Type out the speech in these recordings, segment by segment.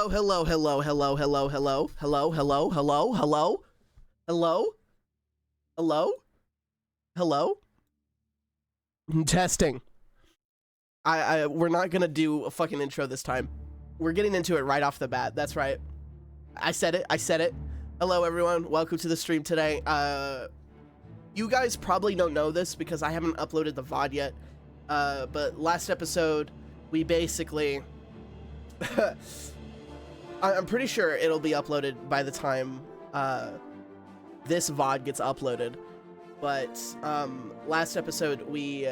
Oh, hello, hello, hello, hello, hello, hello, hello, hello, hello, hello, hello, hello. Testing. We're not gonna do a fucking intro this time. We're getting into it right off the bat. That's right. I said it. I said it. Hello, everyone. Welcome to the stream today. You guys probably don't know this because I haven't uploaded the VOD yet. But last episode, we basically. I'm pretty sure it'll be uploaded by the time this VOD gets uploaded. But last episode, we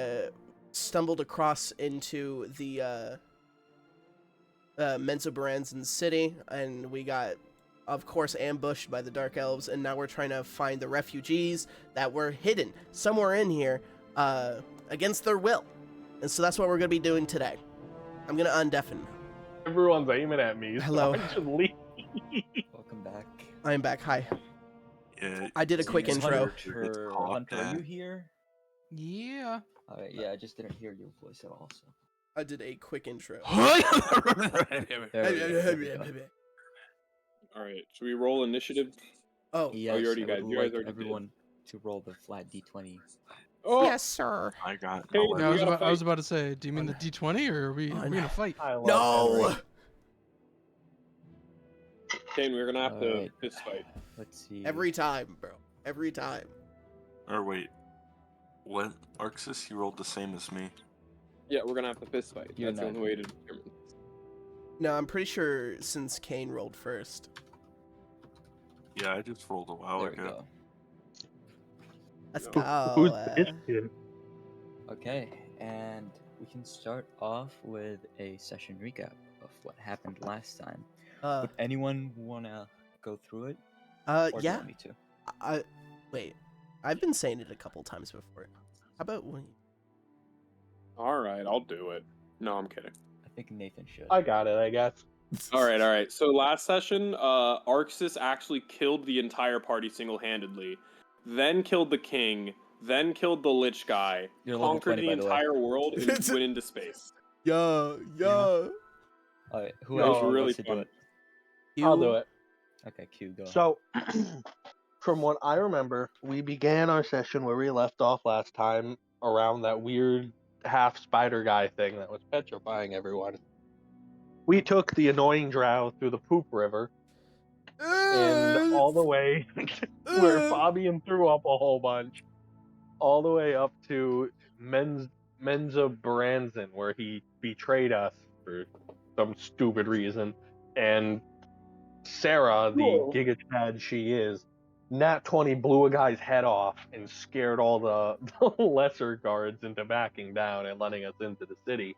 stumbled across into the Menzoberranzan city, and we got, of course, ambushed by the Dark Elves, and now we're trying to find the refugees that were hidden somewhere in here against their will. And so that's what we're going to be doing today. I'm going to undeafen. Everyone's aiming at me. Hello. So I should leave. Welcome back. I'm back. Hi. Yeah, I did a quick intro. Hunter, are you here? Yeah. Alright, yeah, I just didn't hear your voice at all, so. I did a quick intro. There we go. Alright, should we roll initiative? Oh, Yes, you already I got- would you guys like already everyone to roll the flat d20. Oh, yes, sir. I got Hey, no Yeah, we gotta I was fight. about to say, do you mean the D20 or are we gonna fight? I love No. Henry. Kane, we're gonna have to Alright. fist fight. Let's see. Every time, bro. Every time. Or wait, what? Arxis, you rolled the same as me. Yeah, we're gonna have to fist fight. You're That's the not. only way to determine. No, I'm pretty sure since Kane rolled first. Yeah, I just rolled a while There we ago. go. Let's No. go. Who's this kid? Okay, and we can start off with a session recap of what happened last time. Would anyone wanna go through it? Or do you yeah. want me to? Wait. I've been saying it a couple times before. How about when? Alright, I'll do it. No, I'm kidding. I think Nathan should. I got it, I guess. Alright. So last session, Arxis actually killed the entire party single-handedly, then killed the king, then killed the lich guy, You're level conquered 20, the by the way. entire world, and went into space. Yo. Alright, who That was else really wants to do fun. it? I'll do it. Okay, Q, go. So, from what I remember, we began our session where we left off last time around that weird half spider guy thing that was petrifying everyone. We took the annoying drow through the poop river and all the way where Fabian threw up a whole bunch, all the way up to Menzoberranzan, where he betrayed us for some stupid reason, and Sarah, the Cool. Giga Chad she is, Nat 20 blew a guy's head off and scared all the lesser guards into backing down and letting us into the city,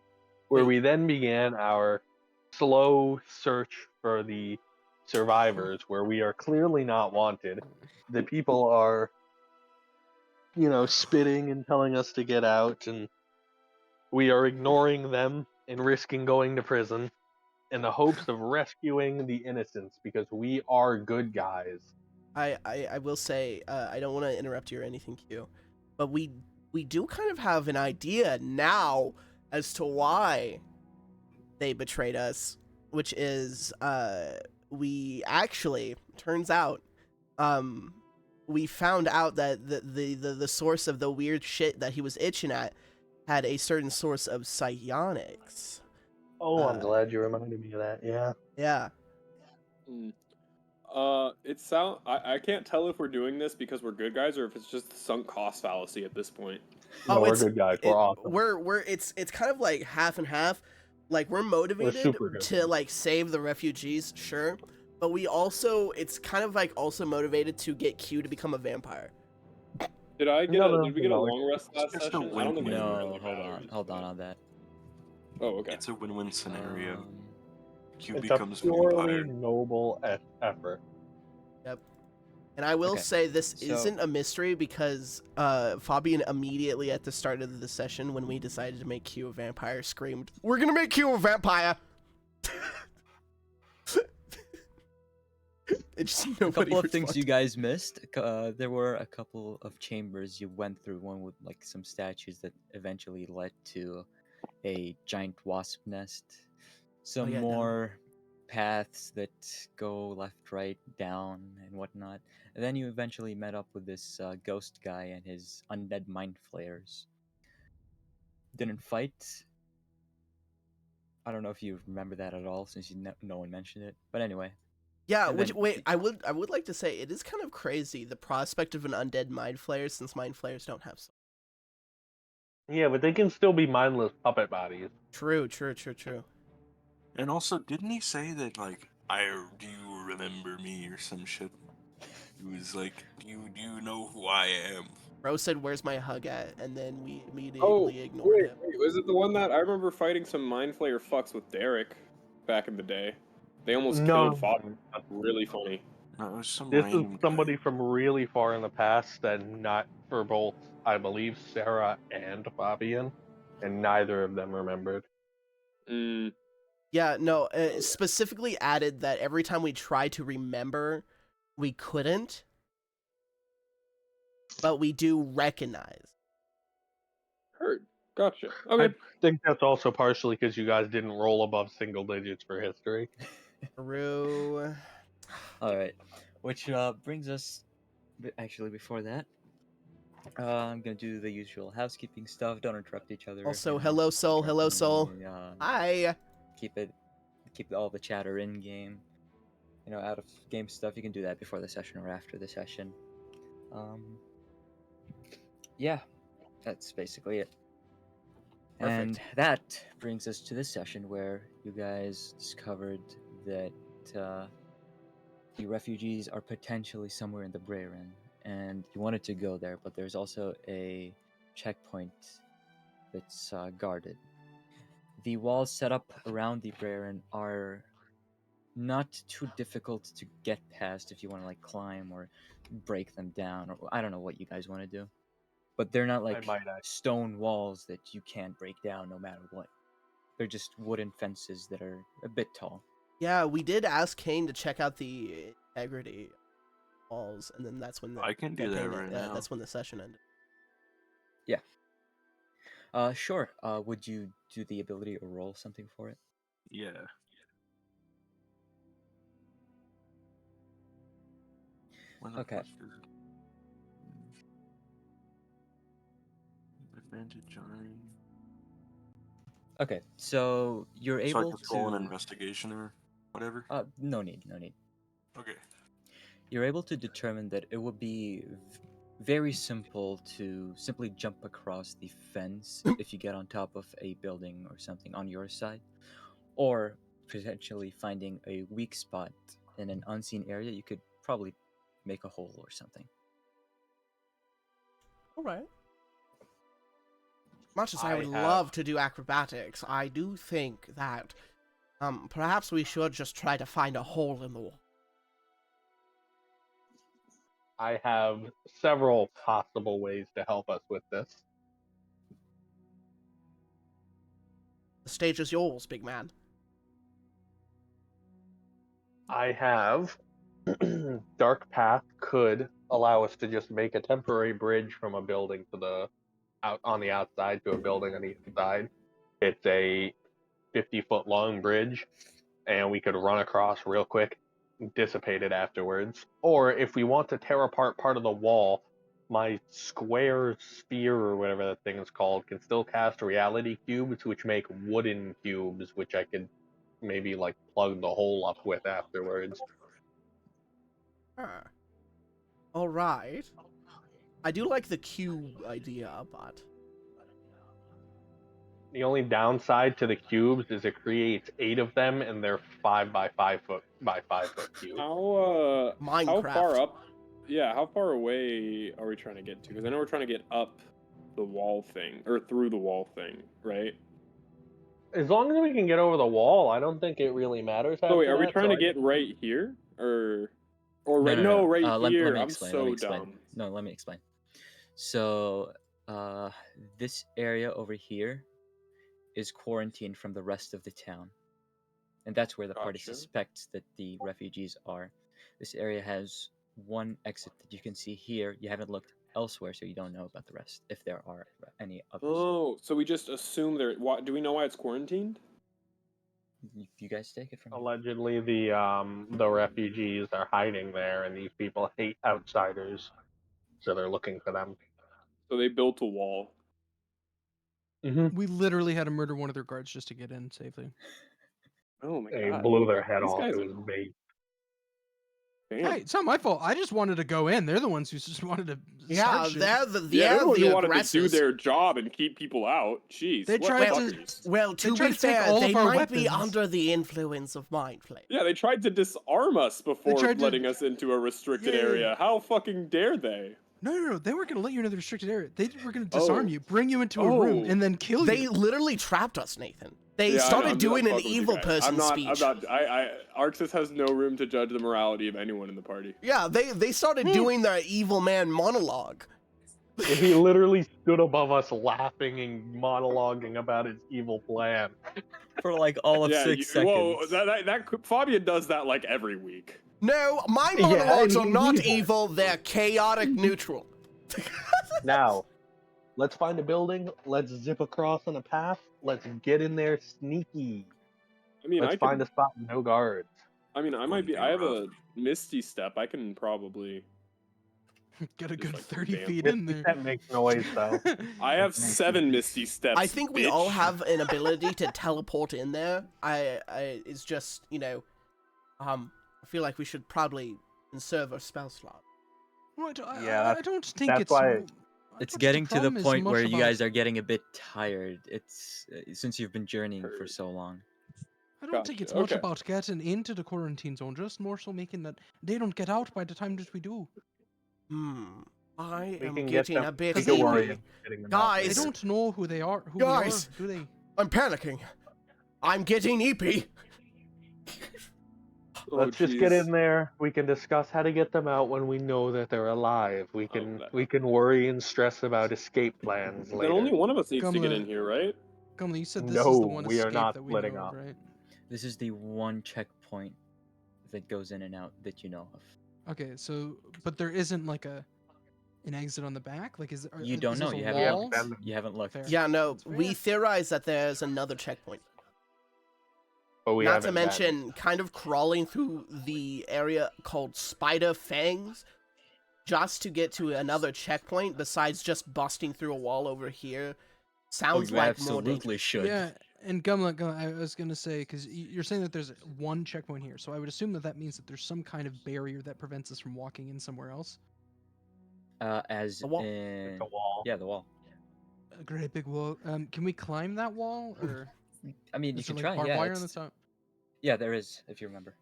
where we then began our slow search for the survivors, where we are clearly not wanted. The people are, spitting and telling us to get out, and we are ignoring them and risking going to prison in the hopes of rescuing the innocents, because we are good guys. I will say, I don't want to interrupt you or anything, Q, but we do kind of have an idea now as to why they betrayed us, which is we actually, turns out, we found out that the source of the weird shit that he was itching at had a certain source of psionics. Oh, I'm glad you reminded me of that. Yeah. Yeah. I can't tell if we're doing this because we're good guys or if it's just the sunk cost fallacy at this point. No, we're good guys. We're awesome. It's kind of like half and half. Like, we're motivated super good. to like save the refugees, sure, but it's kind of like also motivated to get Q to become a vampire. Did we get a long rest last It's just a session? I don't think win-win. it No, really hold matters, on but- on that. Oh, okay. It's a win-win scenario. Q It's becomes a purely vampire. noble effort. And I will Okay, say this so- isn't a mystery because Fabian immediately at the start of the session when we decided to make Q a vampire screamed, "We're gonna make Q a vampire!" It's just A nobody couple of things you responded. guys missed. There were a couple of chambers you went through. One with like some statues that eventually led to a giant wasp nest. Some yeah, no. more paths that go left, right, down, and whatnot. And then you eventually met up with this ghost guy and his undead mind flayers. Didn't fight. I don't know if you remember that at all, since no one mentioned it. But anyway. Yeah, And which then wait, I would like to say it is kind of crazy the prospect of an undead mind flayer, since mind flayers don't have souls. Yeah, but they can still be mindless puppet bodies. True. And also, didn't he say that, like, do you remember me or some shit? He was like, do you know who I am? Bro said, "Where's my hug at?" And then we Oh, immediately ignored him. wait, was it the one that I remember fighting some Mind Flayer fucks with Derek back in the day? They almost killed Fog. Really funny. No, it was some This is random somebody guy. from really far in the past, and not for both, I believe, Sarah and Fabian, and neither of them remembered. Mm, Yeah, no, specifically added that every time we tried to remember, we couldn't, but we do recognize. heard. Gotcha. I Okay. think that's also partially because you guys didn't roll above single digits for history. True. All right, which brings us. Actually, before that, I'm gonna do the usual housekeeping stuff. Don't interrupt each other. Also, you know, hello, soul. Hello, interrupt soul. me, Hi. Keep all the chatter in game. You know, out of game stuff, you can do that before the session or after the session. Yeah, that's basically it. Perfect. And that brings us to this session where you guys discovered that the refugees are potentially somewhere in the Brayren, and you wanted to go there, but there's also a checkpoint that's guarded. The walls set up around the Brayren are not too difficult to get past if you want to like climb or break them down, or I don't know what you guys want to do. But they're not like might add. stone walls that you can't break down no matter what. They're just wooden fences that are a bit tall. Yeah, we did ask Kane to check out the integrity walls, and then that's when the I can do that right now. That's when the session ended. Yeah. Sure. Would you do the ability or roll something for it? Yeah. Okay. Advantage on. Okay, so you're So I able could roll an to. investigation or whatever. No need. Okay. You're able to determine that it would be very simple to simply jump across the fence if you get on top of a building or something on your side, or potentially finding a weak spot in an unseen area. You could probably make a hole or something. All right. Much as I would I love to do acrobatics, I do think that perhaps we should just try to find a hole in the wall. I have several possible ways to help us with this. The stage is yours, big man. I have Dark Path could allow us to just make a temporary bridge from a building to the out on the outside to a building on the inside. It's a 50-foot long bridge, and we could run across real quick, dissipate it afterwards. Or if we want to tear apart part of the wall, my square sphere or whatever that thing is called can still cast reality cubes, which make wooden cubes, which I could maybe like plug the hole up with afterwards. All right. I do like the cube idea, but The only downside to the cubes is it creates 8 of them, and they're 5 by 5 foot by 5 foot cubes. How Minecraft. far up? Yeah, how far away are we trying to get to? Because I know we're trying to get up the wall thing or through the wall thing, right? As long as we can get over the wall, I don't think it really matters. So wait, after are we that, trying so to get right here or right? No. No, right Let here. me I'm explain. so dumb. No, let me explain. So, this area over here is quarantined from the rest of the town, and that's where the party Gotcha. suspects that the refugees are. This area has one exit that you can see here. You haven't looked elsewhere, so you don't know about the rest, if there are any others. Oh, so we just assume there. Why, do we know why it's quarantined? You guys take it from here. Allegedly, the refugees are hiding there, and these people hate outsiders, so they're looking for them. So they built a wall. We literally had to murder one of their guards just to get in safely. Oh my They god. blew their head These off. guys It are- was bait. Damn. Hey, it's not my fault. I just wanted to go in. They're the ones who just wanted to Yeah, start shit. they're the Yeah, they're the ones the who wanted to do aggressors. their job and keep people out. Jeez. They what tried to- fuckers. Well, They to tried be to take fair, all they of our might be weapons. under the influence of mind flame. Yeah, they tried to disarm us before tried to- letting us into a restricted Yeah, yeah, area. How fucking dare they? No. They weren't going to let you into the restricted area. They were going to disarm Oh. you, bring you into a room, Oh. and then kill They you. literally trapped us, Nathan. They Yeah, I know, started I'm not doing an fucking with you evil guys. person speech. Arxis has no room to judge the morality of anyone in the party. Yeah, they started doing their evil man monologue. He literally stood above us, laughing and monologuing about his evil plan. For like all of Yeah, 6 seconds. whoa, that Fabian does that like every week. No, my Yeah, monologues are he's not evil. evil. They're chaotic neutral. Now, let's find a building. Let's zip across on a path. Let's get in there sneaky. I mean, Let's find a spot with no guards. I mean, I Gonna might be. be I have rough. a misty step. I can probably. Get a Just good like 30 damn feet in there. That makes noise, though. I have 7 misty steps. I think we bitch. all have an ability to teleport in there. It's just, I feel like we should probably conserve our spell slot. What? I Yeah, don't think that's it's. why- It's much getting to the problem is point much where you about- guys are getting a bit tired. It's since you've been journeying for so long. I don't think it's Gotcha, much okay. about getting into the quarantine zone, just more so making that they don't get out by the time that we do. I We am can get getting them. a bit We can worry sleepy. about getting them out Guys, They later. don't know who they are. Who Guys! we are, do they? I'm panicking. I'm getting eepy. Oh, Let's just get jeez. in there. We can discuss how to get them out when we know that they're alive. We can that- we can worry and stress about escape plans Then later. only one of us needs to get Gumla- in here, right? Gumley, you said this No, is the one we are escape not that we splitting know up. of, right? This is the one checkpoint that goes in and out that you know of. Okay, so but there isn't like an exit on the back. Like, is You is don't this know. a You We haven't. wall? haven't been, You haven't looked. Fair. Yeah, no, That's we fair. theorize that there's another checkpoint. but we Not to haven't been. mention kind of crawling through the area called Spider Fangs just to get to another checkpoint besides just busting through a wall over here. Oh, Sounds you like more absolutely dangerous. should. Yeah, and Gumla, I was gonna say because you're saying that there's one checkpoint here, so I would assume that that means that there's some kind of barrier that prevents us from walking in somewhere else. As The wall. in. It's a wall. Yeah, the wall. A great big wall. Can we climb that wall, or I mean, you is can there try. like barbed Yeah, wire on the it's- top? yeah, there is, if you remember.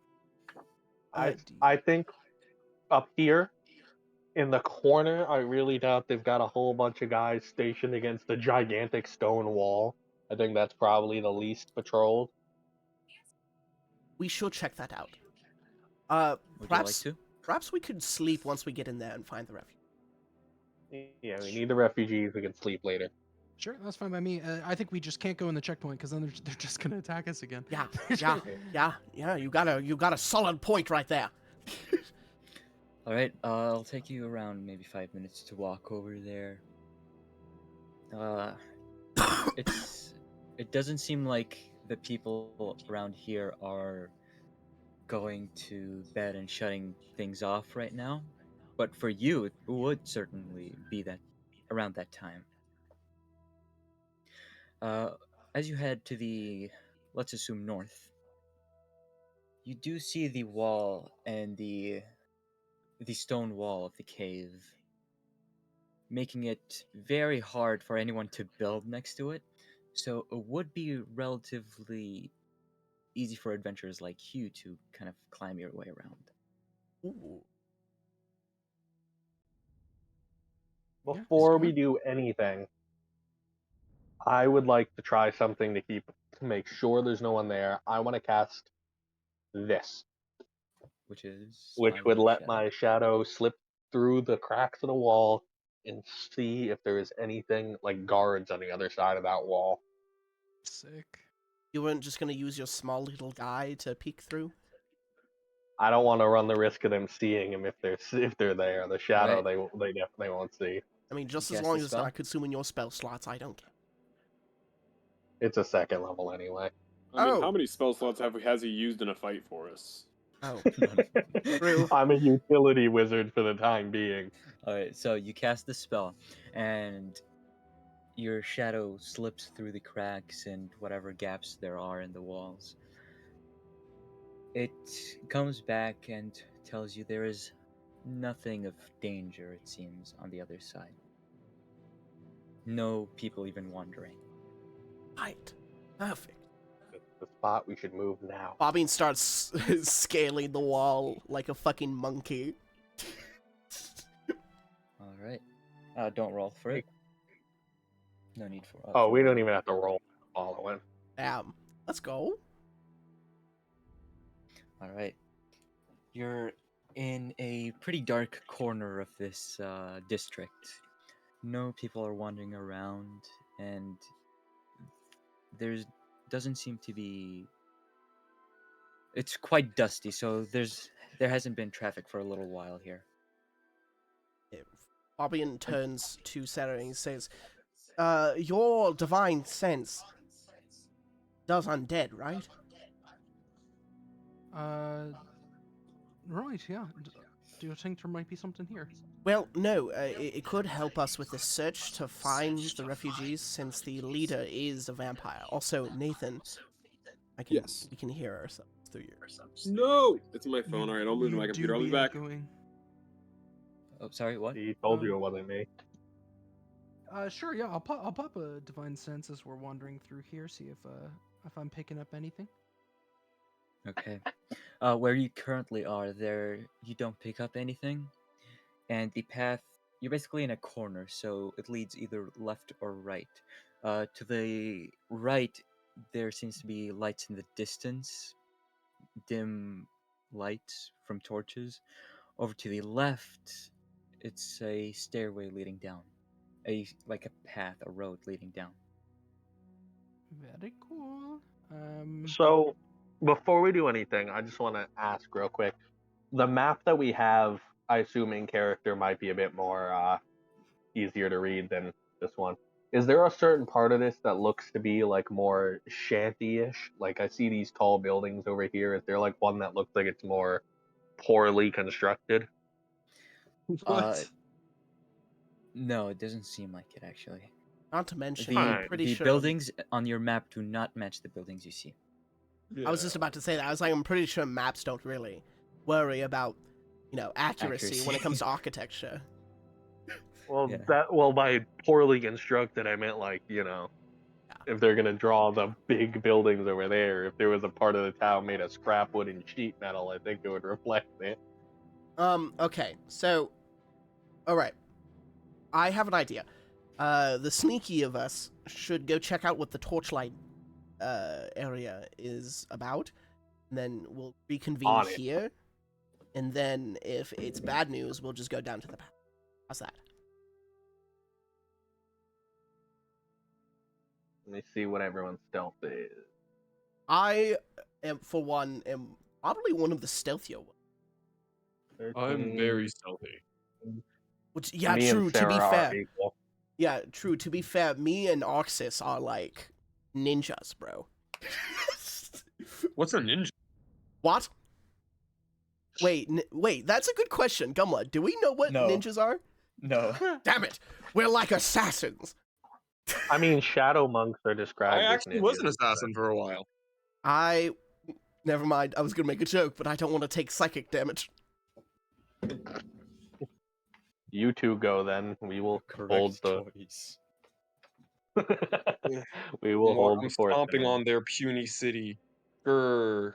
I think up here in the corner, I really doubt they've got a whole bunch of guys stationed against the gigantic stone wall. I think that's probably the least patrolled. We should check that out. Would Perhaps, you like to? perhaps we could sleep once we get in there and find the refuge. Yeah, we need the refugees. We can sleep later. Sure, that's fine by me. I think we just can't go in the checkpoint because then they're just gonna attack us again. Yeah, yeah. You got a solid point right there. All right, I'll take you around maybe 5 minutes to walk over there. It doesn't seem like the people around here are going to bed and shutting things off right now, but for you, it would certainly be that around that time. As you head to the, let's assume north, you do see the wall and the stone wall of the cave, making it very hard for anyone to build next to it. So it would be relatively easy for adventurers like you to kind of climb your way around. Ooh. Yeah, Before let's do we it. do anything, I would like to try something to make sure there's no one there. I want to cast this, Which is which Spy would with let Shadow. my shadow slip through the cracks of the wall and see if there is anything like guards on the other side of that wall. Sick. You weren't just gonna use your small little guy to peek through? I don't want to run the risk of them seeing him if they're there. The shadow Right. they definitely won't see. I mean, just You as cast long the as it's spell? not consuming your spell slots, I don't care. It's a second level anyway. I mean, Oh. how many spell slots has he used in a fight for us? Oh, None. true. I'm a utility wizard for the time being. Alright, so you cast the spell, and your shadow slips through the cracks and whatever gaps there are in the walls. It comes back and tells you there is nothing of danger, it seems, on the other side. No people even wandering. Right. Perfect. It's the spot we should move now. Bobbing starts scaling the wall like a fucking monkey. Alright. Don't roll for it. No need for Oh, for we don't rolling. even have to roll to follow him. Damn. Let's go. Alright. You're in a pretty dark corner of this district. No people are wandering around, and there's doesn't seem to be. It's quite dusty, so there hasn't been traffic for a little while here. Bobbin turns to Sarah and says, your divine sense does undead, right? Right, yeah. Do you think there might be something here? Well, no, it could help us with the search to find the refugees since the leader is a vampire. Also, Nathan, Yes. we can hear ourselves through your... No! It's my phone. Alright, I'll move to You my do computer. I'll be be back. echoing. Oh, sorry, what? He told you it wasn't me. Sure, yeah. I'll pop a divine sense as we're wandering through here. See if I'm picking up anything. Okay. Where you currently are, there you don't pick up anything, and the path you're basically in a corner, so it leads either left or right. To the right, there seems to be lights in the distance, dim lights from torches. Over to the left, it's a stairway leading down, like a path, a road leading down. Very cool. So, before we do anything, I just want to ask real quick. The map that we have, I assume in character might be a bit more easier to read than this one. Is there a certain part of this that looks to be like more shanty-ish? Like I see these tall buildings over here. Is there like one that looks like it's more poorly constructed? Uh, no, it doesn't seem like it actually. Not to mention, The I'm Alright. pretty the sure... buildings on your map do not match the buildings you see. I was just about to say that. I was like, I'm pretty sure maps don't really worry about, accuracy when it comes to architecture. Well, Yeah. by poorly constructed, I meant like, if they're gonna draw the big buildings over there, if there was a part of the town made of scrap wood and sheet metal, I think it would reflect it. Okay, so... Alright. I have an idea. The sneaky of us should go check out what the torchlight area is about, and then we'll reconvene On it. here, and then if it's bad news, we'll just go down to the path. How's that? Let me see what everyone's stealth is. I am, for one, probably one of the stealthier ones. I'm very stealthy. Which, yeah, Me true, and to be Sarah are fair. equal. Yeah, true, to be fair, me and Oxys are like ninjas, bro. What's a ninja? What? Wait, that's a good question, Gumla. Do we know what No. ninjas are? No. Damn it, we're like assassins. I mean, shadow monks are described I as actually was ninjas, an assassin for a while. Never mind, I was gonna make a joke, but I don't want to take psychic damage. but You two go then. We will Correct hold the. choice. We will hold I'm the fort. stomping then. on their puny city. Grr.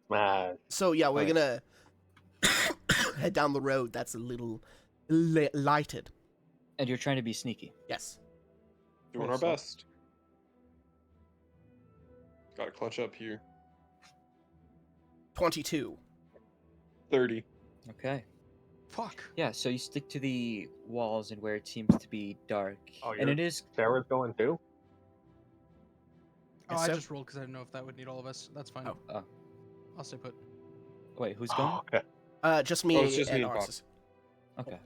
Smash. So yeah, we're Alright. gonna head down the road that's a little lighted. And you're trying to be sneaky. Yes. Doing our Awesome. best. Gotta clutch up here. 22. 30. Okay. Fuck. Yeah, so you stick to the walls and where it seems to be dark. Oh, and you're- it is Sarah's going too. Oh, Yes, I sir. just rolled because I didn't know if that would need all of us. That's fine. Oh. I'll stay put. Wait, who's going? Oh, okay. Just me Oh, it's just and me and Pop. Oxys. Okay.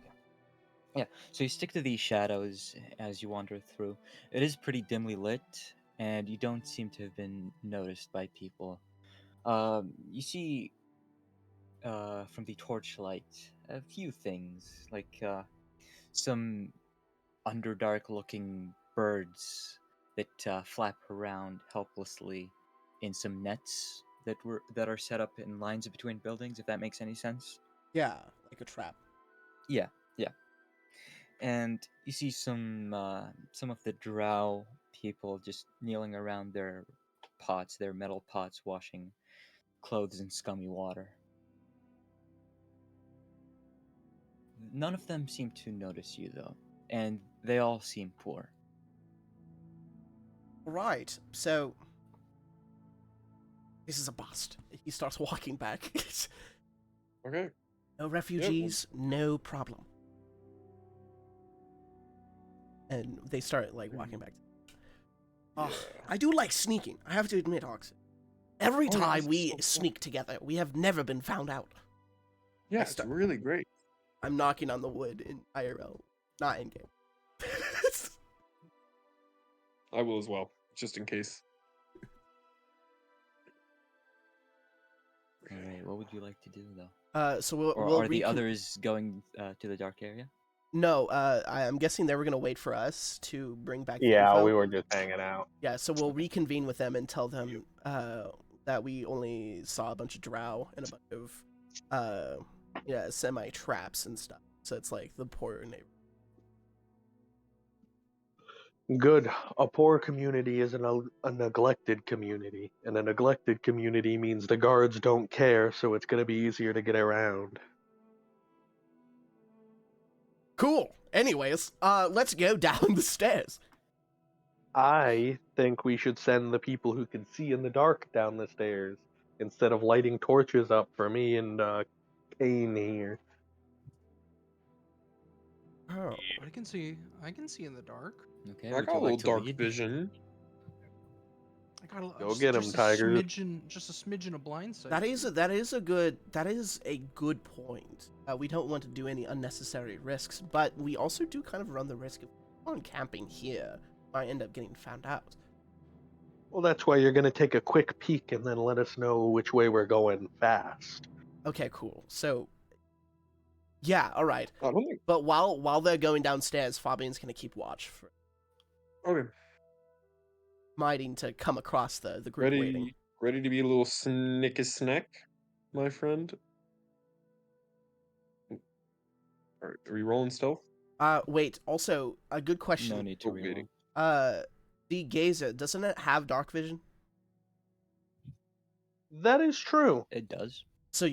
Yeah, so you stick to these shadows as you wander through. It is pretty dimly lit, and you don't seem to have been noticed by people. You see from the torchlight a few things, like some underdark-looking birds that flap around helplessly in some nets that are set up in lines between buildings. If that makes any sense. Yeah, like a trap. Yeah, yeah. And you see some of the drow people just kneeling around their pots, their metal pots, washing clothes in scummy water. None of them seem to notice you, though, and they all seem poor. Right. So this is a bust. He starts walking back. Okay. No refugees, no problem. And they start like walking back. Oh, Yeah. I do like sneaking. I have to admit, Ox. Every Oh, yeah, time this is we so fun. sneak together, we have never been found out. Yeah, I it's start- really great. I'm knocking on the wood in IRL, not in game. I will as well, just in case. All right, what would you like to do, though? So we'll Or we'll are the recon- others going to the dark area? No, I'm guessing they were gonna wait for us to bring back the Yeah, info. we were just hanging out. Yeah, so we'll reconvene with them and tell them that we only saw a bunch of drow and a bunch of semi traps and stuff. So it's like the poorer neighbor. Good. A poor community is a neglected community, and a neglected community means the guards don't care, so it's gonna be easier to get around. Cool. Anyways, let's go down the stairs. I think we should send the people who can see in the dark down the stairs instead of lighting torches up for me and Kane here. Oh. I can see in the dark. Okay, I would got you a little like to dark lead? vision. I got a, Go just, get 'em, just a Tigers. just a smidgen of blind sight. That is a good point. We don't want to do any unnecessary risks, but we also do kind of run the risk of on camping here might end up getting found out. Well, that's why you're gonna take a quick peek and then let us know which way we're going fast. Okay, cool. So, yeah, all right. I don't think. But while they're going downstairs, Fabian's gonna keep watch for Okay. mighting to come across the group waiting. Ready to be a little snicky snack, my friend. All right, are we rolling stealth? Wait. Also, a good question. No need to Oh, reroll. waiting. The gazer, doesn't it have dark vision? That is true. It does. So,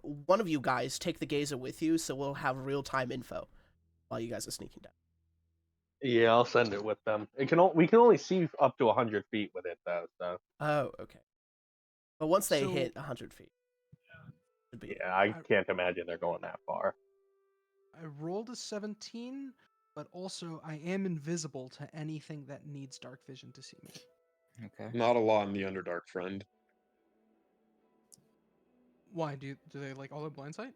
one of you guys take the gazer with you, so we'll have real-time info while you guys are sneaking down. Yeah, I'll send it with them. We can only see up to 100 feet with it though. So Oh, okay. But once they So- hit 100 feet, should be yeah, I can't imagine they're going that far. I rolled a 17, but also I am invisible to anything that needs dark vision to see me. Okay. Not a lot in the Underdark, friend. Why do they like all have blind sight?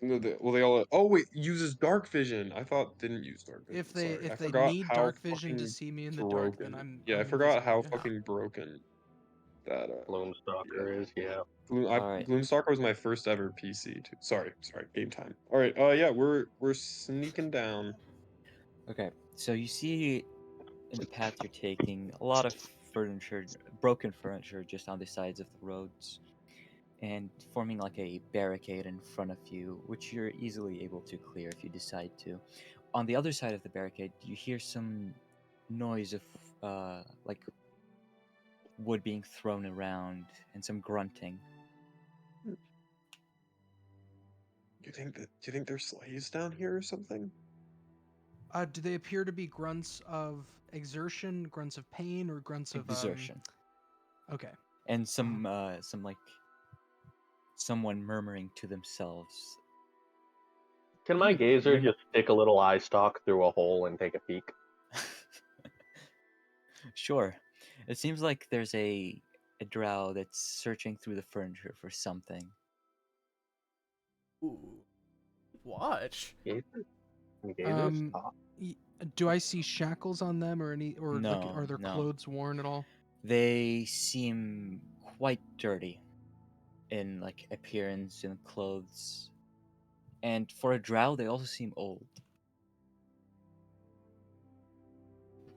No, they all. Oh wait, uses dark vision. I thought didn't use dark vision. If they Sorry. I if they forgot need how dark vision to fucking see me in the dark, then broken. I'm I forgot invisible, how yeah. fucking broken that. Gloomstalker is, yeah. Alright. Gloomstalker was my first ever PC. Too. Sorry, game time. All right. Yeah, we're sneaking down. Okay. So you see in the path you're taking a lot of furniture, broken furniture, just on the sides of the roads, and forming like a barricade in front of you, which you're easily able to clear if you decide to. On the other side of the barricade, you hear some noise of like wood being thrown around and some grunting. Do you think there's slaves down here or something? Do they appear to be grunts of exertion, grunts of pain, or grunts of Exertion. Okay. And some like someone murmuring to themselves. Can my gazer You're not- just stick a little eye stalk through a hole and take a peek? Sure. It seems like there's a drow that's searching through the furniture for something. Ooh. Watch. Gazer? Gazers? Do I see shackles on them or any, or like, No, are their no. clothes worn at all? They seem quite dirty in like appearance and clothes. And for a drow, they also seem old.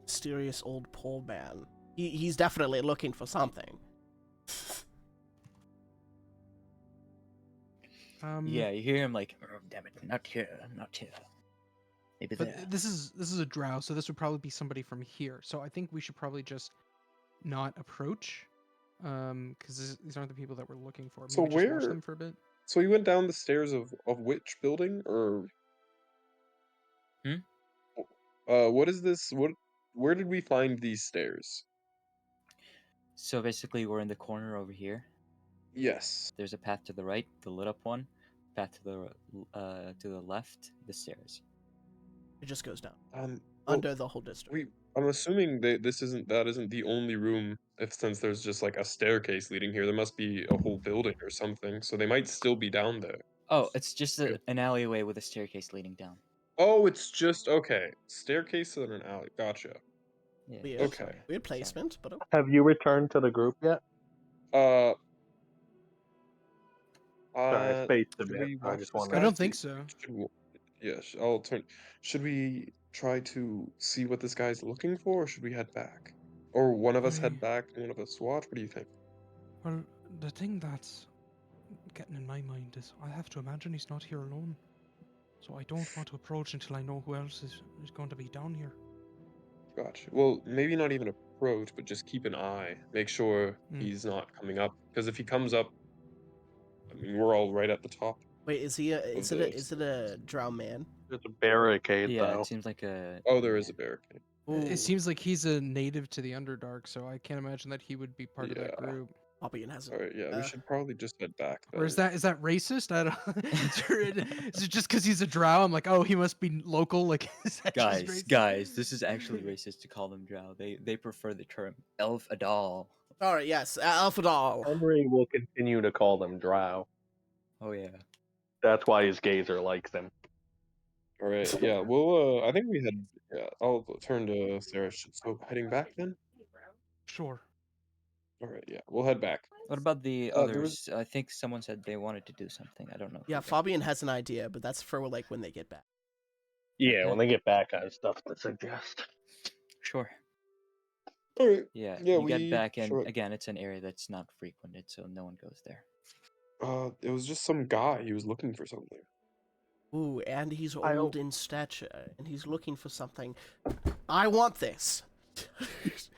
Mysterious old poor man. He's definitely looking for something. Yeah, you hear him like, oh, damn it, not here, not here. Maybe But there. this is a drow, so this would probably be somebody from here. So I think we should probably just not approach, because these aren't the people that we're looking for. So Maybe just watch where? them for a bit. So we went down the stairs of which building, or what is this? Where did we find these stairs? So basically, we're in the corner over here. Yes. There's a path to the right, the lit up one. Path to the left, the stairs. It just goes down Well, under the whole district. I'm assuming that isn't the only room. If since there's just like a staircase leading here, there must be a whole building or something. So they might still be down there. Oh, it's just Yeah. an alleyway with a staircase leading down. Oh, it's just okay. Staircase and an alley. Gotcha. Yeah. Weird. Okay. Weird placement, but okay. Have you returned to the group yet? Sorry, I spaced a Should bit. we I watch just this wanted I guy? don't think so. Yes, I'll turn. Should we try to see what this guy's looking for, or should we head back? Or one of us head back and one of us watch? What do you think? Well, the thing that's getting in my mind is I have to imagine he's not here alone. So I don't want to approach until I know who else is going to be down here. Gotcha. Well, maybe not even approach, but just keep an eye. Make sure he's not coming up. Because if he comes up, I mean, we're all right at the top. Wait, is he? Is of it a drow man? There's a barricade Yeah, though. it seems like a. Oh, there is a barricade. It seems like he's a native to the Underdark, so I can't imagine that he would be part of that Yeah. group. Fabian hasn't. All right, yeah, we should probably just head back. Or is then. that racist? I don't. Is it just because he's a drow? I'm like, oh, he must be local. Like, is that just racist? Guys, this is actually racist to call them drow. They prefer the term elf adal. All right, yes, Alphadal. Henry will continue to call them drow. Oh yeah. That's why his gazer likes them. All right, yeah, we'll. I think we had. Yeah, I'll turn to Sarah. So heading back then. Sure. All right, yeah, we'll head back. What about the there others? I think someone said they wanted to do something. I don't know. Yeah, Fabian has an idea, but that's for like when they get back. Yeah, Okay. when they get back, I have stuff to suggest. Sure. All right. Yeah, Yeah, you get back, and sure. again, it's an area that's not frequented, so no one goes there. It was just some guy. He was looking for something. Ooh, and he's I old in stature, and he's looking for something. I want this.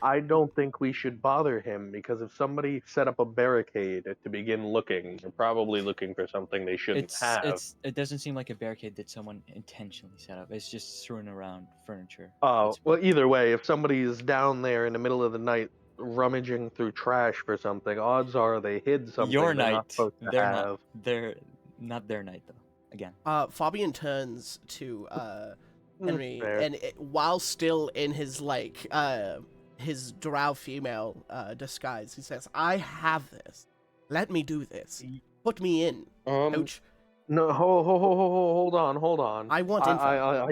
I don't think we should bother him because if somebody set up a barricade to begin looking, they're probably looking for something they shouldn't have. It doesn't seem like a barricade that someone intentionally set up. It's just strewn around furniture. Oh, that's well, what- either way, if somebody is down there in the middle of the night rummaging through trash for something, odds are they hid something Your they're not night. supposed to They're have. not. They're not their night though. Again. Fabian turns to Henry, fair. and while still in his like his drow female disguise, he says, "I have this. Let me do this. Put me in, coach. No, hold on. I want info.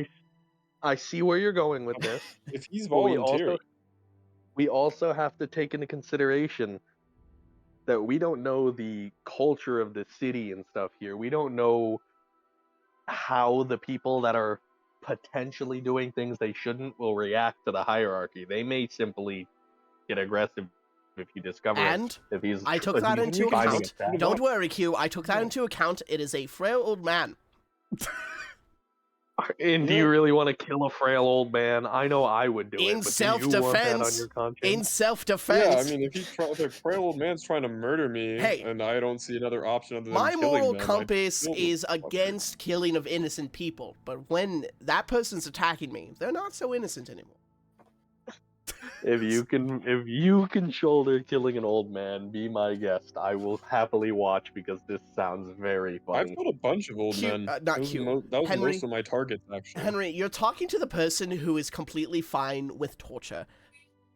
I see where you're going with this. If he's But volunteering, we also have to take into consideration that we don't know the culture of the city and stuff here. We don't know how the people that are potentially doing things they shouldn't will react to the hierarchy. They may simply get aggressive if you discover And it. If he's I took if that he's into finding account. it bad. Don't worry, Q. I took that into account. It is a frail old man." And do you really want to kill a frail old man? I know I would do In it, but do you want that on self-defense, your conscience? In self-defense. yeah, I mean, if a frail old man's trying to murder me, Hey, and I don't see another option other than my killing moral them, I'd compass kill the is fucker. against killing of innocent people, but when that person's attacking me, they're not so innocent anymore. If you can shoulder killing an old man, be my guest. I will happily watch because this sounds very I've funny. got a bunch of old Q- men. not that was, Q. that was Henry- most of my targets, actually. Henry, you're talking to the person who is completely fine with torture.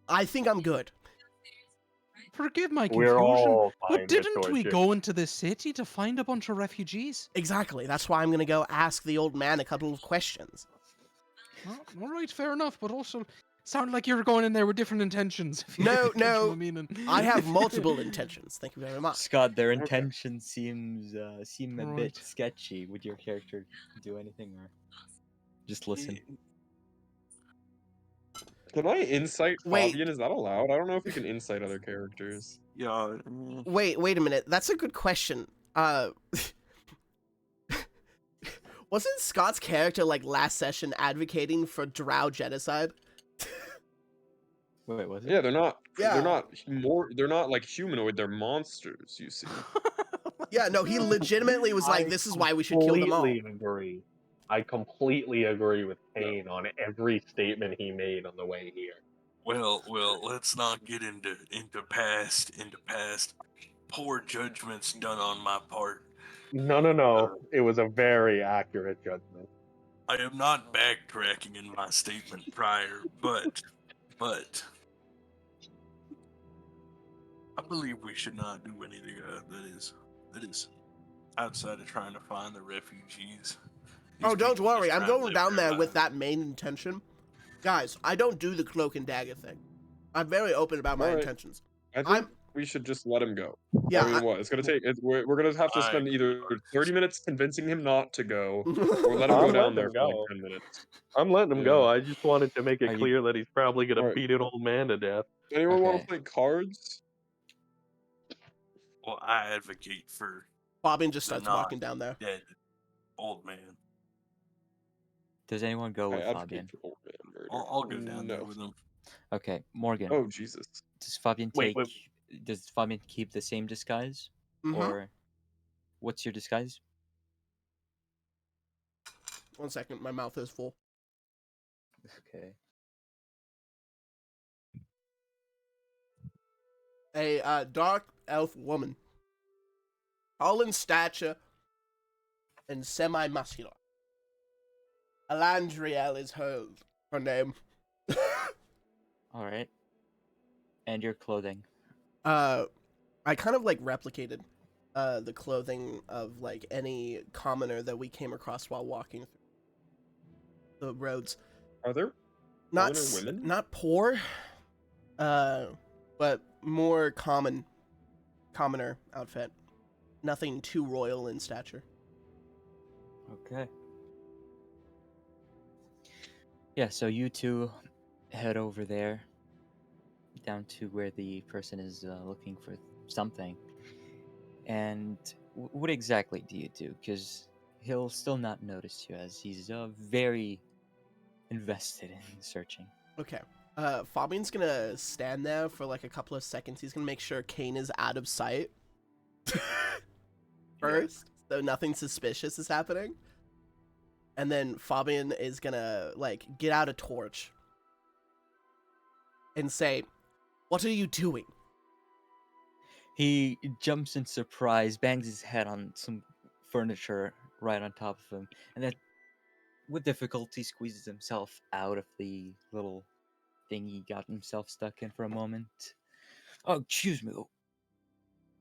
I think I'm good. Forgive my We're confusion, all fine but with didn't we torture. go into this city to find a bunch of refugees? Exactly. That's why I'm gonna go ask the old man a couple of questions. All right, fair enough, but also sound like you're going in there with different intentions. if you No, catch what no, I mean. I have multiple intentions. Thank you very much. Scott, their Okay. intentions seem a bit Right. sketchy. Would your character do anything or just listen? Can I insight Wait. Fabian? Is that allowed? I don't know if we can insight other characters. Yeah. Wait a minute. That's a good question. Wasn't Scott's character like last session advocating for drow genocide? Wait, was it? Yeah, they're not. Yeah. They're not more. They're not like humanoid. They're monsters. You see. Yeah, no, he legitimately was like, I "This is why we should kill them all." completely agree. I completely agree with Kane on every statement he made on the way here. Well, let's not get into past poor judgments done on my part. No. It was a very accurate judgment. I am not backtracking in my statement prior, but I believe we should not do anything that is outside of trying to find the refugees. Oh, These don't people worry. just I'm try to going live down their there with lives. that main intention. Guys, I don't do the cloak and dagger thing. I'm very open about my Alright. intentions. I think I'm- we should just let him go. Yeah, I mean, what? It's gonna take. We're gonna have to I spend either agree. 30 minutes convincing him not to go, or let him go I'm down letting there him for like go. 10 minutes. I'm letting him go. Yeah. I just wanted to make it Are you- clear that he's probably gonna Alright. beat an old man to death. Anyone want Okay. to play cards? Well, I advocate for Bobbin just the starts not walking down there. dead old man. Does anyone go I with advocate Fabian? for old man murder. I'll go down there No. with him. Okay, Morgan. Oh Jesus. Does Fabian Wait, take? Does Fabian keep the same disguise, Mhm. or what's your disguise? 1 second, my mouth is full. Okay. A dark elf woman, tall in stature and semi-muscular. Elandriel is her name. All right. And your clothing. I kind of like replicated the clothing of like any commoner that we came across while walking through the roads. Are there Not commoner women? not poor, but more commoner outfit. Nothing too royal in stature. Okay. Yeah, so you two head over there, down to where the person is looking for something. And what exactly do you do? Because he'll still not notice you, as he's very invested in searching. Okay. Fabian's gonna stand there for like a couple of seconds. He's gonna make sure Kane is out of sight first, so nothing suspicious is happening. And then Fabian is gonna like get out a torch and say, "What are you doing?" He jumps in surprise, bangs his head on some furniture right on top of him, and then with difficulty squeezes himself out of the little thing he got himself stuck in for a moment. Oh, excuse me.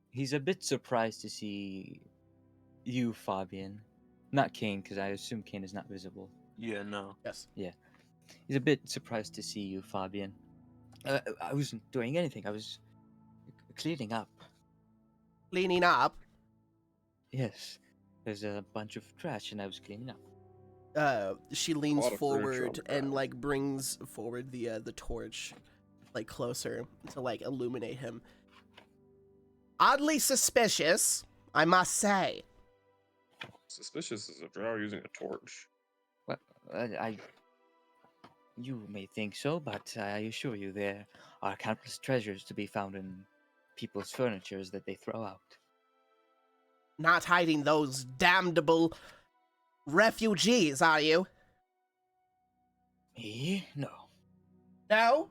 He's a bit surprised to see you, Fabian. Not Kane, because I assume Kane is not visible. Yeah, no. Yes. He's a bit surprised to see you, Fabian. I wasn't doing anything. I was cleaning up. Cleaning up. Yes. There's a bunch of trash, and I was cleaning up. She leans lot of furniture on forward the and ground. like brings forward the torch, like closer to like illuminate him. Oddly suspicious, I must say. Suspicious as a drow using a torch. Well, you may think so, but I assure you there are countless treasures to be found in people's furnitures that they throw out. Not hiding those damnable refugees, are you? Me? No. No?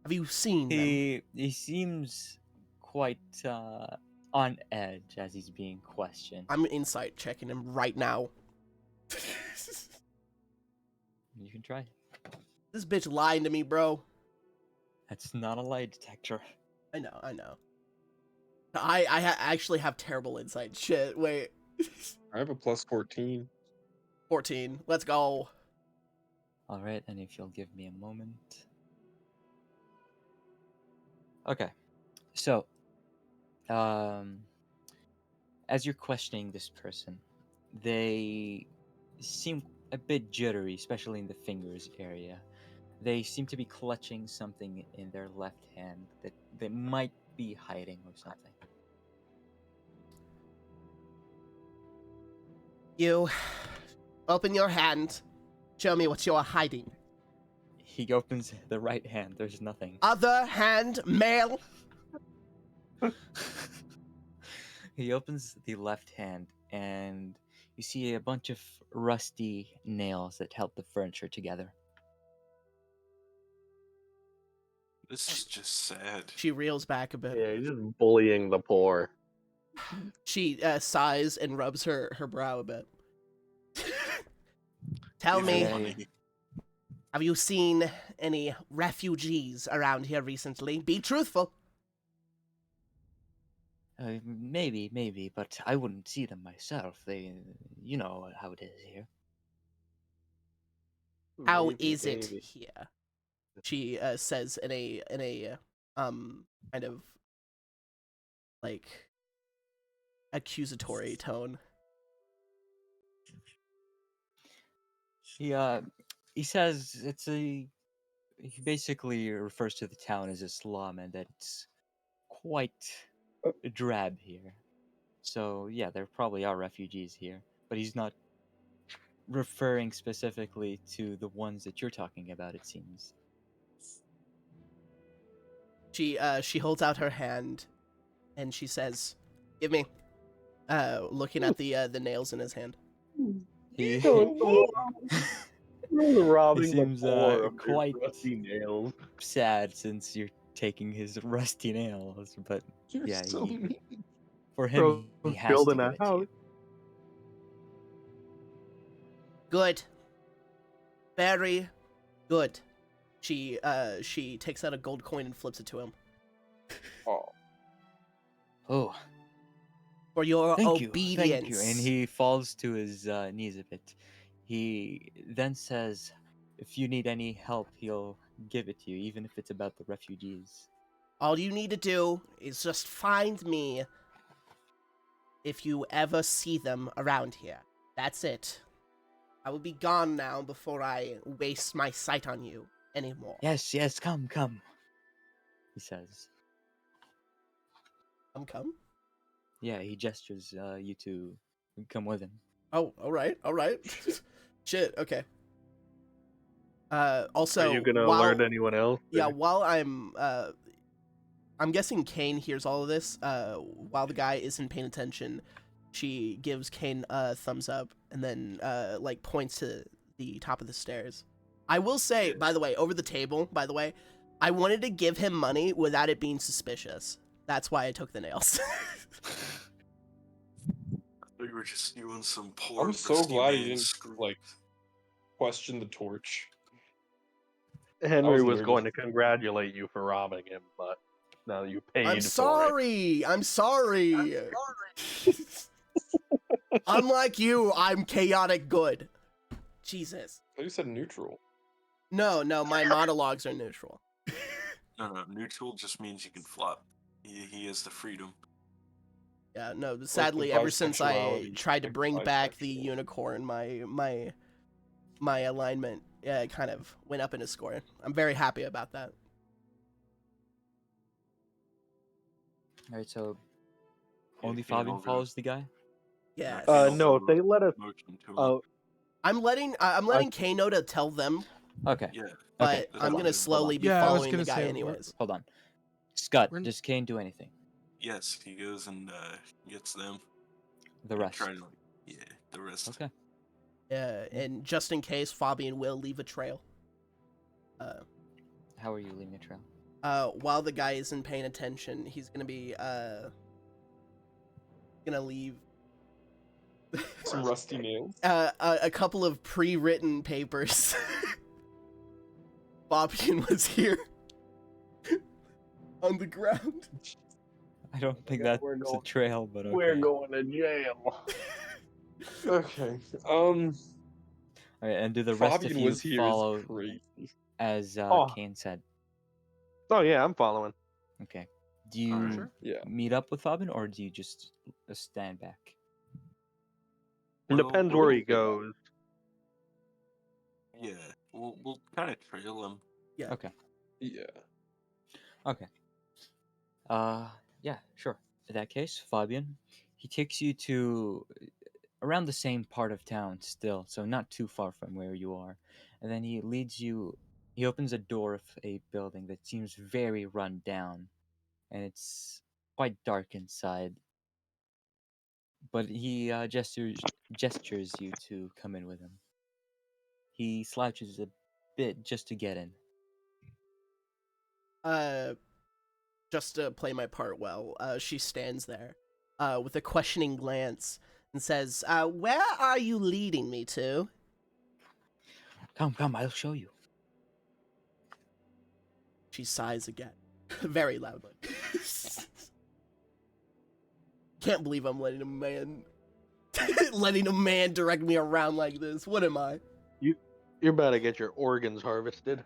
Have you seen them? He seems quite on edge as he's being questioned. I'm insight checking him right now. You can try. This bitch lying to me, bro. That's not a lie detector. I know. I actually have terrible insight. Shit, wait. I have a plus 14. 14. Let's go. All right, and if you'll give me a moment. Okay, so as you're questioning this person, they seem a bit jittery, especially in the fingers area. They seem to be clutching something in their left hand that they might be hiding or something. You open your hand. Show me what you're hiding. He opens the right hand. There's nothing. Other hand, male. He opens the left hand, and you see a bunch of rusty nails that held the furniture together. This is just sad. She reels back a bit. Yeah, you're just bullying the poor. She sighs and rubs her brow a bit. Tell Even me, funny. have you seen any refugees around here recently? Be truthful. Maybe, but I wouldn't see them myself. You know how it is here. How Maybe, is it maybe. here? She says in a kind of like accusatory tone. He says he basically refers to the town as a slum and that it's quite drab here. So yeah, there probably are refugees here, but he's not referring specifically to the ones that you're talking about, it seems. She holds out her hand and she says, "Give me." Looking at the nails in his hand. He, Really robbing he seems the poor of their quite rusty nails. sad since you're taking his rusty nails, but You're yeah, so mean. for him, Bro, he has to building give a it to house. you. Good. Very good. She takes out a gold coin and flips it to him. Oh, Oh, For your thank you, obedience. And he falls to his knees a bit. He then says, if you need any help, he'll give it to you, even if it's about the refugees. All you need to do is just find me if you ever see them around here. That's it. I will be gone now before I waste my sight on you anymore. Yes, come, he says. Come? Yeah, he gestures you to come with him. Oh, all right. Shit, okay. Also, Are you gonna while, alert anyone else? Yeah, or- while I'm guessing Kane hears all of this. While the guy isn't paying attention, she gives Kane a thumbs up and then like points to the top of the stairs. I will say, by the way, over the table, I wanted to give him money without it being suspicious. That's why I took the nails. We were just doing some poor. I'm so risky glad he man didn't screw. like question the torch. Henry was nervous. going to congratulate you for robbing him, but now you paid I'm for it. sorry. Unlike you, I'm chaotic good. Jesus. I thought you said neutral. No, my monologues are neutral. No, neutral just means you can flop. He has the freedom. Yeah, no, sadly, ever since I tried to bring back the unicorn, my alignment kind of went up in a score. I'm very happy about that. Alright, so Yeah, only Kane Fabian will go- follows the guy? Yeah. Kane No, will if they let us. motion to him. I'm letting Kano to tell them, Okay, Yeah. but Okay, I'm hold gonna on. slowly be Yeah, I was following the gonna guy say, we're- anyways. hold on. Scott, We're- does Kane do anything? Yes, he goes and gets them. The and rest. try to, the rest. Okay. And just in case, Fabian will leave a trail. How are you leaving a trail? While the guy isn't paying attention, he's gonna be gonna leave Some rusty nails. a couple of pre-written papers. Fabian was here on the ground. I don't think Yeah, that's we're a going- trail, but okay. We're going to jail. Okay. All right, and do the rest of Fabian you was here is follow crazy. as Oh. Kane said? Oh yeah, I'm following. Okay. Do you Sure. Yeah. meet up with Fabian, or do you just stand back? It depends We'll where go he for that. goes. Yeah, we'll kind of trail him. Yeah. Okay. Yeah. Okay. Yeah, sure. In that case, Fabian, he takes you to around the same part of town still, so not too far from where you are. And then he leads you, he opens a door of a building that seems very run down, and it's quite dark inside. But he gestures you to come in with him. He slouches a bit just to get in. Just to play my part well, she stands there, with a questioning glance and says, "Where are you leading me to?" Come, I'll show you. She sighs again, very loudly. Can't believe I'm letting a man, letting a man direct me around like this. What am I? You're about to get your organs harvested.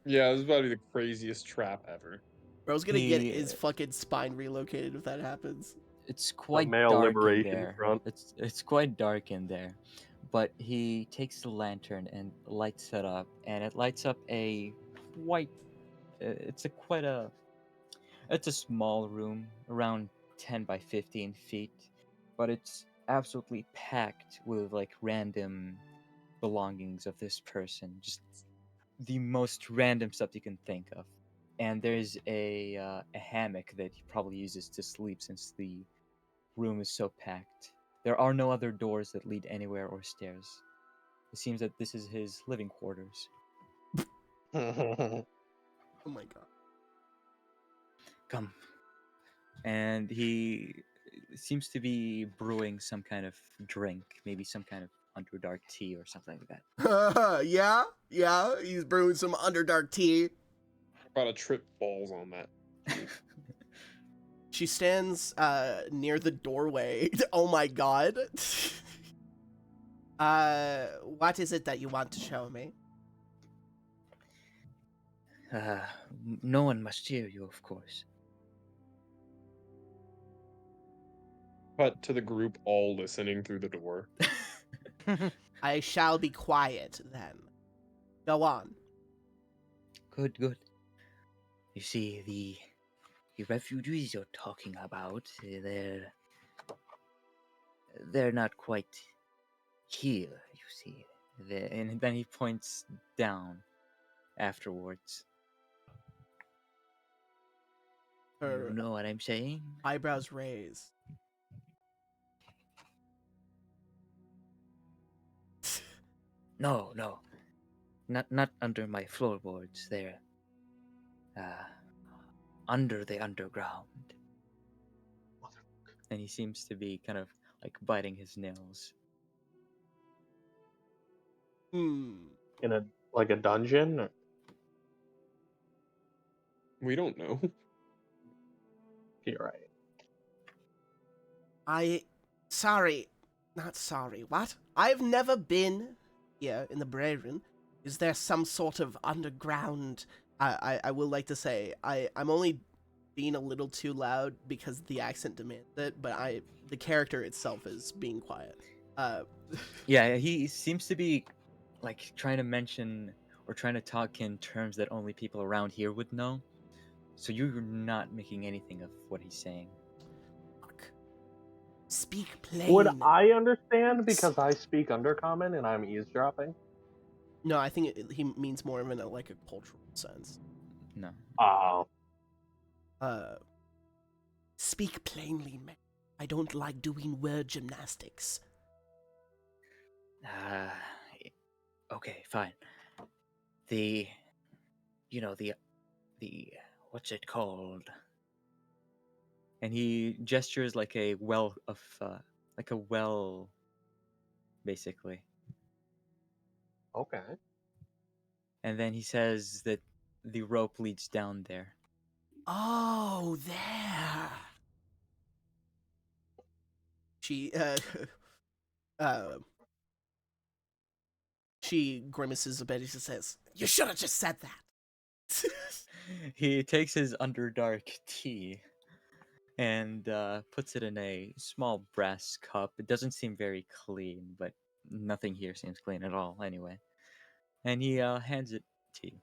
Yeah, this is about to be the craziest trap ever. Bro's gonna get He- his fucking spine relocated if that happens. It's The quite male dark in liberation there. front. It's quite dark in there, but he takes the lantern and lights it up, and it lights up a quite. It's a quite a. It's a small room, around 10 by 15 feet, but it's absolutely packed with like random belongings of this person, just the most random stuff you can think of. And there's a hammock that he probably uses to sleep since the room is so packed. There are no other doors that lead anywhere or stairs. It seems that this is his living quarters. Oh my god. Come. And he seems to be brewing some kind of drink, maybe some kind of Underdark tea or something like that. Yeah, he's brewing some Underdark tea. About to trip balls on that. She stands near the doorway. Oh my god. What is it that you want to show me? Uh, no one must hear you, of course. Cut to the group all listening through the door. I shall be quiet then. Go on. Good, good. You see, the refugees you're talking about, they're not quite here, you see. And then he points down afterwards. Her You know what I'm saying? eyebrows raise. No, no. Not under my floorboards. They're under the underground. And he seems to be kind of like biting his nails. Hmm. In a dungeon? Or- We don't know. You're right. Not sorry, what? I've never been here in the Braren. Is there some sort of underground? I will like to say, I'm only being a little too loud because the accent demands it, but the character itself is being quiet. Yeah, he seems to be like trying to mention or trying to talk in terms that only people around here would know. So you're not making anything of what he's saying. Fuck. Speak plain. Would I understand because I speak Undercommon and I'm eavesdropping? No, I think he means more of in like a cultural sense. No. Oh. Speak plainly, man. I don't like doing word gymnastics. Okay, fine. The what's it called? And he gestures like a well, basically. Okay. And then he says that the rope leads down there. Oh, there. She uh She grimaces a bit. He just says, "You should have just said that." He takes his Underdark tea and puts it in a small brass cup. It doesn't seem very clean, but nothing here seems clean at all anyway. And he hands it to you.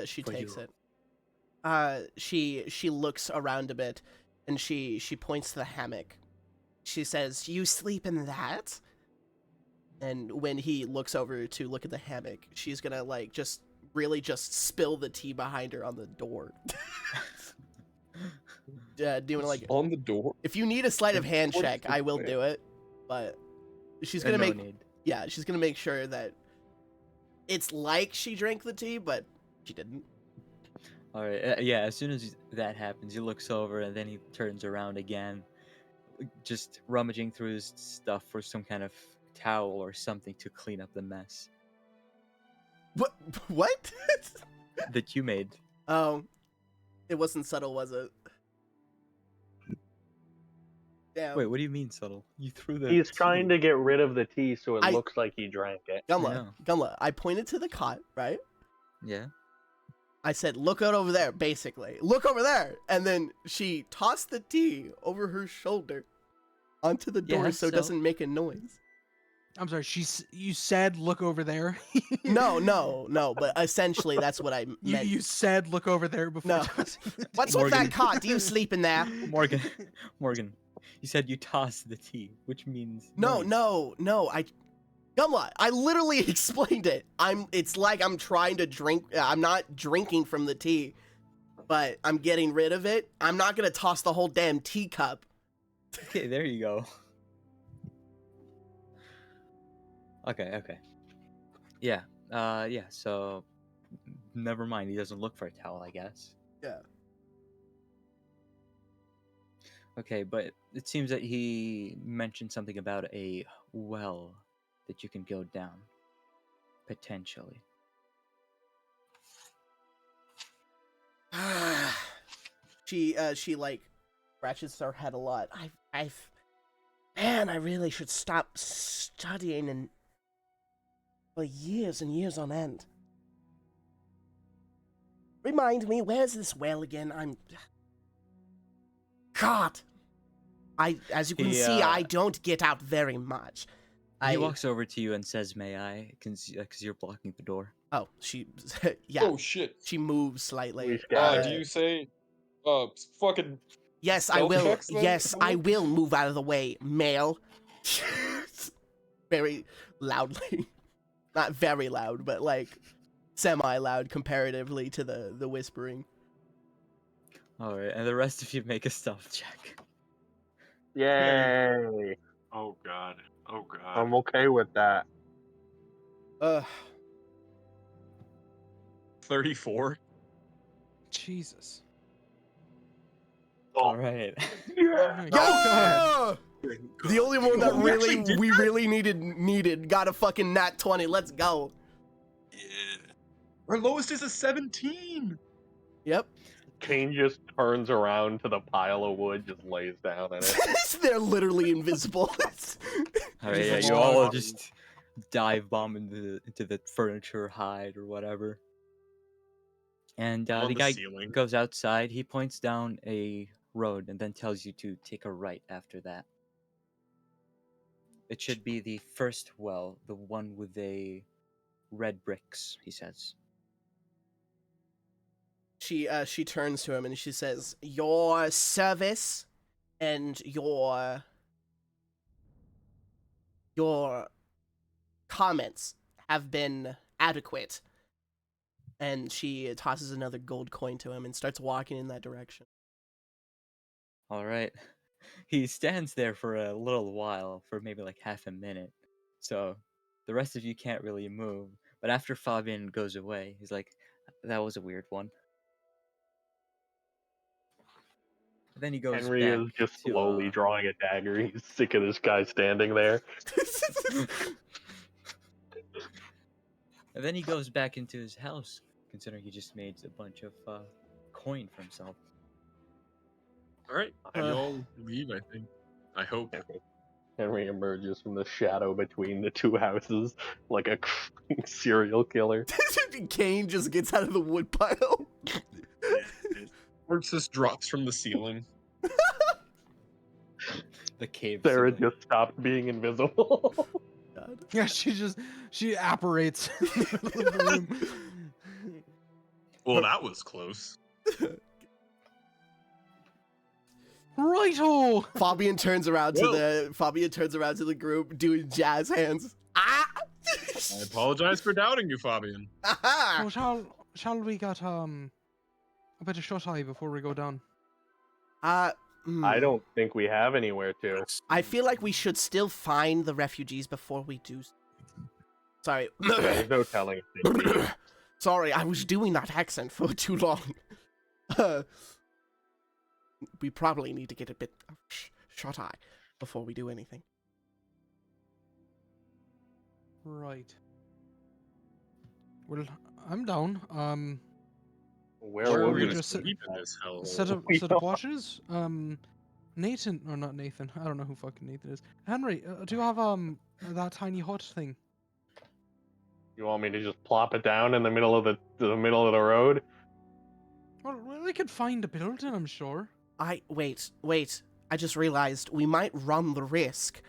She For takes you. it. She looks around a bit, and she points to the hammock. She says, "You sleep in that?" And when he looks over to look at the hammock, she's gonna like just really just spill the tea behind her on the door. Do you want to like? On the door. If you need a sleight of hand What check, the I will fuck? do it. But she's gonna no make need. yeah, she's gonna make sure that it's like she drank the tea, but she didn't. All right. Yeah. As soon as that happens, he looks over and then he turns around again, just rummaging through his stuff for some kind of towel or something to clean up the mess What? What? that you made. Oh, it wasn't subtle, was it? Damn. Wait, what do you mean subtle? You threw the. He's tea. trying to get rid of the tea so it I- looks like he drank it. Gumla, I pointed to the cot, right? Yeah. I said, "Look out over there," basically. Look over there. And then she tossed the tea over her shoulder onto the door Yeah, so it so- doesn't make a noise. I'm sorry. You said look over there. No, but essentially that's what I meant. You said look over there before. No. tossing the What's tea. with that cot? Do you sleep in there? Morgan, Morgan, you said you tossed the tea, which means No, noise. no. Gumla, I literally explained it. It's like I'm trying to drink. I'm not drinking from the tea, but I'm getting rid of it. I'm not gonna toss the whole damn teacup. Okay, there you go. Okay. Yeah. Yeah. So, never mind. He doesn't look for a towel, I guess. Yeah. Okay, but it seems that he mentioned something about a well that you can go down, potentially. she like scratches her head a lot. Man, I really should stop studying and for years and years on end. Remind me, where's this well again? God. As you can see, I don't get out very much. He walks over to you and says, "May I?" Because you're blocking the door. Oh, yeah. Oh shit. She moves slightly. We scattered. Do you say, fucking Yes, I stealth will. checks then? Yes, I will move out of the way, male. Very loudly. Not very loud, but like semi-loud comparatively to the whispering. All right, and the rest of you make a stealth check. Yay! Oh god. Oh god. I'm okay with that. 34. Jesus. All right. Yeah. Yeah! The only one that We actually really did we really needed got a fucking nat 20. Let's go. Yeah. Our lowest is a 17. Yep. Kane just turns around to the pile of wood, just lays down in it. They're literally invisible. All right, yeah, you all just dive bomb into the furniture, hide or whatever. And I'm on the the guy ceiling. goes outside. He points down a road and then tells you to take a right after that. It should be the first well, the one with the red bricks, he says. She turns to him and she says, "Your service and your comments have been adequate." And she tosses another gold coin to him and starts walking in that direction. All right. He stands there for a little while, for maybe like half a minute. So the rest of you can't really move. But after Fabian goes away, he's like, "That was a weird one." Then he goes Henry back is just to, slowly drawing a dagger. He's sick of this guy standing there. And then he goes back into his house, considering he just made a bunch of coin for himself. Alright. We all leave, I think. I hope. Henry emerges from the shadow between the two houses like a serial killer. Kane just gets out of the wood pile. Arxis drops from the ceiling. The cave. Sarah ceiling. just stopped being invisible. God. Yeah, she apparates in the middle of the room. Well, that was close. Righto! Fabian turns around to Whoa. the group doing jazz hands. Ah! I apologize for doubting you, Fabian. So shall we get a bit of shut eye before we go down? I don't think we have anywhere to. I feel like we should still find the refugees before we do. Sorry. There's no telling. Sorry, I was doing that accent for too long. We probably need to get a bit of shut eye before we do anything. Right. Well, I'm down. Where Sure, were we we? just Sleep in this hell. set up We watches. Nathan, or not Nathan. I don't know who fucking Nathan is. Henry, do you have that tiny hut thing? You want me to just plop it down in the middle of the middle of the road? Well, we could find a building, I'm sure. Wait. I just realized we might run the risk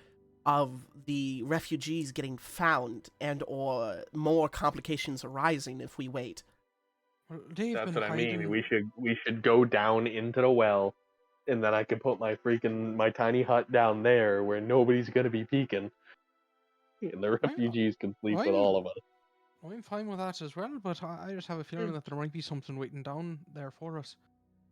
of the refugees getting found and or more complications arising if we wait. Well, they've That's been what I hiding. mean. We should go down into the well, and then I can put my tiny hut down there where nobody's gonna be peeking, and the refugees can sleep with all of us. I'm fine with that as well, but I just have a feeling that there might be something waiting down there for us.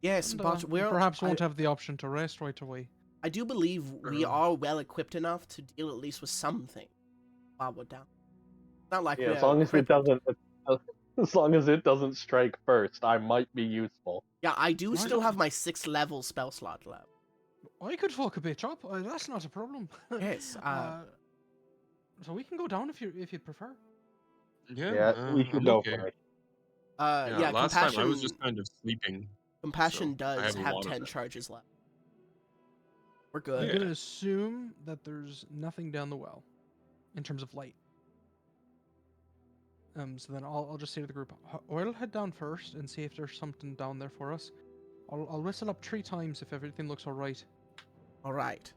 Yes, And, but we perhaps won't have the option to rest right away. I do believe we are well equipped enough to deal at least with something while we're down. Not like Yeah, as long as it doesn't strike first, I might be useful. Yeah, I do Why still not? have my 6th level spell slot left. I could fuck a bitch up. That's not a problem. Yes, so we can go down if you prefer. Yeah, we should I'm go okay. first. yeah, last compassion. time I was just kind of sleeping. Compassion so I does have a have lot of 10 that. charges left. We're I'm good. gonna assume that there's nothing down the well, in terms of light. So then I'll just say to the group, I'll head down first and see if there's something down there for us. I'll whistle up 3 times if everything looks all right. All right.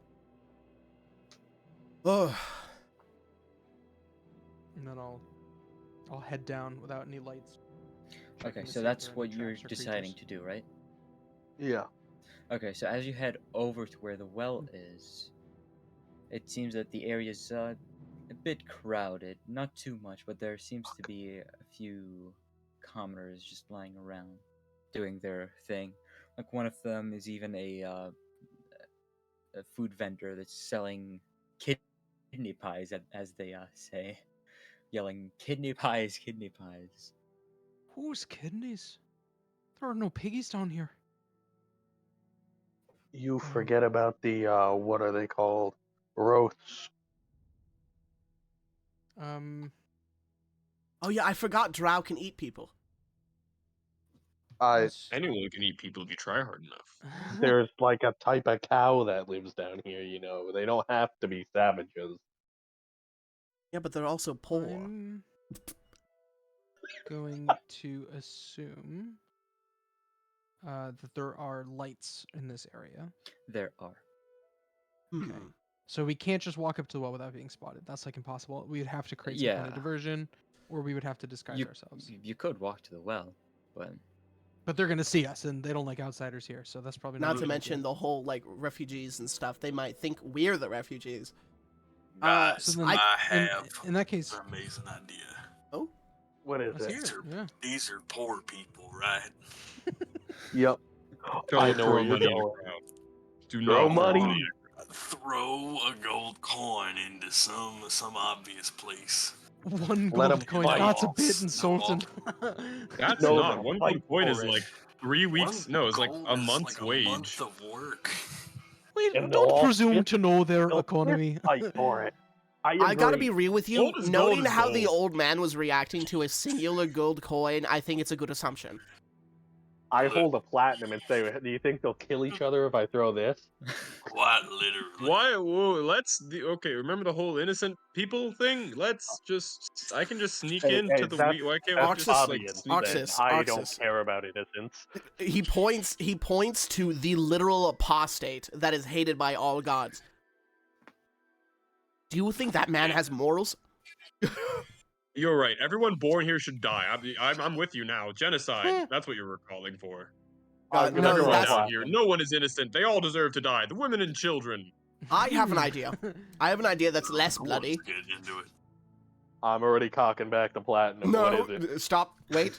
Oh, And then I'll head down without any lights. Okay, checking to so see if that's there are what any you're traps or deciding creatures. to do, right? Yeah. Okay, so as you head over to where the well is, it seems that the area's a bit crowded. Not too much, but there seems to be a few commoners just lying around, doing their thing. Like one of them is even a food vendor that's selling kidney pies, as they say, yelling "kidney pies, kidney pies." Whose kidneys? There are no piggies down here. You forget about the what are they called? Roasts. oh yeah, I forgot Drow can eat people. Anyone can eat people if you try hard enough. There's like a type of cow that lives down here, you know. They don't have to be savages. Yeah, but they're also poor. I'm going to assume that there are lights in this area. There are. Hmm. Okay. So we can't just walk up to the well without being spotted. That's like impossible. We would have to create some kind of Yeah. diversion, or we would have to disguise ourselves. You could walk to the well, but But they're gonna see us, and they don't like outsiders here, so that's probably Not not. to a good mention idea. the whole like refugees and stuff. They might think we're the refugees. Guys, so then I in- have in that case- an amazing idea. Oh, What is Let's it? hear These it, are yeah. these are poor people, right? Yep. Don't know throw where you're money in a going. crowd. Do Throw not throw money. money. Throw a gold coin into some obvious place. One Let 'em gold coin. fight. That's a bit No. insulting. That's No, not. they'll One fight gold coin is for it. like 3 weeks. One No, it's like gold a is month's like wage. A month of work. Wait, And they'll don't all presume fist- to know their they'll economy. Fight for it. I gotta be real with you. Gold is gold Noting is how the gold. old man was reacting to a singular gold coin, I think it's a good assumption. I hold a platinum and say, "Do you think they'll kill each other if I throw this?" Quite literally. Why? Whoa, okay. Remember the whole innocent people thing? I can just sneak Hey, into the that's, why can't we that's just like Fabian. sneak? Then Oxus, I don't Oxus. care about innocence. He points to the literal apostate that is hated by all gods. Do you think that man has morals? You're right. Everyone born here should die. I'm with you now. Genocide. That's what you were calling for. I'm gonna no, throw a that's- Everyone down here. platinum. No one is innocent. They all deserve to die. The women and children. I have an idea. I have an idea that's less Of course, bloody. get into it. I'm already cocking back the platinum. What No, is it? stop. Wait.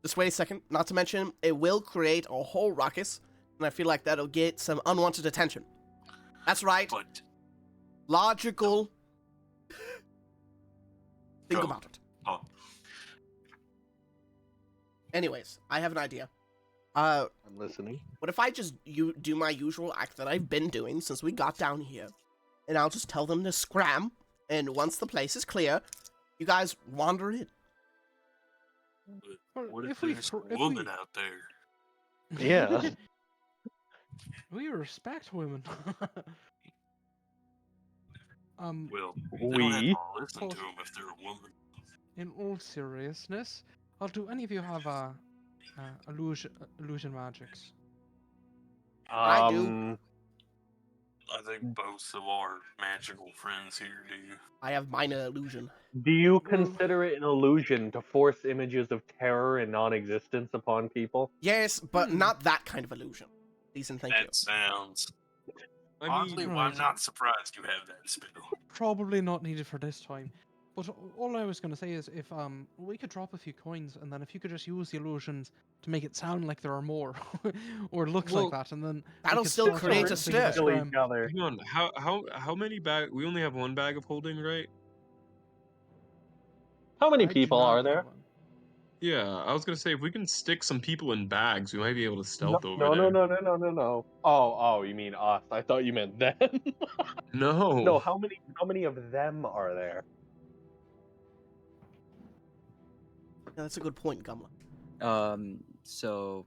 Just wait a second. Not to mention, it will create a whole ruckus, and I feel like that'll get some unwanted attention. That's right. But Logical. Think Go. about it. oh, Anyways, I have an idea. I'm listening. What if I just do my usual act that I've been doing since we got down here, and I'll just tell them to scram, and once the place is clear, you guys wander in. Well, what if if we there's thr- a if woman we- out there? Yeah. We respect women. Well, they don't have We? to listen to them if they're a woman. In all seriousness, do any of you have illusion magics? I do. I think both of our magical friends here do. I have minor illusion. Do you consider it an illusion to force images of terror and non-existence upon people? Yes, but Hmm. not that kind of illusion. Please and thank you. That sounds. I Oddly, mean, I'm Right. not surprised you have that spell. Probably not needed for this time. But all I was going to say is if we could drop a few coins, and then if you could just use the illusions to make it sound like there are more, or looks Well, like that, and then we that'll could still sell create a something to the stir. Kill scram. each other. hang on. How many bag? We only have one bag of holding, right? How many I do people not are know there? one. Yeah, I was gonna say if we can stick some people in bags, we might be able to No, stealth over no, there. no. Oh, you mean us? I thought you meant them. No. No, how many of them are there? Yeah, that's a good point, Gumla. So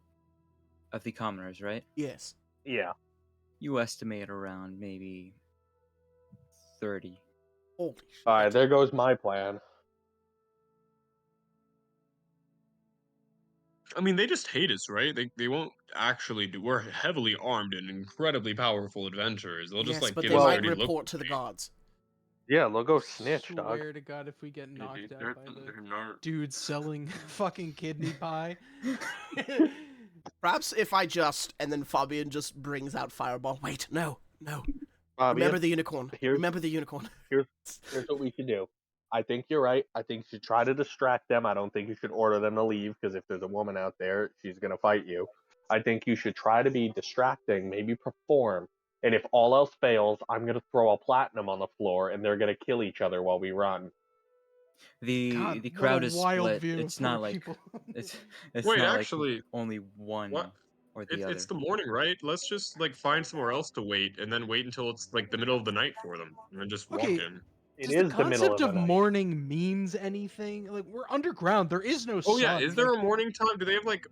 of the commoners, right? Yes. Yeah. You estimate around maybe 30. Holy shit. All right, there goes my plan. I mean, they just hate us, right? They won't actually do. We're heavily armed and incredibly powerful adventurers. They'll just Yes, like but give they us a might dirty look. report to the gods. Yeah, they'll go snitch, dog. Swear to God, if we get knocked out They're, by the they're not. dude selling fucking kidney pie. Perhaps if I just, and then Fabian just brings out Fireball. Wait, no. Fabian, Remember the unicorn. here's- Remember the unicorn. here's what we should do. I think you're right. I think you should try to distract them. I don't think you should order them to leave because if there's a woman out there, she's gonna fight you. I think you should try to be distracting, maybe perform. And if all else fails, I'm gonna throw a platinum on the floor, and they're gonna kill each other while we run. The God, the what crowd a is wild split. view of It's not poor like people. it's Wait, not actually, like only one what? or the other. It's the morning, right? Let's just like find somewhere else to wait, and then wait until it's like the middle of the night for them, and then just walk Okay, in. It Does is the the middle concept of of the night. morning means anything? Like we're underground. There is no Oh sun. yeah, is there like, a morning time? Do they have like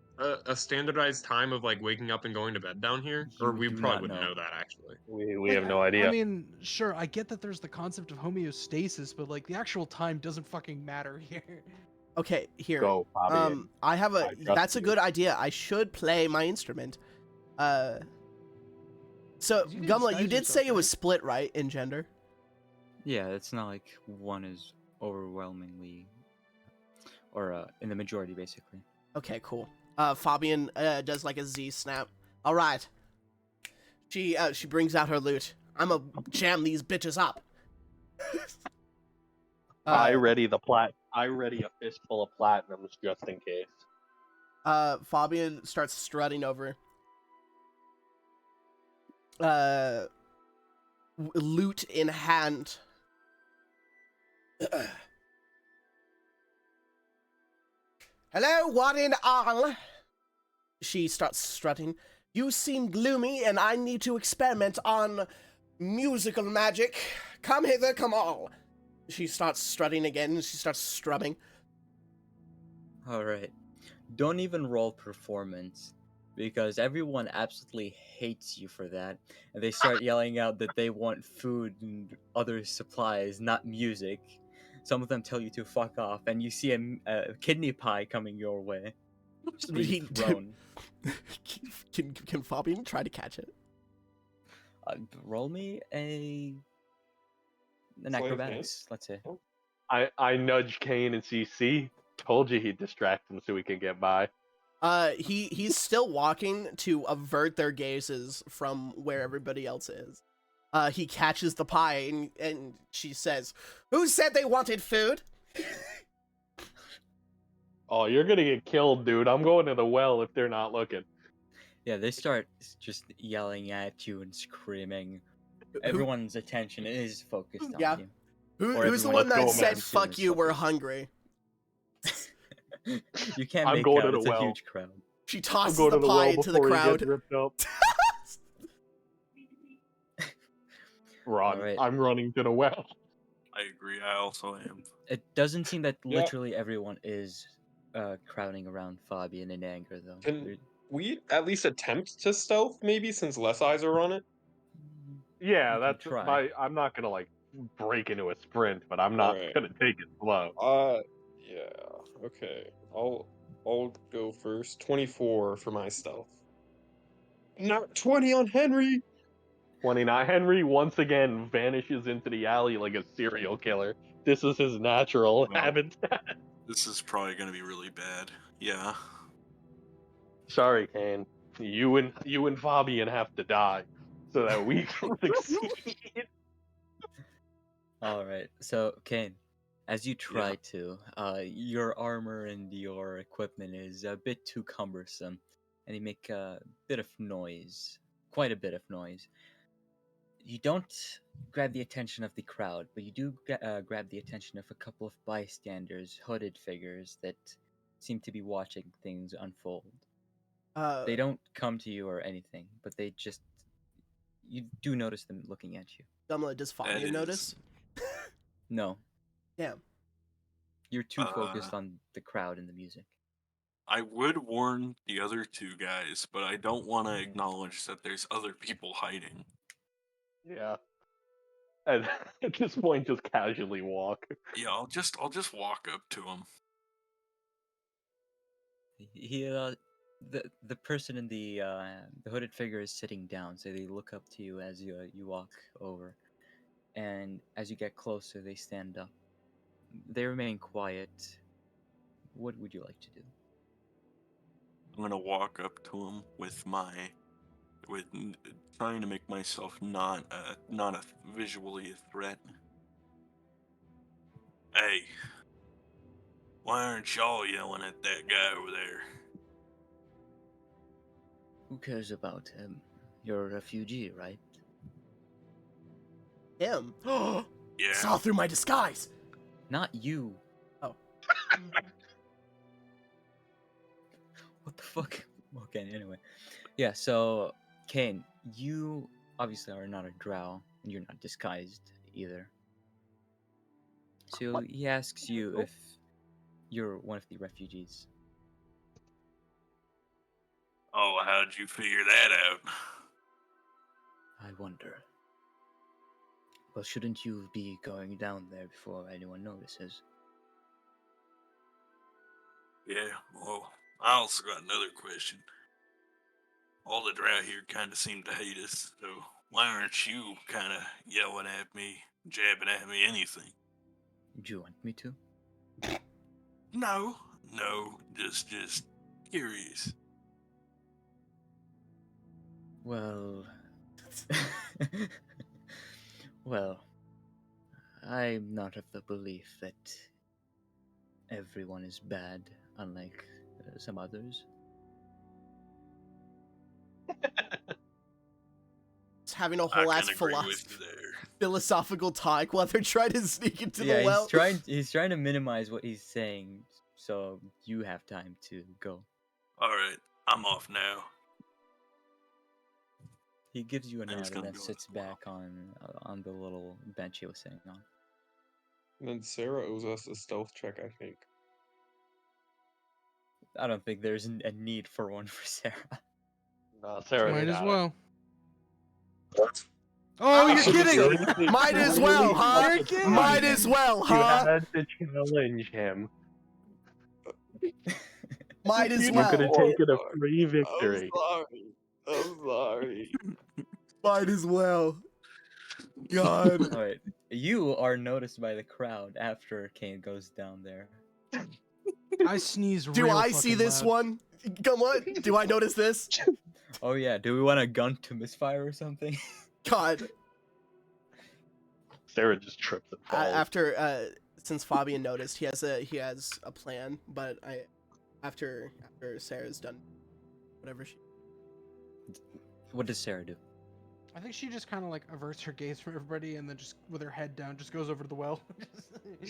a standardized time of like waking up and going to bed down here? Or You we do probably not wouldn't know. know that actually. We like, have no idea. I mean, sure, I get that there's the concept of homeostasis, but like the actual time doesn't fucking matter here. Okay, here. Go, Fabian. I have a. I trust That's a you. good idea. I should play my instrument. So You can Gumla, you disguise did say yourself, it was right? split, right, in gender? Yeah, it's not like one is overwhelmingly or in the majority basically. Okay, cool. Fabian does like a Z snap. All right. She brings out her lute. I'ma jam these bitches up. I ready a fistful of platinums just in case. Fabian starts strutting over. Lute in hand. Hello, one and all. She starts strutting. You seem gloomy, and I need to experiment on musical magic. Come hither, come all. She starts strutting again. She starts strumming. All right. Don't even roll performance. because everyone absolutely hates you for that, and they start yelling out that they want food and other supplies, not music. Some of them tell you to fuck off, and you see a kidney pie coming your way, just being He- thrown. Can Fabian try to catch it? Roll me an Sleight of hand? acrobatics, let's say. I nudge Kane and see, told you he'd distract him so we can get by. He's still walking to avert their gazes from where everybody else is. He catches the pie and she says, "Who said they wanted food?" Oh, you're gonna get killed, dude. I'm going to the well if they're not looking. Yeah, they start just yelling at you and screaming. Everyone's attention is focused on Yeah. you. Who's the everyone one that Let's go, said, man. "Fuck you, we're hungry"? You can't I'm make going out, to the it's a well. huge crowd. She I'm tosses going the to the pie well into the before he crowd. gets ripped up. Run. Alright. I'm running to the well. I agree. I also am. It doesn't seem that Yeah. literally everyone is crowding around Fabian in anger, though. Can we at least attempt to stealth, maybe, since less eyes are on it? Yeah, You can that's try. my. I'm not gonna like break into a sprint, but I'm not Alright. gonna take it slow. Yeah. Okay. I'll go first. 24 for my stealth. Not 20 on Henry. 29. Henry once again vanishes into the alley like a serial killer. This is his natural Well. habitat. This is probably gonna be really bad. Yeah. Sorry, Kane. You and Fabian have to die so that we can succeed. Alright, so Kane, as you try to, your armor and your equipment is a bit too cumbersome, and you make a bit of noise. Quite a bit of noise. You don't grab the attention of the crowd, but you do grab the attention of a couple of bystanders, hooded figures that seem to be watching things unfold. They don't come to you or anything, but they just. You do notice them looking at you. Gumla, does Fabian notice? No. Damn. You're too focused on the crowd and the music. I would warn the other two guys, but I don't want to acknowledge that there's other people hiding. Yeah. And at this point, just casually walk. Yeah, I'll just walk up to him. The person in the hooded figure is sitting down, so they look up to you as you walk over, and as you get closer, they stand up. They remain quiet. What would you like to do? I'm gonna walk up to him trying to make myself not visually a threat. Hey, why aren't y'all yelling at that guy over there? Who cares about him? You're a refugee, right? Him. Yeah. Saw through my disguise. Not you. Oh. What the fuck? Okay, anyway. Yeah, so, Kane, you obviously are not a drow, and you're not disguised either. So he asks you if you're one of the refugees. Oh, how'd you figure that out? I wonder. Well, shouldn't you be going down there before anyone notices? Yeah, well, I also got another question. All the drow here kind of seem to hate us, so why aren't you kind of yelling at me, jabbing at me, anything? Do you want me to? No, just curious. Well... well, I'm not of the belief that everyone is bad, unlike some others. It's having a I whole ass can agree with you there. philosophical talk while they're trying to sneak into the well. He's trying to minimize what he's saying, so you have time to go. Alright, I'm off now. He gives you a And he's nod and gonna then go sits as well. back on the little bench he was sitting on. And then Sarah owes us a stealth check, I think. I don't think there's a need for one for Sarah. Sarah Might as got it. well. Oh, you're Seriously, kidding! Might as well, huh? You're kidding! Might as well, You huh? had to challenge him. Might as You could have well. taken a free victory. I'm sorry. Might as well. God. All right, you are noticed by the crowd after Kane goes down there. I sneeze Do real I see fucking this loud. one? Come on. Do I notice this? Oh yeah, do we want a gun to misfire or something? God. Sarah just trips and falls. After since Fabian noticed, he has a plan, but after Sarah's done whatever she. What does Sarah do? I think she just kind of like averts her gaze from everybody and then just with her head down just goes over to the well.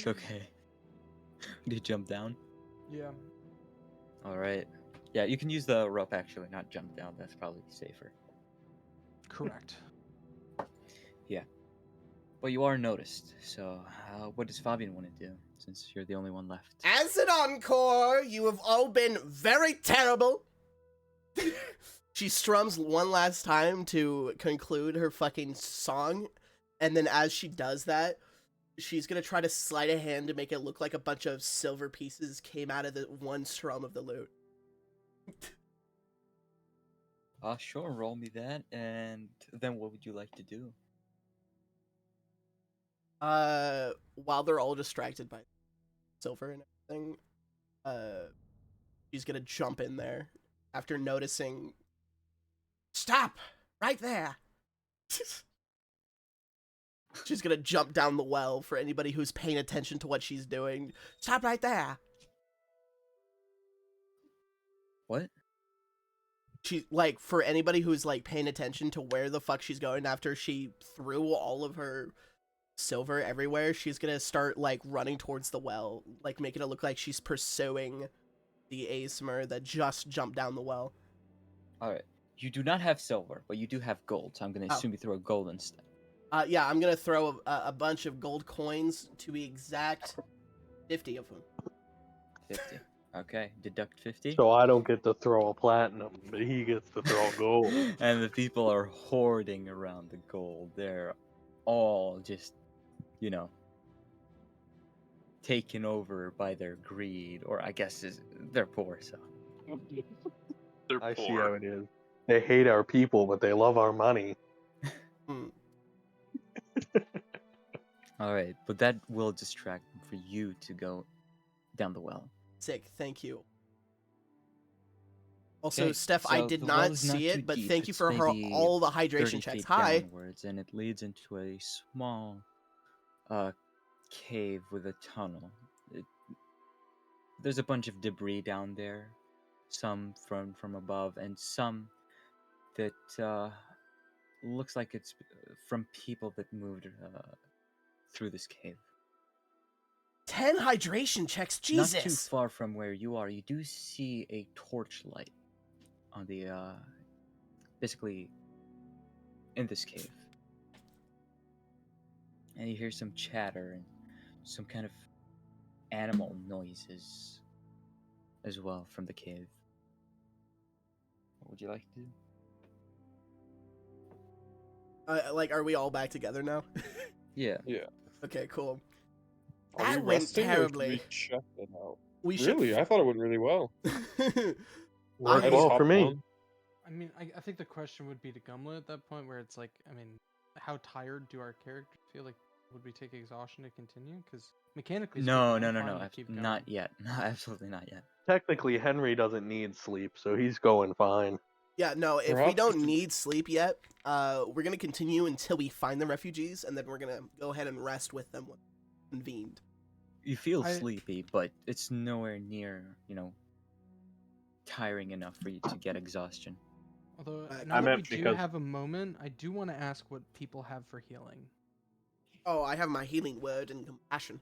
Okay. Do you jump down? Yeah. All right. Yeah, you can use the rope actually, not jump down. That's probably safer. Correct. But you are noticed. So, what does Fabian want to do since you're the only one left? As an encore, you have all been very terrible. She strums one last time to conclude her fucking song, and then as she does that, she's gonna try to slide a hand to make it look like a bunch of silver pieces came out of the one strum of the lute. Sure, roll me that, and then what would you like to do? While they're all distracted by silver and everything, she's gonna jump in there after noticing. Stop! Right there! She's gonna jump down the well for anybody who's paying attention to what she's doing. Stop right there! What? She, like, for anybody who's, like, paying attention to where the fuck she's going after she threw all of her silver everywhere, she's gonna start, like, running towards the well, like, making it look like she's pursuing the Aesmer that just jumped down the well. Alright. You do not have silver, but you do have gold, so I'm going to assume you throw a gold instead. Yeah, I'm gonna throw a bunch of gold coins, to be exact, 50 of them. 50. Okay, deduct 50. So I don't get to throw a platinum, but he gets to throw gold. And the people are hoarding around the gold. They're all just, you know, taken over by their greed, or I guess they're poor, so. They're I see poor. how it is. They hate our people, but they love our money. Alright, but that will distract them for you to go down the well. Sick, thank you. Also, Okay, Steph, I so did the well not is see too it, but deep. thank you It's for maybe all the 30 hydration checks. feet Hi. downwards, and it leads into a small cave with a tunnel. There's a bunch of debris down there, some from above, and some that looks like it's from people that moved through this cave. 10 hydration checks, Jesus! Not too far from where you are, you do see a torchlight on the basically in this cave, and you hear some chatter and some kind of animal noises as well from the cave. What would you like to do? Like, are we all back together now? Yeah. Okay, cool. Are That we went resting, or should terribly. we check it out? We should. Really? I thought it went really well. Worked I- well Top for me. down. I mean, I think the question would be to Gumlet at that point, where it's like, I mean, how tired do our characters feel? Like, would we take exhaustion to continue? Because mechanically, No, speaking, I'm fine to keep not going. yet. No, absolutely not yet. Technically, Henry doesn't need sleep, so he's going fine. Yeah, no, if we Perhaps we don't should- need sleep yet, we're gonna continue until we find the refugees, and then we're gonna go ahead and rest with them when convened. You feel I- sleepy, but it's nowhere near, tiring enough for you to get exhaustion. Although, I now that we meant do because- have a moment, I do want to ask what people have for healing. Oh, I have my healing word and compassion.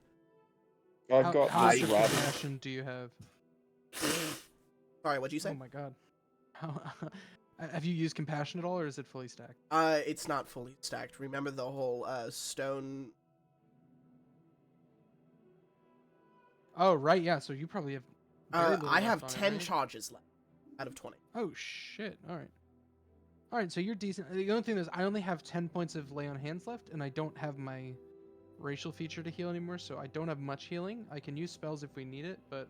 I've got how much this of rabbit. compassion do you have? Sorry, what'd you say? Oh my god. How, have you used compassion at all, or is it fully stacked? It's not fully stacked. Remember the whole stone. Oh right, yeah. So you probably have. Very little I have left on it, 10 right? charges left out of 20. Oh shit! All right. All right, so you're decent. The only thing is, I only have 10 points of lay on hands left, and I don't have my racial feature to heal anymore, so I don't have much healing. I can use spells if we need it, but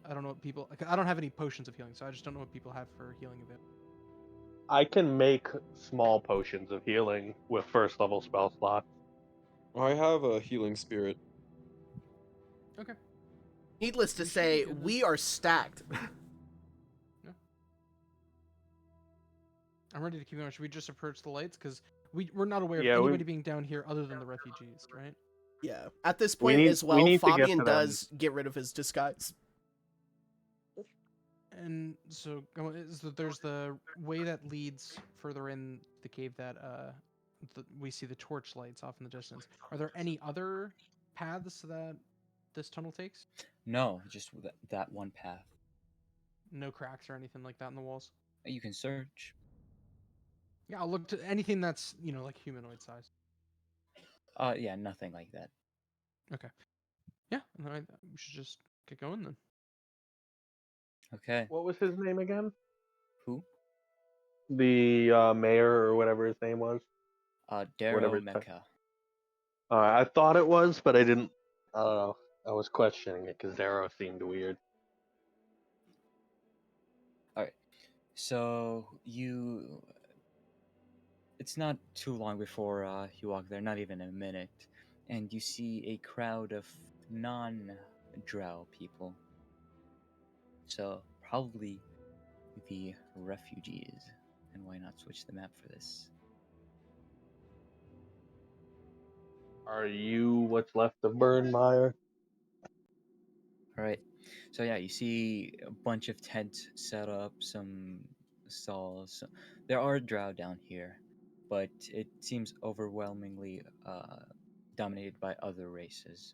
I don't know what people. I don't have any potions of healing, so I just don't know what people have for healing available. I can make small potions of healing with first level spell slots. I have a healing spirit. Okay. Needless to You should be say, good then. we are stacked. Yeah. I'm ready to keep going. Should we just approach the lights? Because we're not aware Yeah, of we anybody being down here other than the refugees, right? Yeah. At this We point need- as we well, need to get Fabian to them. does get rid of his disguise. And so there's the way that leads further in the cave that we see the torch lights off in the distance. Are there any other paths that this tunnel takes? No, just that one path. No cracks or anything like that in the walls? You can search. Yeah, I'll look to anything that's, like humanoid size. Yeah, nothing like that. Okay. Yeah, we should just get going then. Okay. What was his name again? Who? The mayor or whatever his name was. Darrow his ti- Mecca. I thought it was, but I didn't. I don't know. I was questioning it because Darrow seemed weird. Alright. So it's not too long before you walk there, not even a minute, and you see a crowd of non-drow people. So probably the refugees. And why not switch the map for this? Are you what's left of Burnmire? Alright. So yeah, you see a bunch of tents set up, some stalls. There are drow down here, but it seems overwhelmingly dominated by other races.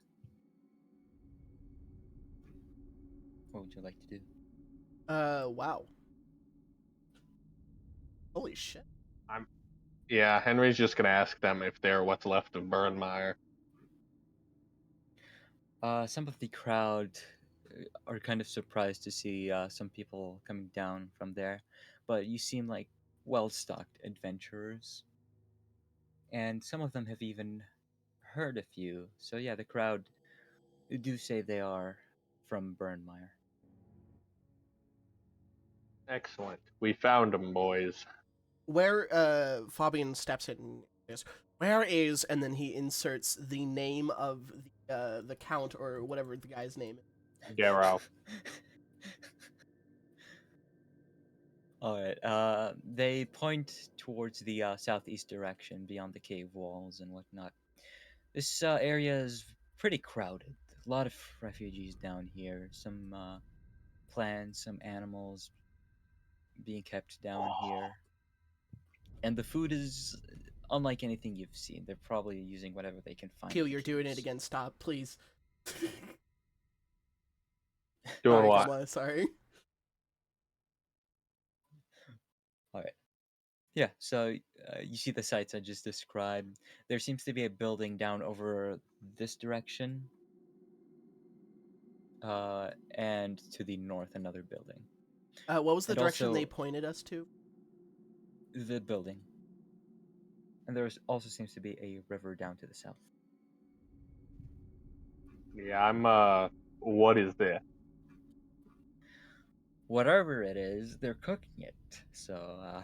What would you like to do? Wow. Holy shit. Yeah, Henry's just gonna ask them if they're what's left of Burnmire. Some of the crowd are kind of surprised to see some people coming down from there, but you seem like well-stocked adventurers, and some of them have even heard of you. So yeah, the crowd do say they are from Burnmire. Excellent. We found them, boys. Where Fabian steps in and goes, where is, and then he inserts the name of the count or whatever the guy's name is. Darrow. All right. They point towards the southeast direction beyond the cave walls and whatnot. This area is pretty crowded. A lot of refugees down here. Some plants, some animals being kept down here. And the food is unlike anything you've seen. They're probably using whatever they can find. Q, to you're doing it use. again. Stop, please. Doing Sorry, what? Gamma, sorry. All right. Yeah, so you see the sites I just described. There seems to be a building down over this direction. And to the north, another building. What was the And direction they also- pointed us to? The building. And there also seems to be a river down to the south. Yeah, I'm what is this? Whatever it is, they're cooking it. So,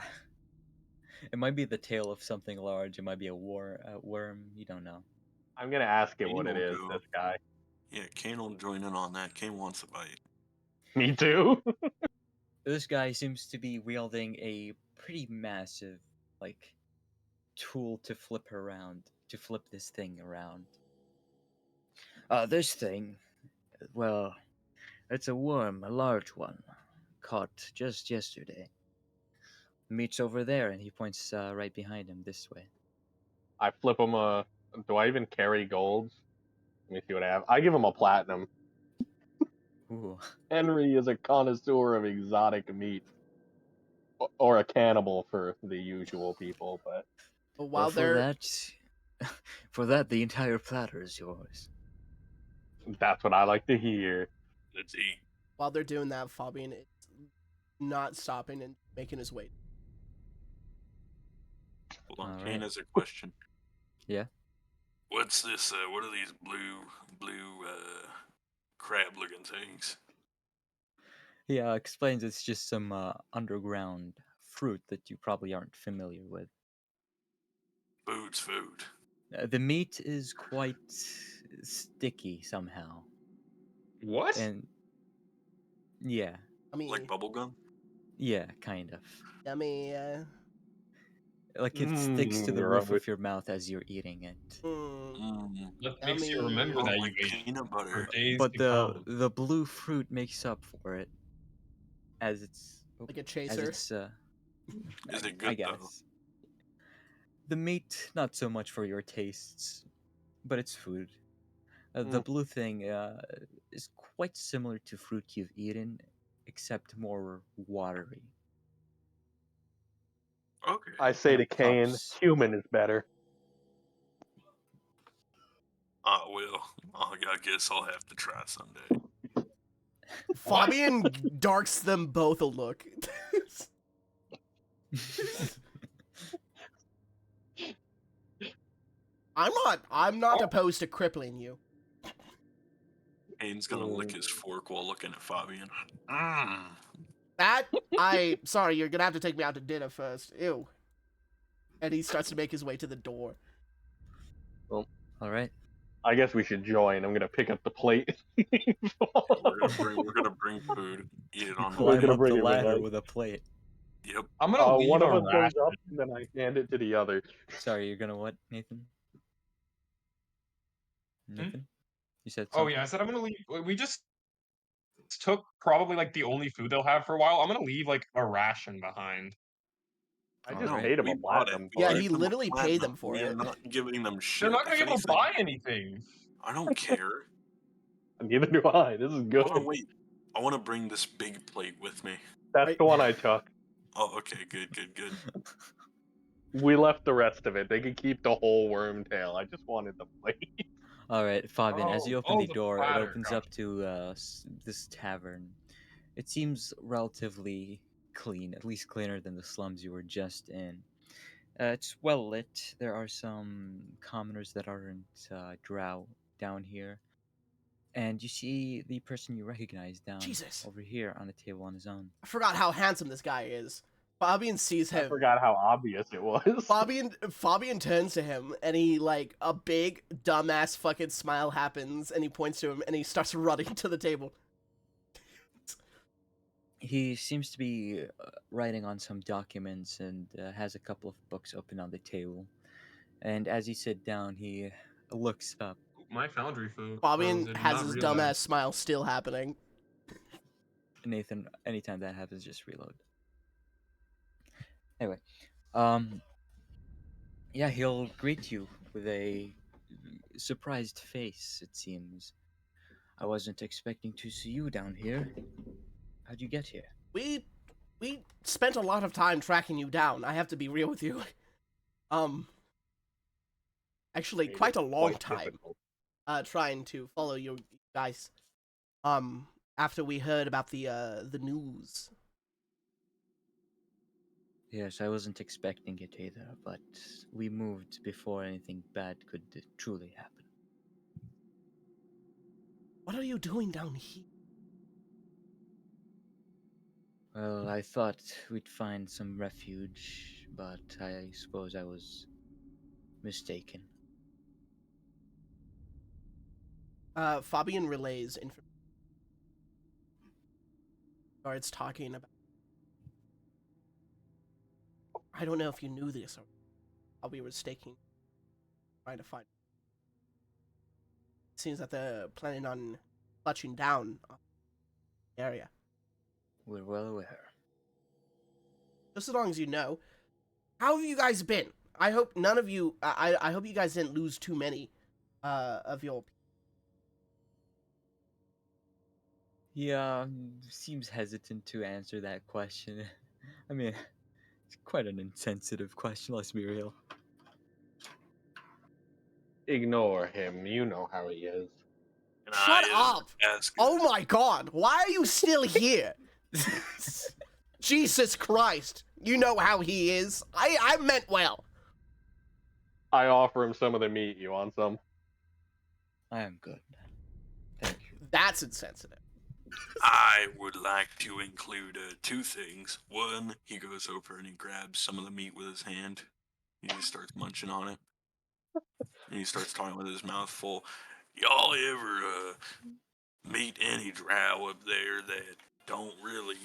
it might be the tail of something large. It might be a worm. You don't know. I'm gonna ask it Kane what it will is, go. this guy. Yeah, Kane will join in on that. Kane wants a bite. Me too. This guy seems to be wielding a pretty massive, like, tool to flip this thing around. This thing, well, it's a worm, a large one, caught just yesterday. Meat's over there, and he points right behind him this way. I flip him a. Do I even carry golds? Let me see what I have. I give him a platinum. Ooh. Henry is a connoisseur of exotic meat, or a cannibal for the usual people. But Well, Well, while they're for that, the entire platter is yours. that's what I like to hear. Let's eat. while they're doing that, Fabian is not stopping and making his way. Hold on, All Kane right. has a question. Yeah. What's this? What are these blue crab-looking things? He explains it's just some underground fruit that you probably aren't familiar with. Food's food. The meat is quite sticky somehow, What? and yeah, Yummy, Like bubblegum? yeah, kind of. yummy. Like it sticks to the roof gross. of your mouth as you're eating it. Mmm. That makes you Yummy. remember that you Like ate peanut for butter. days But to come. the blue fruit makes up for it as it's Like a as chaser. it's Is it I good though? guess. The meat not so much for your tastes, but it's food. The blue thing is quite similar to fruit you've eaten, except more watery. Okay. I say And to it Kane, pops. human is better. Well, I guess I'll have to try someday. What? Fabian darks them both a look. I'm not opposed to crippling you. Kane's gonna lick his fork while looking at Fabian. Sorry, you're gonna have to take me out to dinner first. Ew. And he starts to make his way to the door. All right. I guess we should join. I'm gonna pick up the plate. We're gonna bring food. Eat it You on the We're way. climb gonna up the bring it with ladder us. with a plate. Yep. I'm gonna leave One of a us goes up, ration. and then I hand it to the other. Sorry, you're gonna what, Nathan? Hmm? Nathan? You said Oh something? yeah, I said I'm gonna leave. We just took probably like the only food they'll have for a while. I'm gonna leave like a ration behind. I All just right. paid him We a bought it. platinum We Yeah, for it. he gave them a literally paid them platinum. for We are it. not giving them They're shit. not gonna If be able to anything, buy anything. I don't care. Neither do I. This is good. Oh wait, I want to bring this big plate with me. That's the one I took. Oh, okay, good. We left the rest of it. They could keep the whole worm tail. I just wanted the plate. All right, Fabian, as you open the The door, it platter. opens up to this tavern. It seems relatively clean, at least cleaner than the slums you were just in. It's well lit. There are some commoners that aren't drow down here. And you see the person you recognize down Jesus. over here on the table on his own. I forgot how handsome this guy is. Fabian sees I him. forgot how obvious it was. Fabian turns to him and he like a big dumbass fucking smile happens and he points to him and he starts running to the table. He seems to be writing on some documents and has a couple of books open on the table. And as you sit down, he looks up. My foundry food. Fabian Did has not his realize. dumbass smile still happening. Nathan, anytime that happens, just reload. Anyway, um, yeah, he'll greet you with a surprised face, it seems. I wasn't expecting to see you down here. How'd you get here? We spent a lot of time tracking you down. I have to be real with you. Actually, Made quite it a long quite time. difficult. Trying to follow you guys. After we heard about the news. Yes, I wasn't expecting it either, but we moved before anything bad could truly happen. What are you doing down here? Well, I thought we'd find some refuge, but I suppose I was mistaken. Fabian relays information. Guards talking about. I don't know if you knew this or how we were staking, trying to find. It seems that they're planning on clutching down on the area. We're well aware. Just as long as you know. How have you guys been? I hope none of you. I hope you guys didn't lose too many of your. He seems hesitant to answer that question. I mean, it's quite an insensitive question, let's be real. Ignore him. You know how he is. And Shut I up! ask Oh my god! Why are you still here? Jesus Christ! You know how he is. I meant well. I offer him some of the meat. You want some? I am good. Thank you. That's insensitive. I would like to include two things. One, he goes over and he grabs some of the meat with his hand. He just starts munching on it. And he starts talking with his mouth full. Y'all ever meet any drow up there that don't really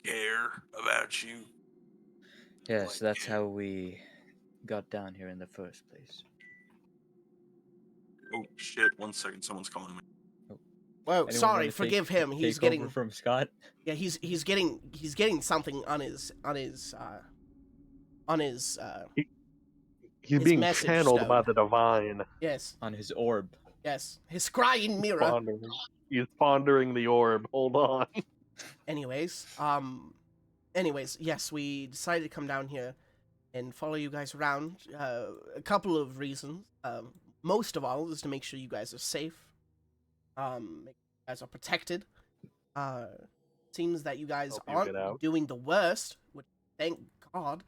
care about you? Yes, Like, that's how we got down here in the first place. oh shit! 1 second, someone's calling me. Whoa, Anyone sorry, wanna forgive him. He's take getting over from Scott. yeah, he's getting something on his He's his being message channeled by stone. the divine. Yes, On his orb. yes, his scrying mirror. Pondering. He's pondering the orb. Hold on. Anyways, yes, we decided to come down here and follow you guys around. A couple of reasons. Most of all is to make sure you guys are safe. Make sure you guys are protected. Seems that you guys Help you aren't get out. doing the worst, which thank God.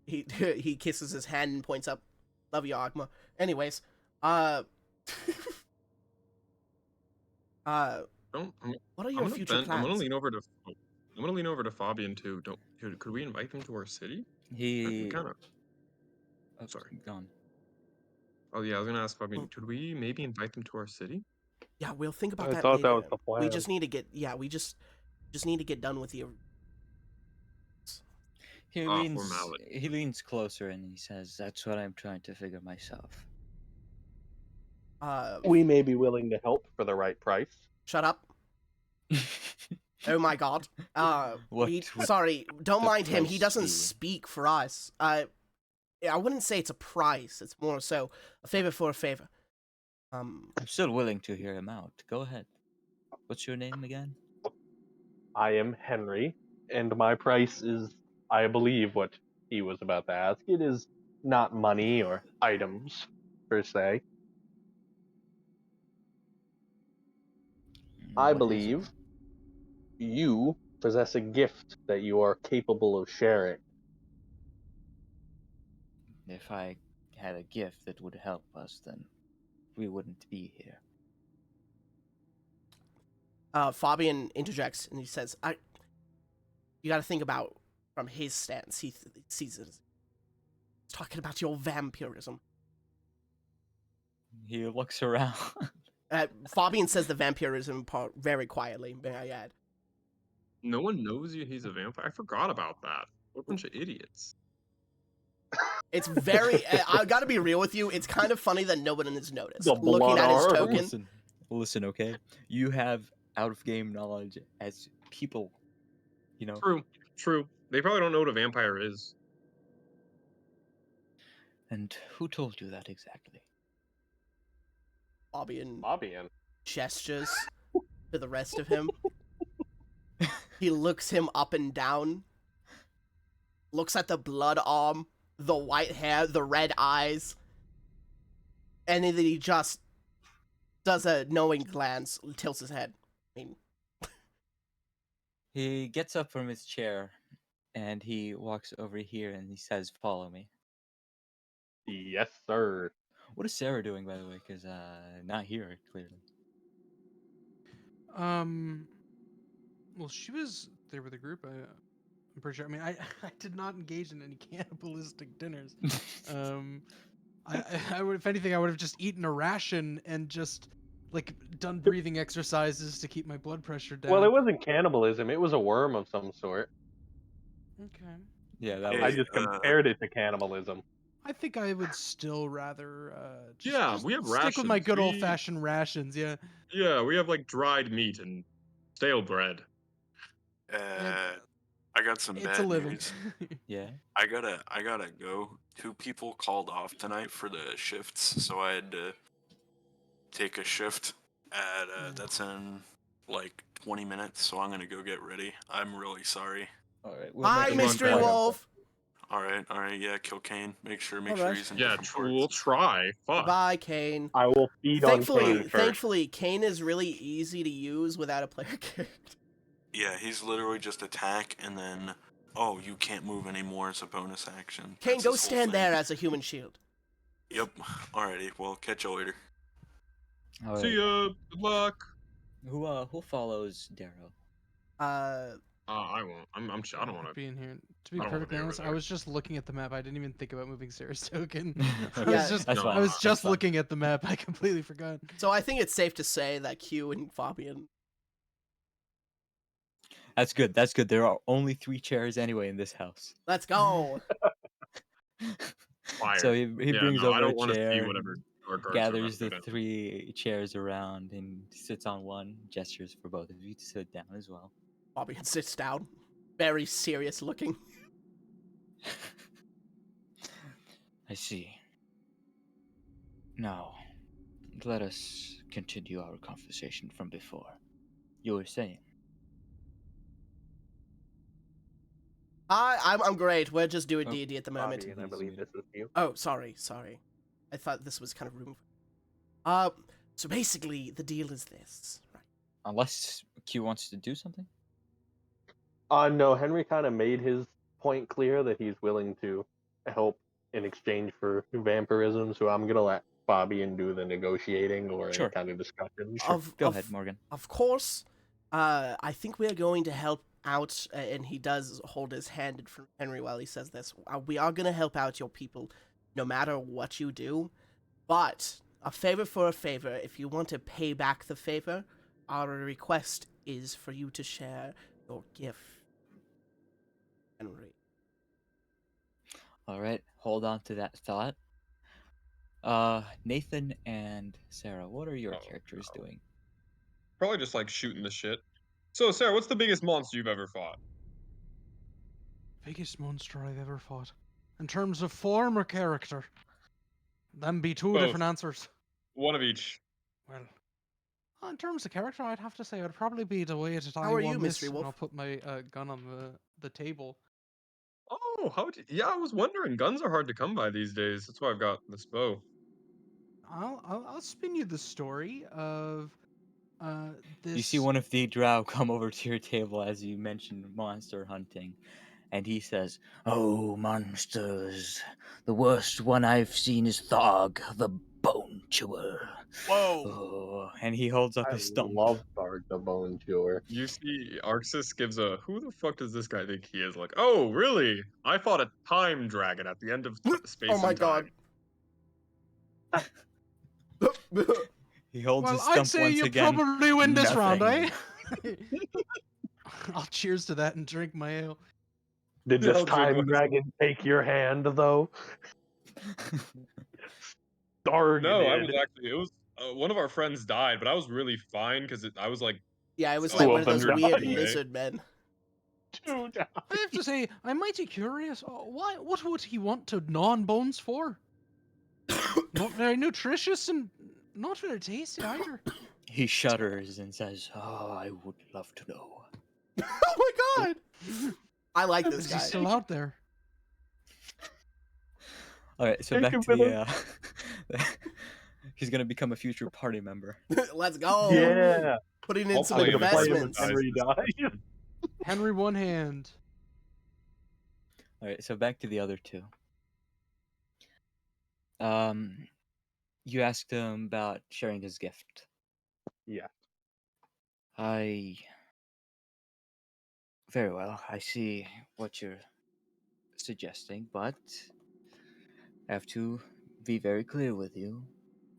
He he kisses his hand and points up. Love you, Agma. Anyways, Don't. what are your future I'm gonna plans? lean over to. I'm gonna lean over to Fabian too. Don't. Could we invite them to our city? We He. kind of. Oh, Sorry. gone. Oh yeah, I was gonna ask Fabian. Could we maybe invite them to our city? Yeah, we'll think about I that thought later. that was the We plan. just need to get we just need to get done with the He Ah, leans. formality. He leans closer and he says, "That's what I'm trying to figure myself." We may be willing to help for the right price. Shut up. Oh my God. What would Sorry, don't the mind him. He price doesn't be? speak for us. I wouldn't say it's a price. It's more so a favor for a favor. I'm still willing to hear him out. Go ahead. What's your name again? I am Henry, and my price is, I believe, what he was about to ask. It is not money or items, per se. I What is it? believe you possess a gift that you are capable of sharing. If I had a gift that would help us, then we wouldn't be here. Fabian interjects and he says, you got to think about from his stance. He sees it as he's talking about your vampirism. He looks around. Fabian says the vampirism part very quietly, may I add. No one knows he's a vampire. I forgot about that. What a bunch of idiots. It's very. I got to be real with you. It's kind of funny that no one has noticed. The Looking blood at his orb. token. Listen, okay? You have out-of-game knowledge as people, you know? True. They probably don't know what a vampire is. And who told you that exactly? Fabian. Gestures to the rest of him. He looks him up and down. Looks at the blood arm, the white hair, the red eyes. And then he just does a knowing glance, tilts his head. I mean, He gets up from his chair and he walks over here and he says, "Follow me." Yes, sir. What is Sarah doing, by the way? Because not here, clearly. Well, she was there with the group. I'm pretty sure. I mean, I did not engage in any cannibalistic dinners. I would, if anything, I would have just eaten a ration and just like done breathing exercises to keep my blood pressure down. Well, it wasn't cannibalism. It was a worm of some sort. Okay. Yeah, that Hey, I just compared it to cannibalism. I think I would still rather Yeah, just we have stick with my rations. good old-fashioned rations. Yeah. Yeah, we have like dried meat and stale bread. I got some It's bad a living. news. Yeah. I gotta go. 2 people called off tonight for the shifts, so I had to take a shift at that's in like 20 minutes, so I'm gonna go get ready. I'm really sorry. All right. hi, make a Mystery plan. Wolf. All right, yeah, kill Kane. Make sure Alright. he's in Yeah, different true. We'll parts. try. Fuck. Bye, Kane. I will feed on Kane first. Thankfully, Kane is really easy to use without a player character. Yeah, he's literally just attack and then Oh, you can't move anymore as a bonus action. Kane, That's go his whole stand thing. there as a human shield. Yep. Alrighty. Well, catch you later. All See right. ya. Good luck. Who follows Darrow? I won't. I don't want to. Being here. To be I don't want to perfectly be over honest, I there. was just looking at the map. I didn't even think about moving Sarah's token. Yeah, That's No, fine. I was That's just fine. looking at the map. I completely forgot. So I think it's safe to say that Q and Fabian. That's good. That's good. There are only 3 chairs anyway in this house. Let's go. So Fire. he Yeah, brings no, I over a don't want to see chair, whatever our guards are about gathers to the do. 3 chairs around, and sits on one. Gestures for both of you to sit down as well. Fabian sits down, very serious looking. I see. Now, let us continue our conversation from before. You were saying. I'm great. We're just doing Oh, D&D at the moment. Bobby, and I believe this is you. Oh, sorry. I thought this was kind of room. So basically, the deal is this, right? Unless Q wants to do something? No, Henry kind of made his point clear that he's willing to help in exchange for vampirism, so I'm gonna let Fabian do the negotiating or any Sure. kind of discussion. Sure. Go ahead, Morgan. Of course, I think we're going to help out, and he does hold his hand in front of Henry while he says this. We are going to help out your people, no matter what you do. But a favor for a favor. If you want to pay back the favor, our request is for you to share your gift, Henry. All right, hold on to that thought. Nathan and Sarah, what are your Oh, characters no. doing? Probably just like shooting the shit. So, Sarah, what's the biggest monster you've ever fought? Biggest monster I've ever fought. In terms of form or character? Them be two Both. different answers. One of each. Well, in terms of character, I'd have to say I'd probably be the way that I How are won you, this, Mystery and Wolf? I'll put my gun on the table. Oh, yeah, I was wondering. Guns are hard to come by these days. That's why I've got this bow. I'll spin you the story of this. You see one of the drow come over to your table as you mentioned monster hunting, and he says, "Oh, monsters! The worst one I've seen is Thog, the Bone Chewer." Whoa! Oh, and he holds up I his stump. love Bard the Bone Chewer. You see, Arxis gives a who the fuck does this guy think he is? Like, oh, really? I fought a time dragon at the end of space Oh my and time. god! He holds Well, his I'd stump say once you again. probably win this round, eh? Nothing. I'll cheers to that and drink my ale. Did Yeah, this I'll drink time one. dragon take your hand, though? Darn, No, I you was did. actually. It was one of our friends died, but I was really fine because I was like Yeah, it was Two like of one of them those died. weird away. lizard men. Dude, I have to say, I'm mighty curious. What would he want to gnaw on bones for? Not very nutritious and not very tasty either. He shudders and says, "Oh, I would love to know." Oh my god! I like this Is he guy. still out there? All right, so Take back him to with the. He's gonna become a future party member. Let's go. yeah. Putting in I'll some I'm play gonna him play him investments. as Henry dies. Henry one hand. All right, so back to the other two. You asked him about sharing his gift. Yeah. Very well. I see what you're suggesting, but I have to be very clear with you.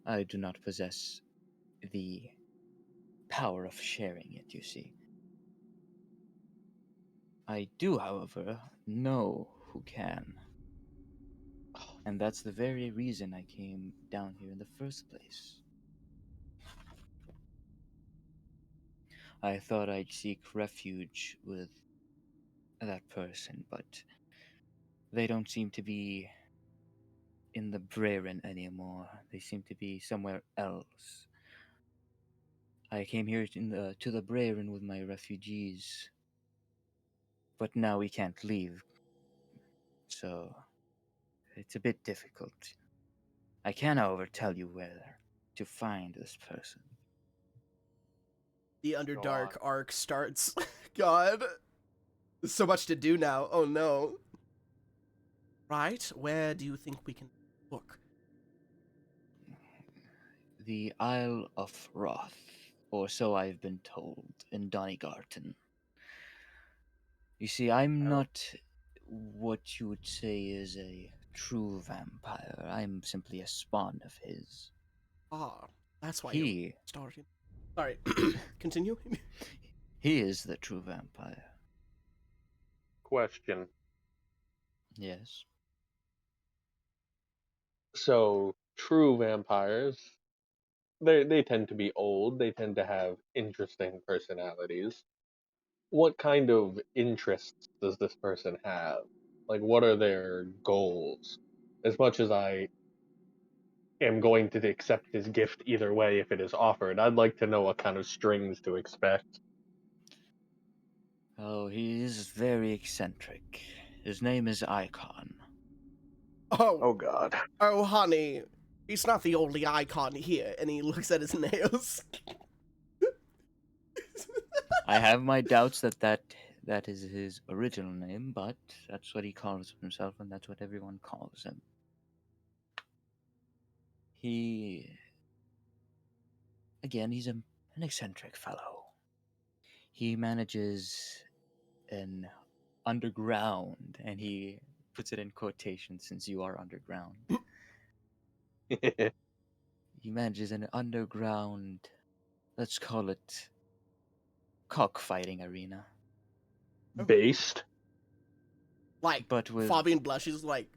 I do not possess the power of sharing it, you see. I do, however, know who can. And that's the very reason I came down here in the first place. I thought I'd seek refuge with that person, but they don't seem to be in the Breran anymore. They seem to be somewhere else. I came here to the Breran with my refugees, but now we can't leave, so it's a bit difficult. I can, however, tell you where to find this person. The Go on. Underdark arc starts. God. There's so much to do now. Oh no. Right, where do you think we can look? The Isle of Wrath, or so I've been told, in Donnygarten. You see, I'm not what you would say is a true vampire. I'm simply a spawn of his. Ah, that's why you're He starting. Sorry, continue. he is the true vampire. Question. Yes. So, true vampires, they tend to be old. They tend to have interesting personalities. What kind of interests does this person have? Like, what are their goals? As much as I am going to accept his gift either way if it is offered, I'd like to know what kind of strings to expect. Oh, he is very eccentric. His name is Icon. Oh, Oh God. oh, honey, he's not the only icon here. And he looks at his nails. I have my doubts that is his original name, but that's what he calls himself, and that's what everyone calls him. He, again, he's an eccentric fellow. He manages an underground, and he puts it in quotation since you are underground. He manages an underground, let's call it, cockfighting arena. Based. Like, But with Fabian blushes, like,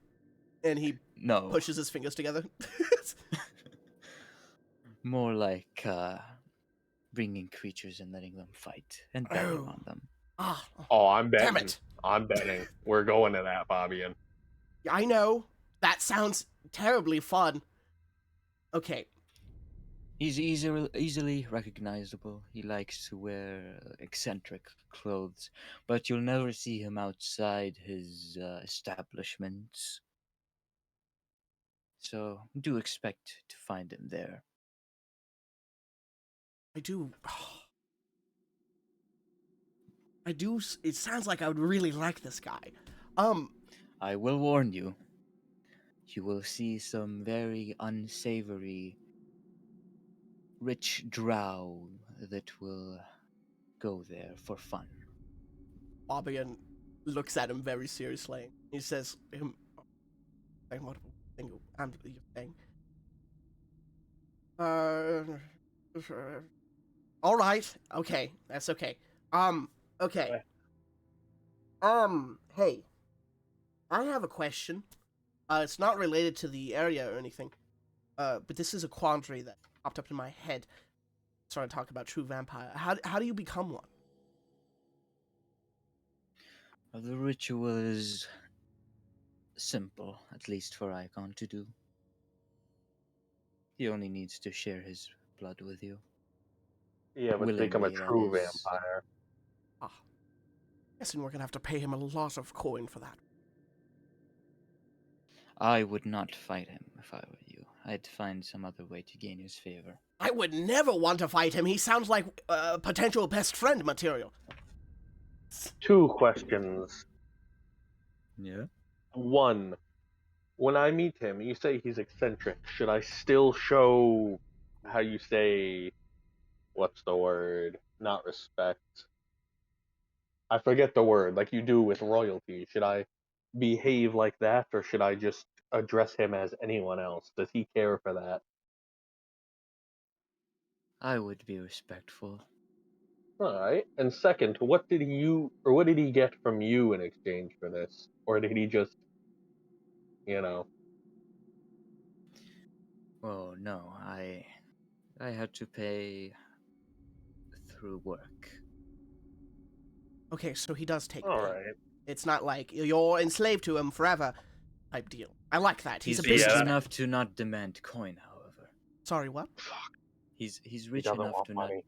and he no, pushes his fingers together. more like bringing creatures and letting them fight and betting Oh. on them. Ah, Oh, I'm damn betting. it. I'm betting. We're going to that, Fabian. I know. That sounds terribly fun. Okay. He's easily recognizable. He likes to wear eccentric clothes, but you'll never see him outside his establishments. So do expect to find him there. I do. I do. It sounds like I would really like this guy. I will warn you. You will see some very unsavory, rich drow that will go there for fun. Fabian looks at him very seriously. He says, what thing you're saying? All right. Okay, that's okay. Okay. Hey, I have a question. It's not related to the area or anything. But this is a quandary that popped up in my head. Starting to talk about true vampire. How do you become one? The ritual is simple, at least for Icon to do. He only needs to share his blood with you. Yeah, but to become a Willingly, that true is. vampire. Ah, guessing we're gonna have to pay him a lot of coin for that. I would not fight him if I were you. I'd find some other way to gain his favor. I would never want to fight him. He sounds like potential best friend material. Two questions. Yeah? One, when I meet him, you say he's eccentric. Should I still show how you say, what's the word? Not respect. I forget the word, like you do with royalty. Should I behave like that, or should I just address him as anyone else? Does he care for that? I would be respectful. Alright. And second, what did he get from you in exchange for this? Or did he just, you know, Oh no, I had to pay through work. Okay, so he does take pay. alright. It's not like you're enslaved to him forever type deal. I like that. He's a He's rich businessman. enough to not demand coin, however. Sorry, what? He's He rich doesn't enough want to money.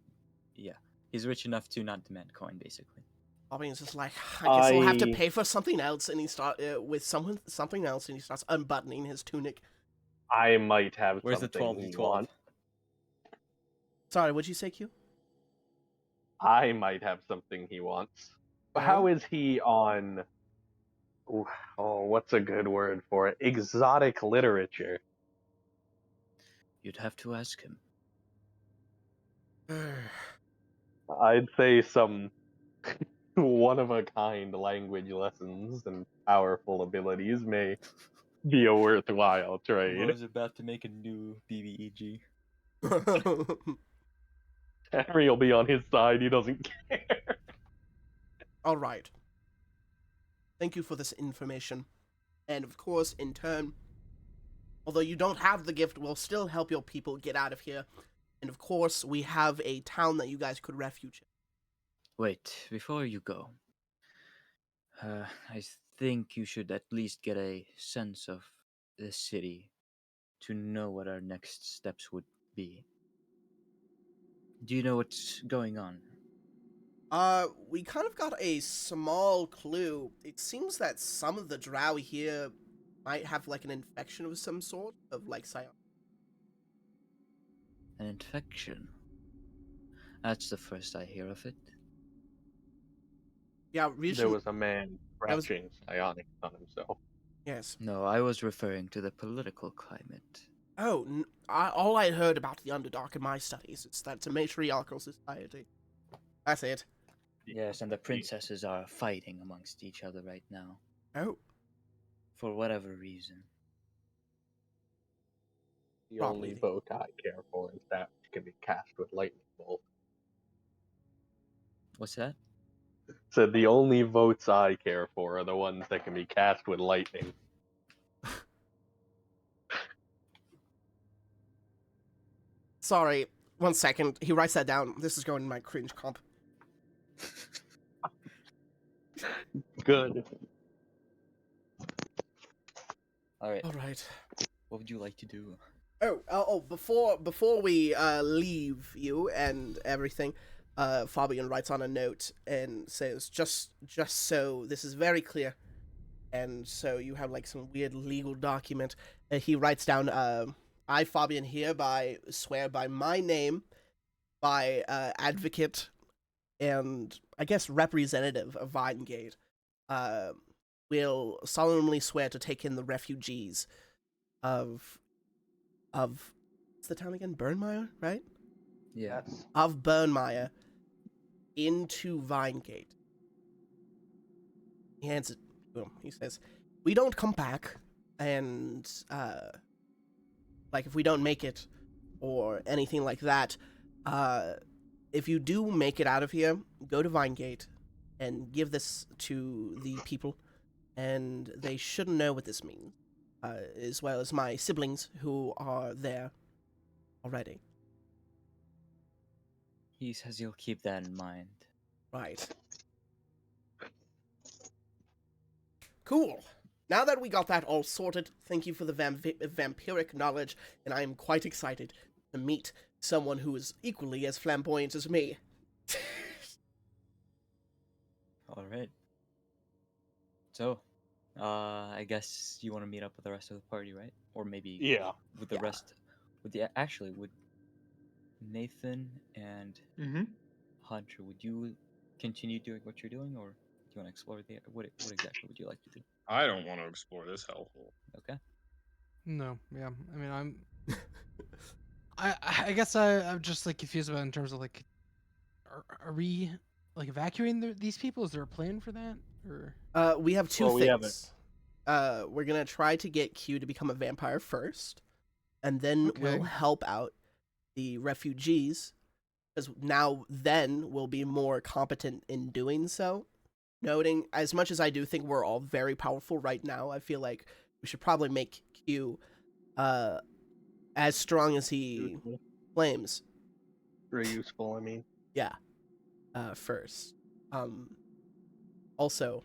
yeah. He's rich enough to not demand coin, basically. Fabian's just like, I guess I'll have to I pay for something else, and he with something else, and he starts unbuttoning his tunic. I might have Where's the something he 12d12? wants. Sorry, what'd you say, Q? I might have something he wants. How is he on? Oh, what's a good word for it? Exotic literature. You'd have to ask him. I'd say some one of a kind language lessons and powerful abilities may be a worthwhile trade. about to make a new BBEG. Henry will be on his side. He doesn't care. All right. Thank you for this information. And of course, in turn, although you don't have the gift, we'll still help your people get out of here. And of course, we have a town that you guys could refuge in. Wait, before you go, I think you should at least get a sense of the city to know what our next steps would be. Do you know what's going on? We kind of got a small clue. It seems that some of the drow here might have like an infection of some sort, of like psion. An infection? That's the first I hear of it. Yeah, There recently. was a man That was- scratching psionics on himself. Yes. No, I was referring to the political climate. Oh, all I heard about the Underdark in my studies is that it's a matriarchal society. That's it. Yes, and the princesses are fighting amongst each other right now. Oh, For whatever reason. The Probably. only vote I care for is that which can be cast with lightning bolt. What's that? Said the only votes I care for are the ones that can be cast with lightning. sorry. 1 second. He writes that down. This is going in my cringe comp. Good. Alright, All right. what would you like to do? Before we leave you and everything, Fabian writes on a note and says, just so this is very clear, and so you have like some weird legal document. He writes down, I, Fabian, hereby swear by my name, by advocate, and I guess representative of Vinegate, will solemnly swear to take in the refugees of what's the town again? Burnmire, right? Yeah. Yes. Of Burnmire into Vinegate. He hands it to him. He says, "We don't come back, and like if we don't make it or anything like that, if you do make it out of here, go to Vinegate and give this to the people, and they should know what this means, as well as my siblings who are there already." He says he'll keep that in mind. Right. Cool. Now that we got that all sorted, thank you for the vampiric knowledge, and I am quite excited to meet someone who is equally as flamboyant as me. Alright. So, I guess you want to meet up with the rest of the party, right? Or maybe Yeah. with the Yeah. rest. Actually, would Nathan and Mm-hmm. Hunter, would you continue doing what you're doing, or do you want to explore what exactly would you like to do? I don't want to explore this hellhole. Okay. No, yeah. I mean, I guess I'm just like confused about in terms of like, are we like evacuating these people? Is there a plan for that? Or We have two Well, we haven't. things. We're gonna try to get Q to become a vampire first, and then we'll Okay. help out the refugees, because then we'll be more competent in doing so. Noting, as much as I do think we're all very powerful right now, I feel like we should probably make Q as strong as he Useful. claims. Very useful, I mean. Yeah. First. Also,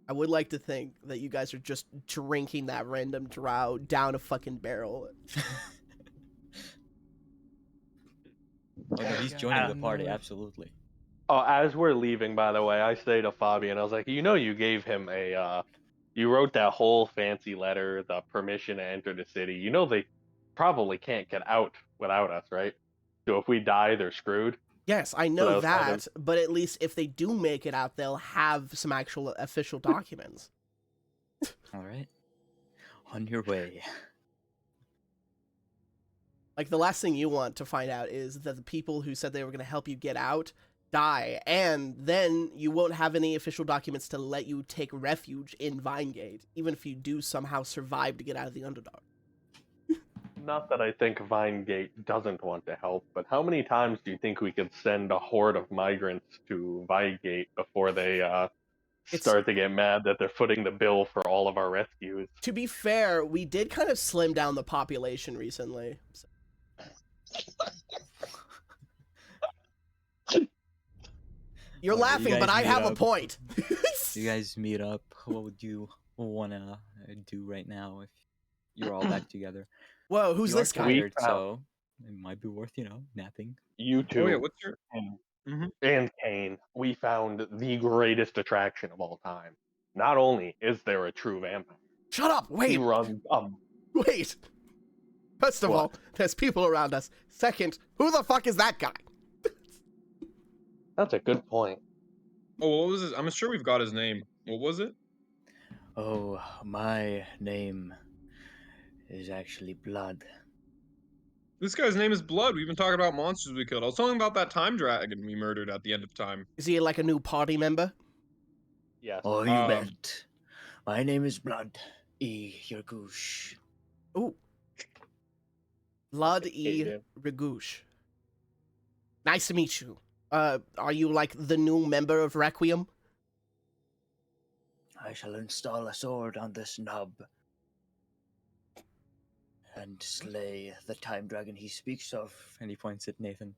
I would like to think that you guys are just drinking that random drow down a fucking barrel. Oh no, he's Yeah, joining I the don't party. know. Absolutely. Oh, as we're leaving, by the way, I say to Fabian, I was like, you gave him you wrote that whole fancy letter, the permission to enter the city. They probably can't get out without us, right? So if we die, they're screwed. Yes, I that know was kind that, but at least if they do make it out, they'll have some actual official documents. All right. On your way. Like, the last thing you want to find out is that the people who said they were going to help you get out die, and then you won't have any official documents to let you take refuge in Vinegate, even if you do somehow survive to get out of the Underdark. Not that I think Vinegate doesn't want to help, but how many times do you think we could send a horde of migrants to Vinegate before they start to get mad that they're footing the bill for all of our rescues? To be fair, we did kind of slim down the population recently. So. You're Alright, laughing, you but guys I meet have a up. point. You guys meet up. What would you wanna do right now if you're all back together? Whoa, who's You are this guy? tired, We found- so it might be worth, napping. You two Oh yeah, what's your? and, Mhm. and Kane, we found the greatest attraction of all time. Not only is there a true vampire, Shut up! he Wait! runs Wait! First of What? all, there's people around us. Second, who the fuck is that guy? That's a good point. Oh, what was his? I'm sure we've got his name. What was it? Oh, my name is actually Blood. This guy's name is Blood. We've been talking about monsters we killed. I was talking about that time dragon we murdered at the end of time. Is he like a new party member? Yes. Oh, you Um, bet. My name is Blood. Your goosh. Ooh. Blood Jim. Regouche. Nice to meet you. Are you like the new member of Requiem? I shall install a sword on this knob and slay the time dragon he speaks of. And he points at Nathan.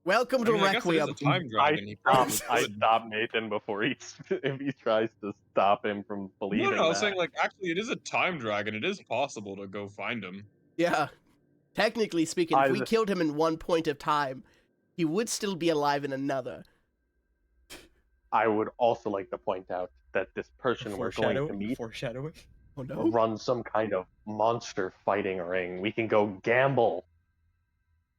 Welcome to I guess it is Requiem. a time dragon. He probably I could. stop Nathan before if he tries to stop him from believing No, I was that. saying like actually it is a time dragon. It is possible to go find him. Yeah. Technically speaking, if we Either- killed him in one point of time, he would still be alive in another. I would also like to point out that this person we're going to meet Foreshadowing. Oh no. runs some kind of monster fighting ring. We can go gamble.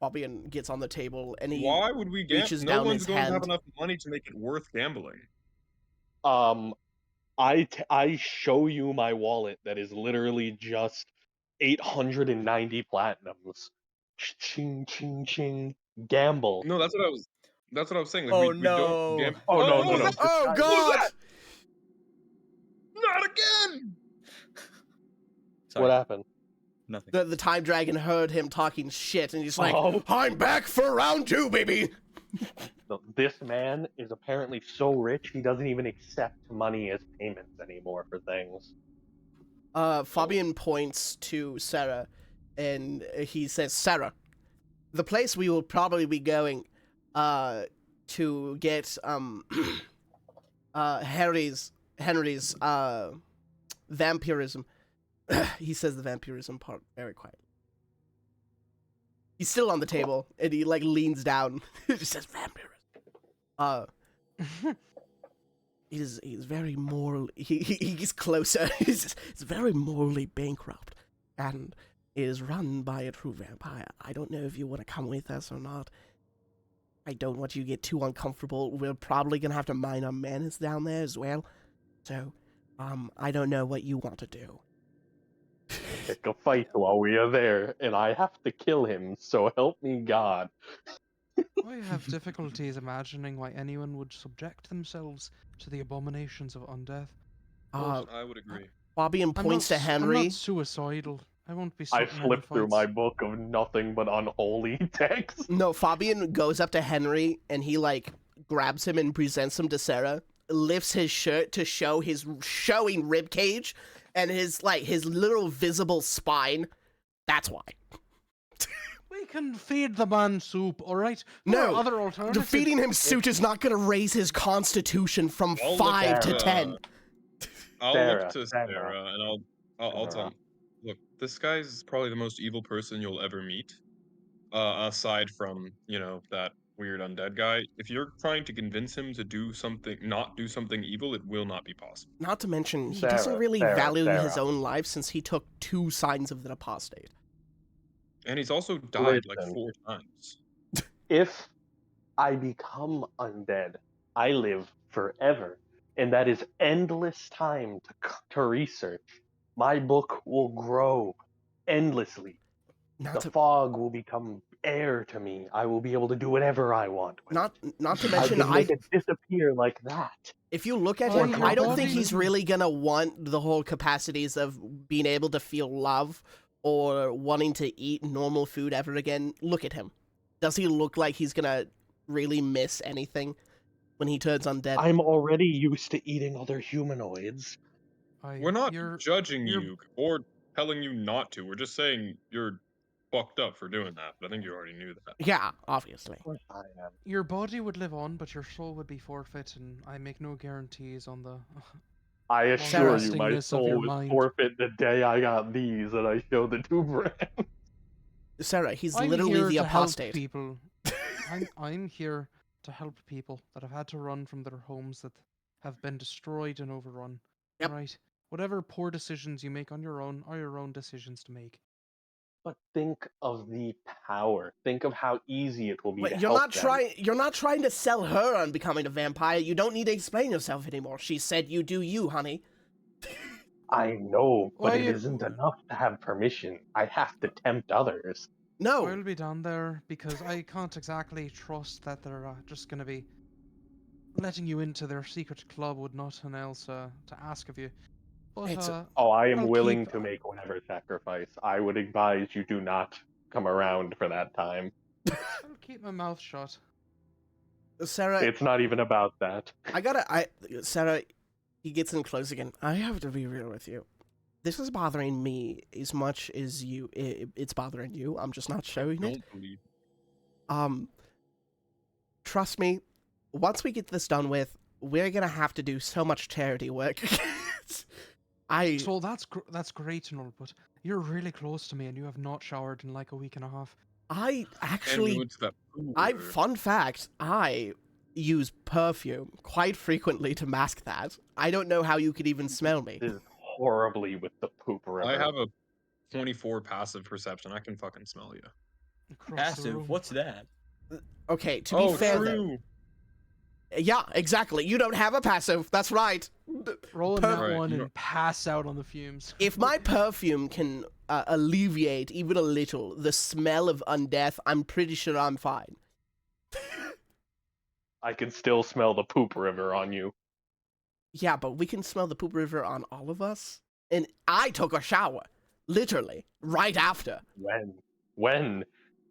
Fabian gets on the table and he Why would we gamble? reaches No down one's his going to have hand. enough money to make it worth gambling. I show you my wallet that is literally just 890 platinums. Ching ching ching. Gamble. No, that's what I was. That's what I was saying. Like Oh, we don't no. gamble. Oh, no, what no, was no. that? Oh What was god! that? Not again! Sorry, What happened? nothing. The time dragon heard him talking shit and he's like, Oh. I'm back for round 2, baby! No, this man is apparently so rich he doesn't even accept money as payments anymore for things. Fabian points to Sarah and he says, Sarah, the place we will probably be going to get Henry's vampirism. He says the vampirism part very quietly. He's still on the table and he like leans down. He just says vampirism. He's very moral. He's closer. He's very morally bankrupt, and is run by a true vampire. I don't know if you want to come with us or not. I don't want you to get too uncomfortable. We're probably gonna have to mind our manners down there as well. So, I don't know what you want to do. Pick a fight while we are there, and I have to kill him, so help me God. I have difficulties imagining why anyone would subject themselves to the abominations of undeath. I would agree. Fabian points to I'm Henry. not suicidal. I won't be. I starting any flipped through my fights. book of nothing but unholy text. No, Fabian goes up to Henry and he like grabs him and presents him to Sarah. Lifts his shirt to show his showing rib cage and his literal visible spine. That's why. We can feed the man soup, all right? There No, are other alternatives. defeating him suit is not going to raise his constitution from I'll look 5 at, to 10. I'll Sarah, look to Sarah. Sarah and I'll tell him. Look, this guy's probably the most evil person you'll ever meet. Aside from, that weird undead guy. If you're trying to convince him to not do something evil, it will not be possible. Not to mention, he doesn't really value his own life since he took 2 signs of the apostate. And he's also died like Listen. 4 times. If I become undead, I live forever, and that is endless time to research. My book will grow endlessly. Not The to fog will become air to me. I will be able to do whatever I want with not it. not to I mention can make it disappear like that. if you look at Oh, him, your I don't body think he's doesn't- really gonna want the whole capacities of being able to feel love or wanting to eat normal food ever again. Look at him. Does he look like he's gonna really miss anything when he turns undead? I'm already used to eating other humanoids. We're not you're- judging you're- you or telling you not to. We're just saying you're fucked up for doing that. But I think you already knew that. Yeah, obviously. Of course I am. Your body would live on, but your soul would be forfeit, and I make no guarantees on the. I assure you, my Lastingness of your soul was mind. forfeit the day I got these and I showed the two brands. Sarah, he's I'm literally here the to apostate. help people. I'm here to help people that have had to run from their homes that have been destroyed and overrun. Yep. Right. Whatever poor decisions you make on your own are your own decisions to make. But think of the power. Think of how easy it will be to But you're help not them. trying. You're not trying to sell her on becoming a vampire. You don't need to explain yourself anymore. She said you do you, honey. I know, but Why it you- isn't enough to have permission. I have to tempt others. No. I'll be down there because I can't exactly trust that they're just gonna be letting you into their secret club with nothing else to ask of you. But It's a- Oh, I am I'll willing keep- to make whatever sacrifice. I would advise you do not come around for that time. I'll keep my mouth shut. Sarah, It's not even about that. Sarah, he gets in close again. I have to be real with you. This is bothering me as much as it's bothering you. I'm just not showing it. Don't believe. Trust me, once we get this done with, we're gonna have to do so much charity work. So that's great and all, but you're really close to me and you have not showered in like a week and a half. I And we actually, went to that pool. fun fact, I use perfume quite frequently to mask that. I don't know how you could even smell me. This is horribly with the poop river. I have a 24 passive perception. I can fucking smell you. Across the Passive. room. What's that? Okay, to be fair though. true. Yeah, exactly. You don't have a passive. That's right. Roll in Per- that Right, one you and pass out on the fumes. If my perfume can alleviate even a little the smell of undeath, I'm pretty sure I'm fine. I can still smell the poop river on you. Yeah, but we can smell the poop river on all of us. And I took a shower, literally, right after. When?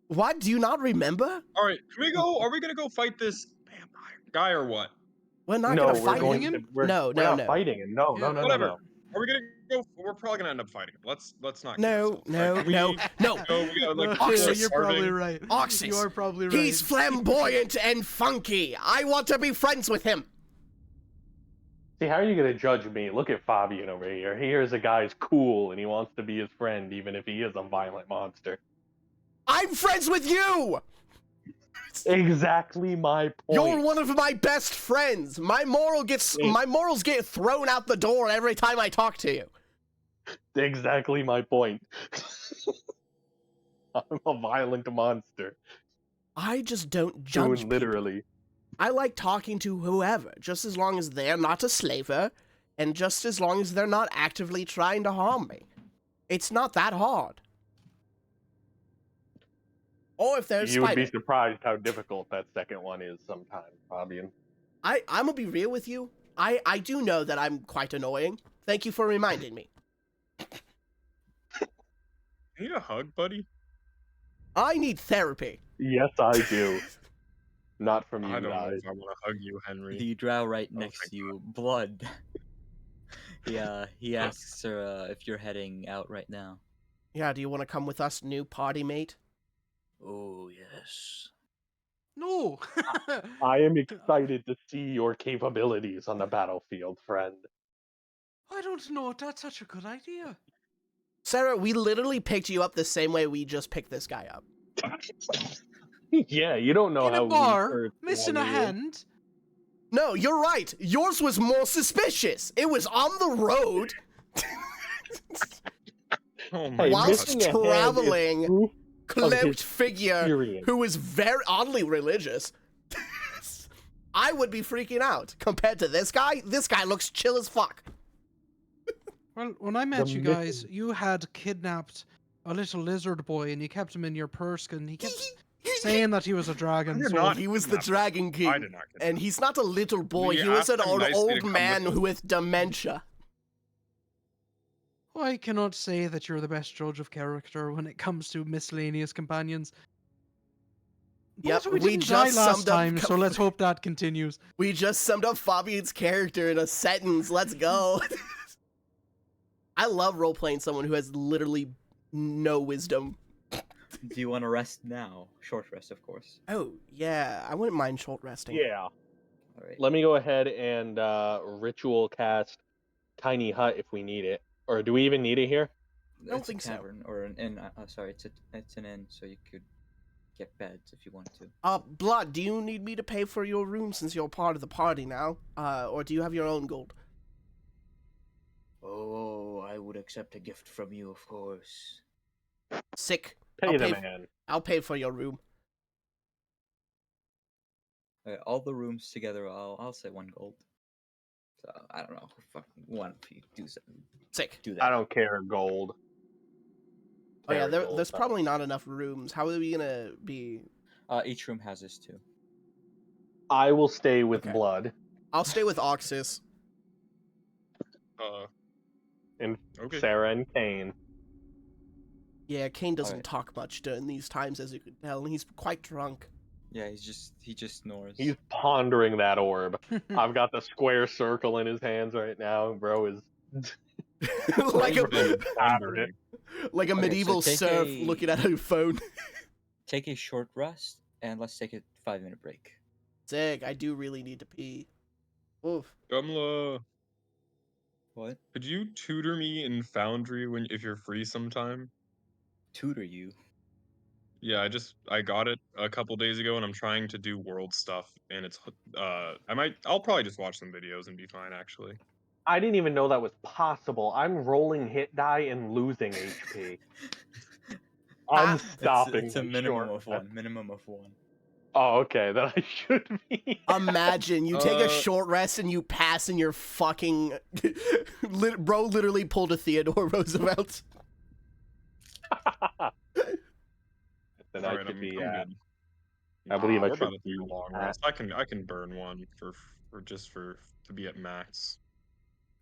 What? Do you not remember? All right, can we go? Are we gonna go fight this vampire guy or what? We're not no, gonna we're fight going him. to. We're No, not no. fighting him. No, Yeah, no. Whatever. Are we gonna go? We're probably gonna end up fighting him. Let's not. kill No, ourselves, no, right? Can no, we no. go, we gotta, like, Oxus, start you're probably starving? right. Oxus, You are probably right. He's flamboyant and funky. I want to be friends with him. See, how are you gonna judge me? Look at Fabian over here. Here's a guy's cool and he wants to be his friend, even if he is a violent monster. I'm friends with you. Exactly my point. You're one of my best friends. My morals get thrown out the door every time I talk to you. Exactly my point. I'm a violent monster. I just don't Doing judge people. literally. I like talking to whoever, just as long as they're not a slaver, and just as long as they're not actively trying to harm me. It's not that hard. Or if there's You would spider. be surprised how difficult that second one is sometimes, Fabian. I'm gonna be real with you. I do know that I'm quite annoying. Thank you for reminding me. Need a hug, buddy? I need therapy. Yes, I do. Not from you I don't know guys. if I want to hug you, Henry. The drow right Oh, next thank to you, Blood. He asks her if you're heading out right now. Yeah, do you want to come with us, new party mate? Oh yes. No. I am excited to see your capabilities on the battlefield, friend. I don't know if that's such a good idea. Sarah, we literally picked you up the same way we just picked this guy up. Yeah, you don't know In how a bar, weak Earth missing a one is. hand. No, you're right. Yours was more suspicious. It was on the road. Oh my Hey, Whilst missing a hand is traveling- proof cloaked figure experience. who is very oddly religious, I would be freaking out. Compared to this guy looks chill as fuck. Well, when I met The you guys, mission- you had kidnapped a little lizard boy and you kept him in your purse and he kept saying that he was a dragon. I did So not He was the kidnap him. Dragon King. I did not kidnap And he's not a little boy. We He was an asked him nicely to old come man with us. with dementia. I cannot say that you're the best judge of character when it comes to miscellaneous companions. Yep, But we we didn't die just last summed up time, so let's hope that continues. We just summed up Fabian's character in a sentence. Let's go. I love role-playing someone who has literally no wisdom. Do you want to rest now? Short rest, of course. Oh, yeah. I wouldn't mind short resting. Yeah. All right. Let me go ahead and ritual cast Tiny Hut if we need it. Or do we even need it here? don't It's think a so. tavern or an inn. Sorry, it's an inn, so you could get beds if you want to. Blood, do you need me to pay for your room since you're part of the party now? Or do you have your own gold? Oh, I would accept a gift from you, of course. Sick. Pay the man. I'll pay for your room. All the rooms together, I'll say 1 gold. So I don't know, fucking one if you do Sick. do that. I don't care, gold. Oh yeah, Carry gold. there's probably not enough rooms. How are we gonna be? Each room has this too. I will stay with Okay. blood. I'll stay with Oxus. And Okay. Sarah and Kane. Yeah, Kane doesn't Alright. talk much during these times, as you can tell, and he's quite drunk. Yeah, he just snores. He's pondering that orb. I've got the square circle in his hands right now. Bro is like a Pondering. like a Okay, so medieval take serf a- looking at a phone. Take a short rest, and let's take a 5-minute break. Sick. I do really need to pee. Oof. Gumla, What? could you tutor me in Foundry if you're free sometime? Tutor you? Yeah, I got it a couple days ago, and I'm trying to do world stuff, and it's I'll probably just watch some videos and be fine, actually. I didn't even know that was possible. I'm rolling hit die and losing HP. I'm stopping. It's a my minimum short of 1. Minimum of 1. Oh, okay. Then I should be. Imagine you take a Uh, short rest and you pass and you're fucking bro literally pulled a Theodore Roosevelt. Then All I right, should I'm be. good. I believe I we're about should to do a be long at- rest. I can burn one for to be at max.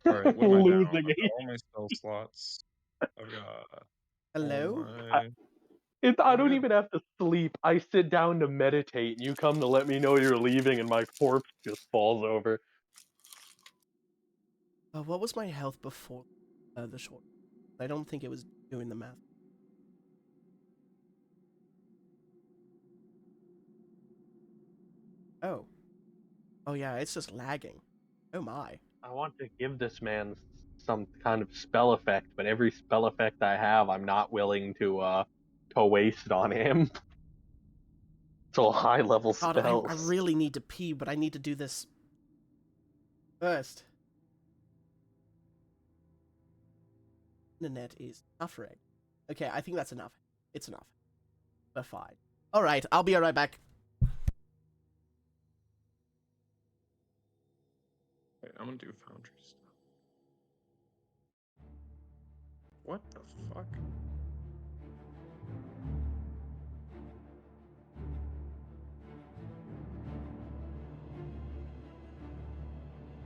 All right, what am I down? losing I've got all my spell slots. I've got Hello? all my... I I'm don't good. even have to sleep. I sit down to meditate, and you come to let me know you're leaving, and my corpse just falls over. What was my health before the short? I don't think it was doing the math. Oh. Oh yeah, it's just lagging. Oh my. I want to give this man some kind of spell effect, but every spell effect I have, I'm not willing to waste on him. It's all high level God, spells. I really need to pee, but I need to do this first. Internet is suffering. Okay, I think that's enough. It's enough. We're fine. Alright, I'll be right back. Wait, I'm gonna do Foundry stuff. What the fuck?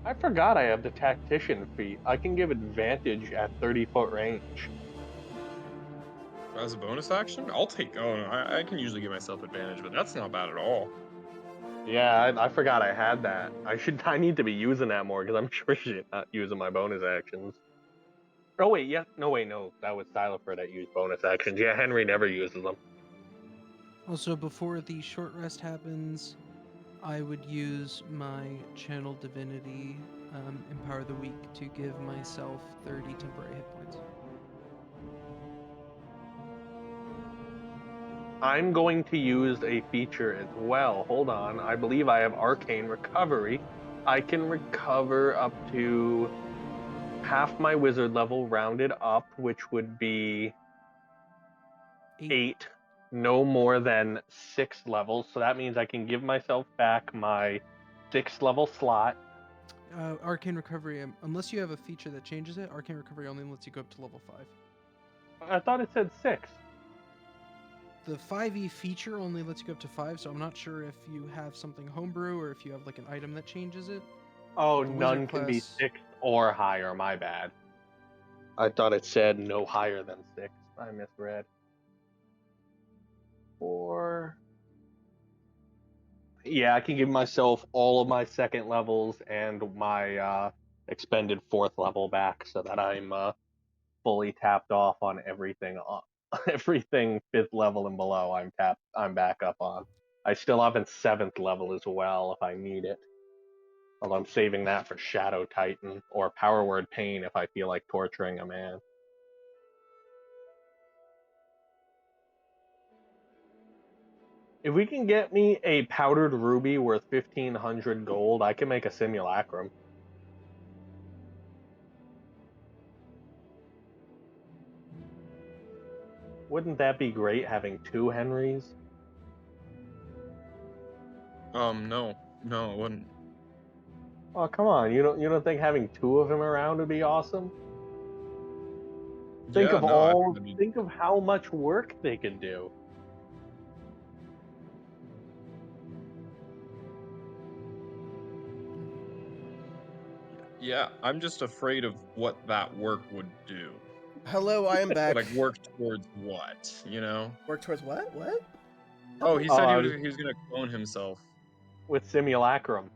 I forgot I have the tactician feat. I can give advantage at 30-foot range. As a bonus action? I'll take... Oh, no, I can usually give myself advantage, but that's not bad at all. Yeah, I forgot I had that. I need to be using that more because I'm sure she's not using my bonus actions. Oh wait, yeah, no, that was Stylifred that used bonus actions. Yeah, Henry never uses them. Also, before the short rest happens, I would use my Channel Divinity Empower the Weak to give myself 30 temporary hit points. I'm going to use a feature as well. Hold on, I believe I have Arcane Recovery. I can recover up to half my wizard level rounded up, which would be 8. no more than 6 levels. So that means I can give myself back my 6th level slot. Arcane Recovery, unless you have a feature that changes it, Arcane Recovery only lets you go up to level 5. I thought it said 6. The 5e feature only lets you go up to 5, so I'm not sure if you have something homebrew or if you have like an item that changes it. Oh, The none wizard can be class- 6 or higher. My bad. I thought it said no higher than 6. I misread. 4. Yeah, I can give myself all of my 2nd levels and my expended 4th level back, so that I'm fully tapped off on everything. Everything 5th level and below, I'm back up on. I still have a 7th level as well if I need it. Although I'm saving that for Shadow Titan or Power Word Pain if I feel like torturing a man. If we can get me a powdered ruby worth 1,500 gold, I can make a simulacrum. Wouldn't that be great having 2 Henrys? No, it wouldn't. Oh, come on. You don't think having 2 of them around would be awesome? Think Yeah, of no, I think that'd be. think of how much work they could do. Yeah, I'm just afraid of what that work would do. Hello, I am back. Like work towards what, you know? Work towards what? What? Oh, he Oh, said I he was was gonna clone himself. with simulacrum.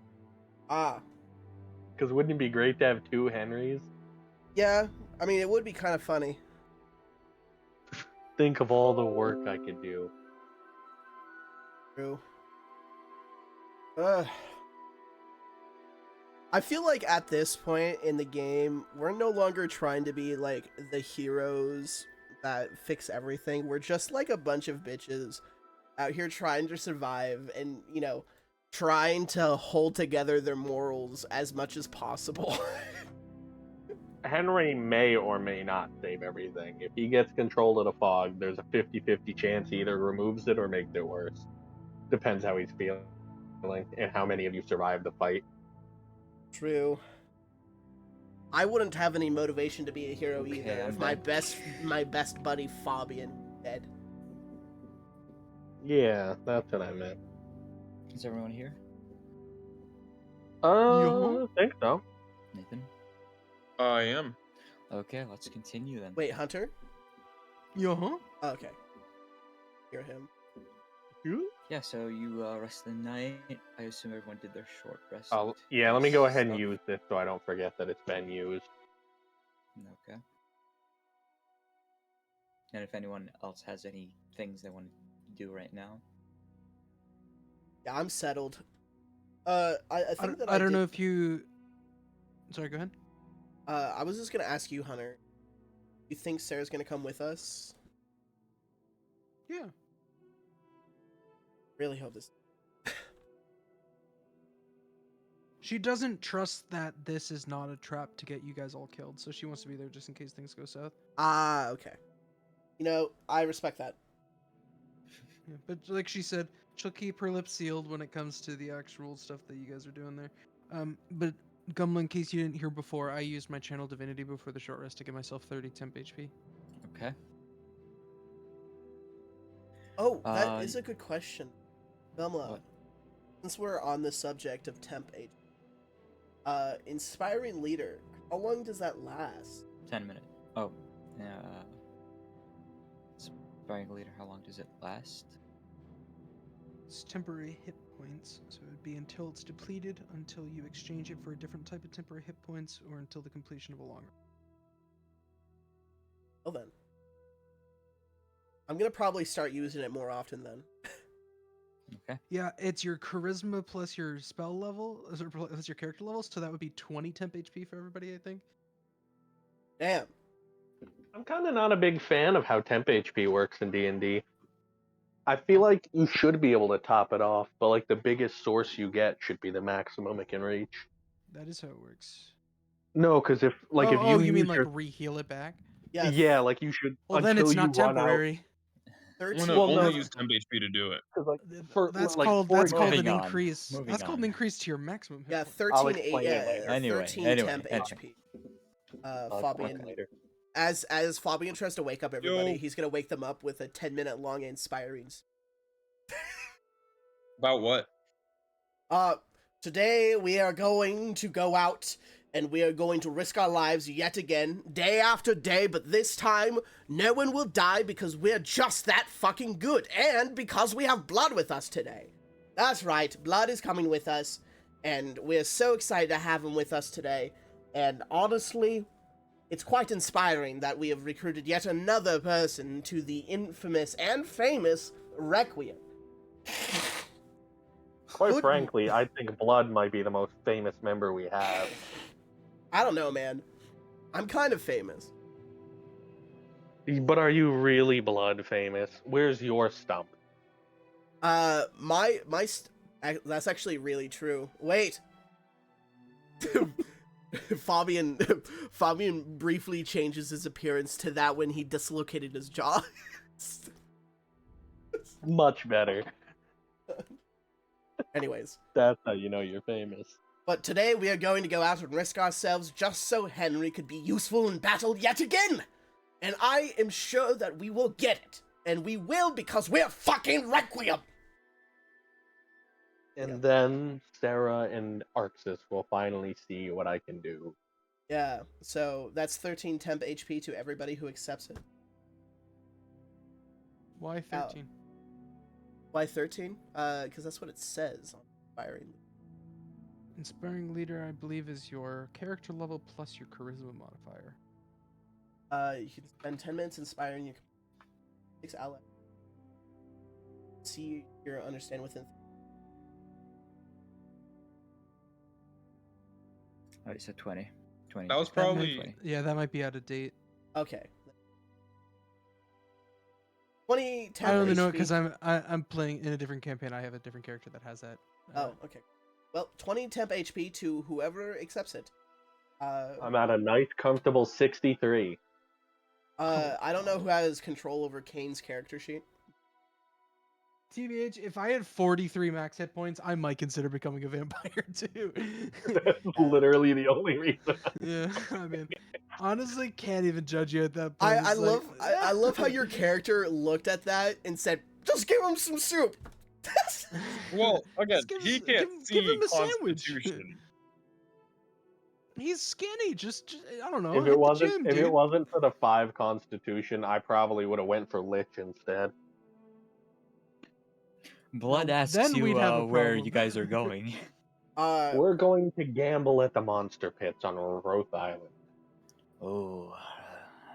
Ah, Because wouldn't it be great to have 2 Henrys? yeah. I mean, it would be kind of funny. Think of all the work I could do. True. I feel like at this point in the game, we're no longer trying to be like the heroes that fix everything. We're just like a bunch of bitches out here trying to survive and, trying to hold together their morals as much as possible. Henry may or may not save everything. If he gets control of the fog, there's a 50-50 chance he either removes it or makes it worse. Depends how he's feeling and how many of you survive the fight. True. I wouldn't have any motivation to be a hero Okay, either I'm if my back. best buddy Fabian dead. Yeah, that's what I meant. Is everyone here? I think so. Nathan? I am. Okay, let's continue then. Wait, Hunter? Yeah. Oh, okay. Hear him. You? Yeah, so you rest the night. I assume everyone did their short rest. Yeah, let me go ahead and stuff. use this so I don't forget that it's been used. Okay. And if anyone else has any things they want to do right now. Yeah, I'm settled. I think that I don't did... know if you. Sorry, go ahead. I was just gonna ask you, Hunter. You think Sarah's gonna come with us? Yeah. Really hope this. She doesn't trust that this is not a trap to get you guys all killed, so she wants to be there just in case things go south. Ah, okay. I respect that. Yeah, but like she said, she'll keep her lips sealed when it comes to the actual stuff that you guys are doing there. But Gumla, in case you didn't hear before, I used my channel divinity before the short rest to give myself 30 temp HP. Okay. Oh, that is a good question. Velma, What? since we're on the subject of temp HP, inspiring leader, how long does that last? 10 minutes. Oh. Inspiring leader, how long does it last? It's temporary hit points, so it would be until it's depleted, until you exchange it for a different type of temporary hit points, or until the completion of a long rest. Well then. I'm gonna probably start using it more often then. Okay. Yeah, it's your charisma plus your spell level, plus your character level, so that would be 20 temp HP for everybody, I think. Damn. I'm kind of not a big fan of how temp HP works in D&D. I feel like you should be able to top it off, but like the biggest source you get should be the maximum it can reach. That is how it works. No, because if You use mean like your re-heal it back? Yeah. yeah, like you should Well, then until it's you not run out. temporary. I'm 13. gonna Well, no, only use temp HP to do it. 'cause, like, Th- for That's like called for that's called Moving an on, increase. moving That's called an on. increase to your maximum hit Yeah, points. 13 explain it later. Anyway, 13 anyway, temp anyway. HP. I'll explain Fabian, it later. as Fabian tries to wake up everybody, Yo. he's gonna wake them up with a 10-minute long inspiring. About what? Today we are going to go out and we are going to risk our lives yet again, day after day, but this time no one will die because we're just that fucking good, and because we have blood with us today. That's right, blood is coming with us, and we're so excited to have him with us today, and honestly, it's quite inspiring that we have recruited yet another person to the infamous and famous Requiem. Quite Good- frankly, I think Blood might be the most famous member we have. I don't know, man. I'm kind of famous. But are you really Blood famous? Where's your stump? That's actually really true. Wait. Fabian briefly changes his appearance to that when he dislocated his jaw. Much better. Anyways, That's how you know you're famous. but today we are going to go out and risk ourselves just so Henry could be useful in battle yet again. And I am sure that we will get it. And we will because we're fucking Requiem. And then Sarah and Arxis will finally see what I can do. Yeah, so that's 13 temp HP to everybody who accepts it. Why 13? Why 13? Because that's what it says on Inspiring. Inspiring leader, I believe, is your character level plus your charisma modifier. You can spend 10 minutes inspiring your 6 allies. See your understand within. Oh, you said 20. 20. That was That might- probably 20. Yeah, that might be out of date. Okay. 20 temp I only know it HP. because I'm playing in a different campaign. I have a different character that has that. Oh, okay. Well, 20 temp HP to whoever accepts it. I'm at a nice, comfortable 63. I don't know who has control over Kane's character sheet. TBH, if I had 43 max hit points, I might consider becoming a vampire too. That's literally the only reason. Yeah, I mean, honestly, can't even judge you at that point. I It's like, I love how your character looked at that and said, "Just give him some soup." well again. Just give He us- can't give see him a sandwich. Constitution. He's skinny. Just I don't know. If hit it the wasn't, gym, if dude. it wasn't for the 5 Constitution, I probably would have went for Lich instead. Blood Well, asks then you we'd have a where problem. you guys are going. We're going to gamble at the monster pits on Roth Island. Oh,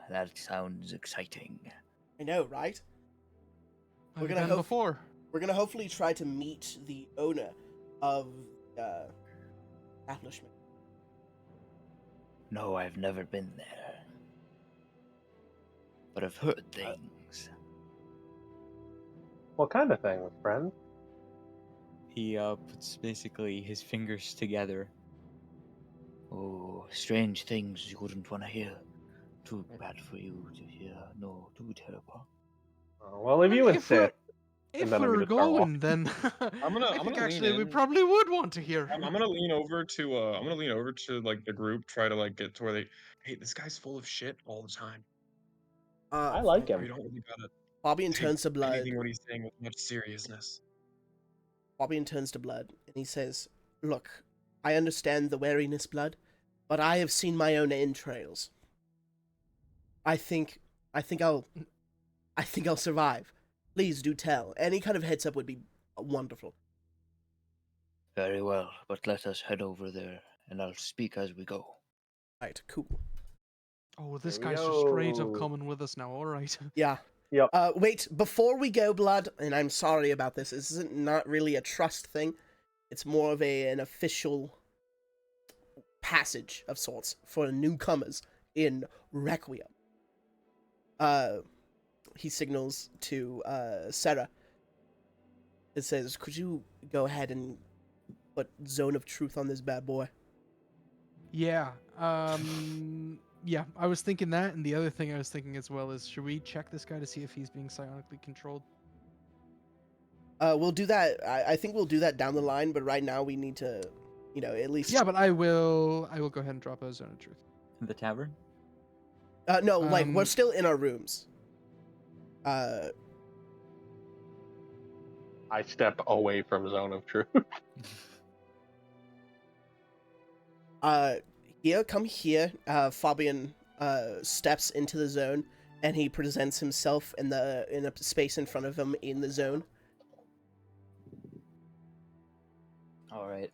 that sounds exciting. I know, right? I've we're gonna done hope- before. We're gonna hopefully try to meet the owner of the establishment. No, I've never been there. But I've heard things. What kind of thing, friend? He puts basically his fingers together. Oh, strange things you wouldn't want to hear. Too bad for you to hear. No, too terrible. Well, if you insist. If then I'm we were gonna start going, then I'm gonna I think lean actually we in. probably would want to hear. I'm gonna lean over to like the group, try to like get to where they. Hey, this guy's full of shit all the time. I like You him. don't really gotta Fabian take turns to blood. anything what he's saying with much seriousness. Fabian turns to blood and he says, "Look, I understand the wariness, blood, but I have seen my own entrails. I think I'll survive. Please do tell. Any kind of heads up would be wonderful." Very well, but let us head over there, and I'll speak as we go. Right, cool. Oh, this Here we guy's just straight up go. coming with us now. All right. Yeah. Yep. Wait, before we go, blood, and I'm sorry about this. This isn't not really a trust thing. It's more of an official passage of sorts for newcomers in Requiem. He signals to Sarah. It says, "Could you go ahead and put Zone of Truth on this bad boy?" Yeah. Yeah, I was thinking that, and the other thing I was thinking as well is, should we check this guy to see if he's being psionically controlled? We'll do that. I think we'll do that down the line, but right now we need to, at least. Yeah, but I will go ahead and drop a zone of truth. In the tavern? No, like we're Um, still in our rooms. I step away from zone of truth. Here, come here. Fabian steps into the zone, and he presents himself in a space in front of him in the zone. All right.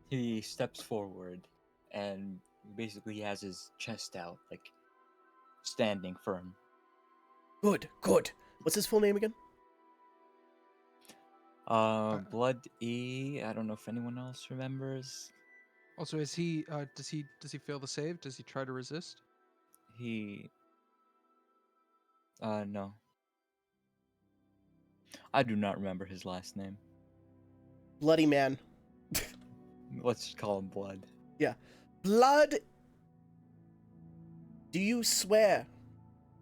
He steps forward, and basically has his chest out, like standing firm. Good, good. What's his full name again? Blood E. I don't know if anyone else remembers. Also, is he does he fail the save? Does he try to resist? He. No. I do not remember his last name. Bloody Man. Let's just call him Blood. Blood. Do you swear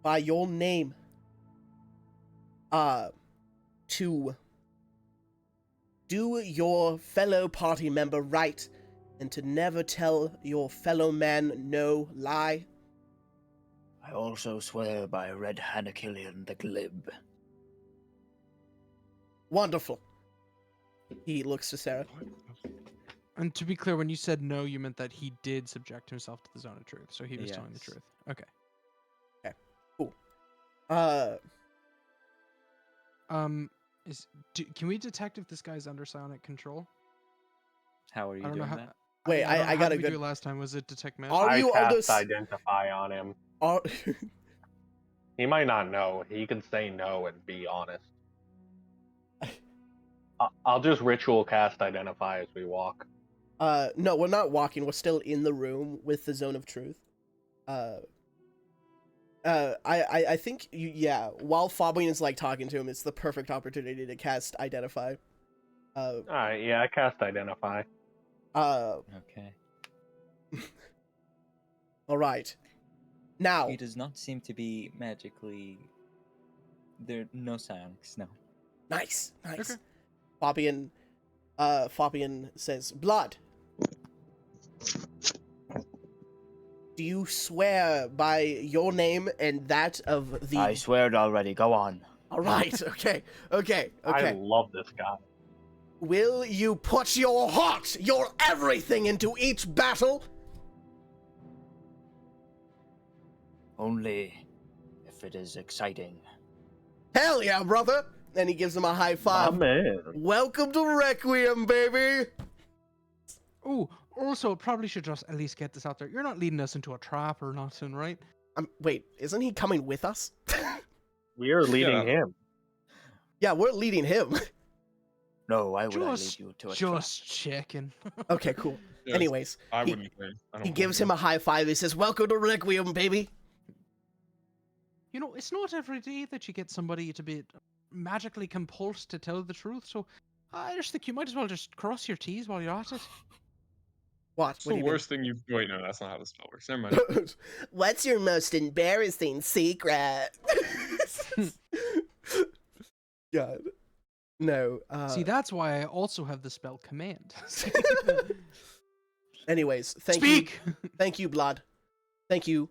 by your name to do your fellow party member right and to never tell your fellow man no lie? I also swear by Red Hanakillion the Glib. Wonderful. He looks to Sarah. And to be clear, when you said no, you meant that he did subject himself to the zone of truth, so he was telling the Yes. truth. Okay. Cool. Can we detect if this guy's under psionic control? How are you I don't doing know how. that? Wait, don't know, I how got did a we good- do it last time. Was it detect magic? Are I you under cast identify on him. Are He might not know. He can say no and be honest. I'll just ritual cast identify as we walk. no, we're not walking. We're still in the room with the zone of truth. I think while Fabian is like talking to him, it's the perfect opportunity to cast identify. Alright, yeah, I cast identify. Okay. All right. Now, He does not seem to be magically. There are no psionics, no. nice. Okay. Fabian says, "Blood. Do you swear by your name and that of the?" I swear it already. Go on. All right. Okay. I love this guy. Will you put your heart, your everything into each battle? Only if it is exciting. Hell yeah, brother! And he gives him a high My five. man. Welcome to Requiem, baby! Oh, also, probably should just at least get this out there. You're not leading us into a trap or nothing, right? Wait, isn't he coming with us? We are leading Yeah. him. Yeah, we're leading him. No, why would Just- I lead you to a Just checking. Okay, cool. Yes, Anyways, I he- wouldn't claim. I he don't gives claim him a high five. He says, "Welcome to Requiem, baby." You know, it's not every day that you get somebody to be magically compulsed to tell the truth, so I just think you might as well just cross your T's while you're at it. What? It's What the do you worst thing you've. Wait, no, that's not how the spell works. Never mind. mean? What's your most embarrassing secret? God. No. See, that's why I also have the spell command. Anyways, thank Speak! you. Thank you, Blood. Thank you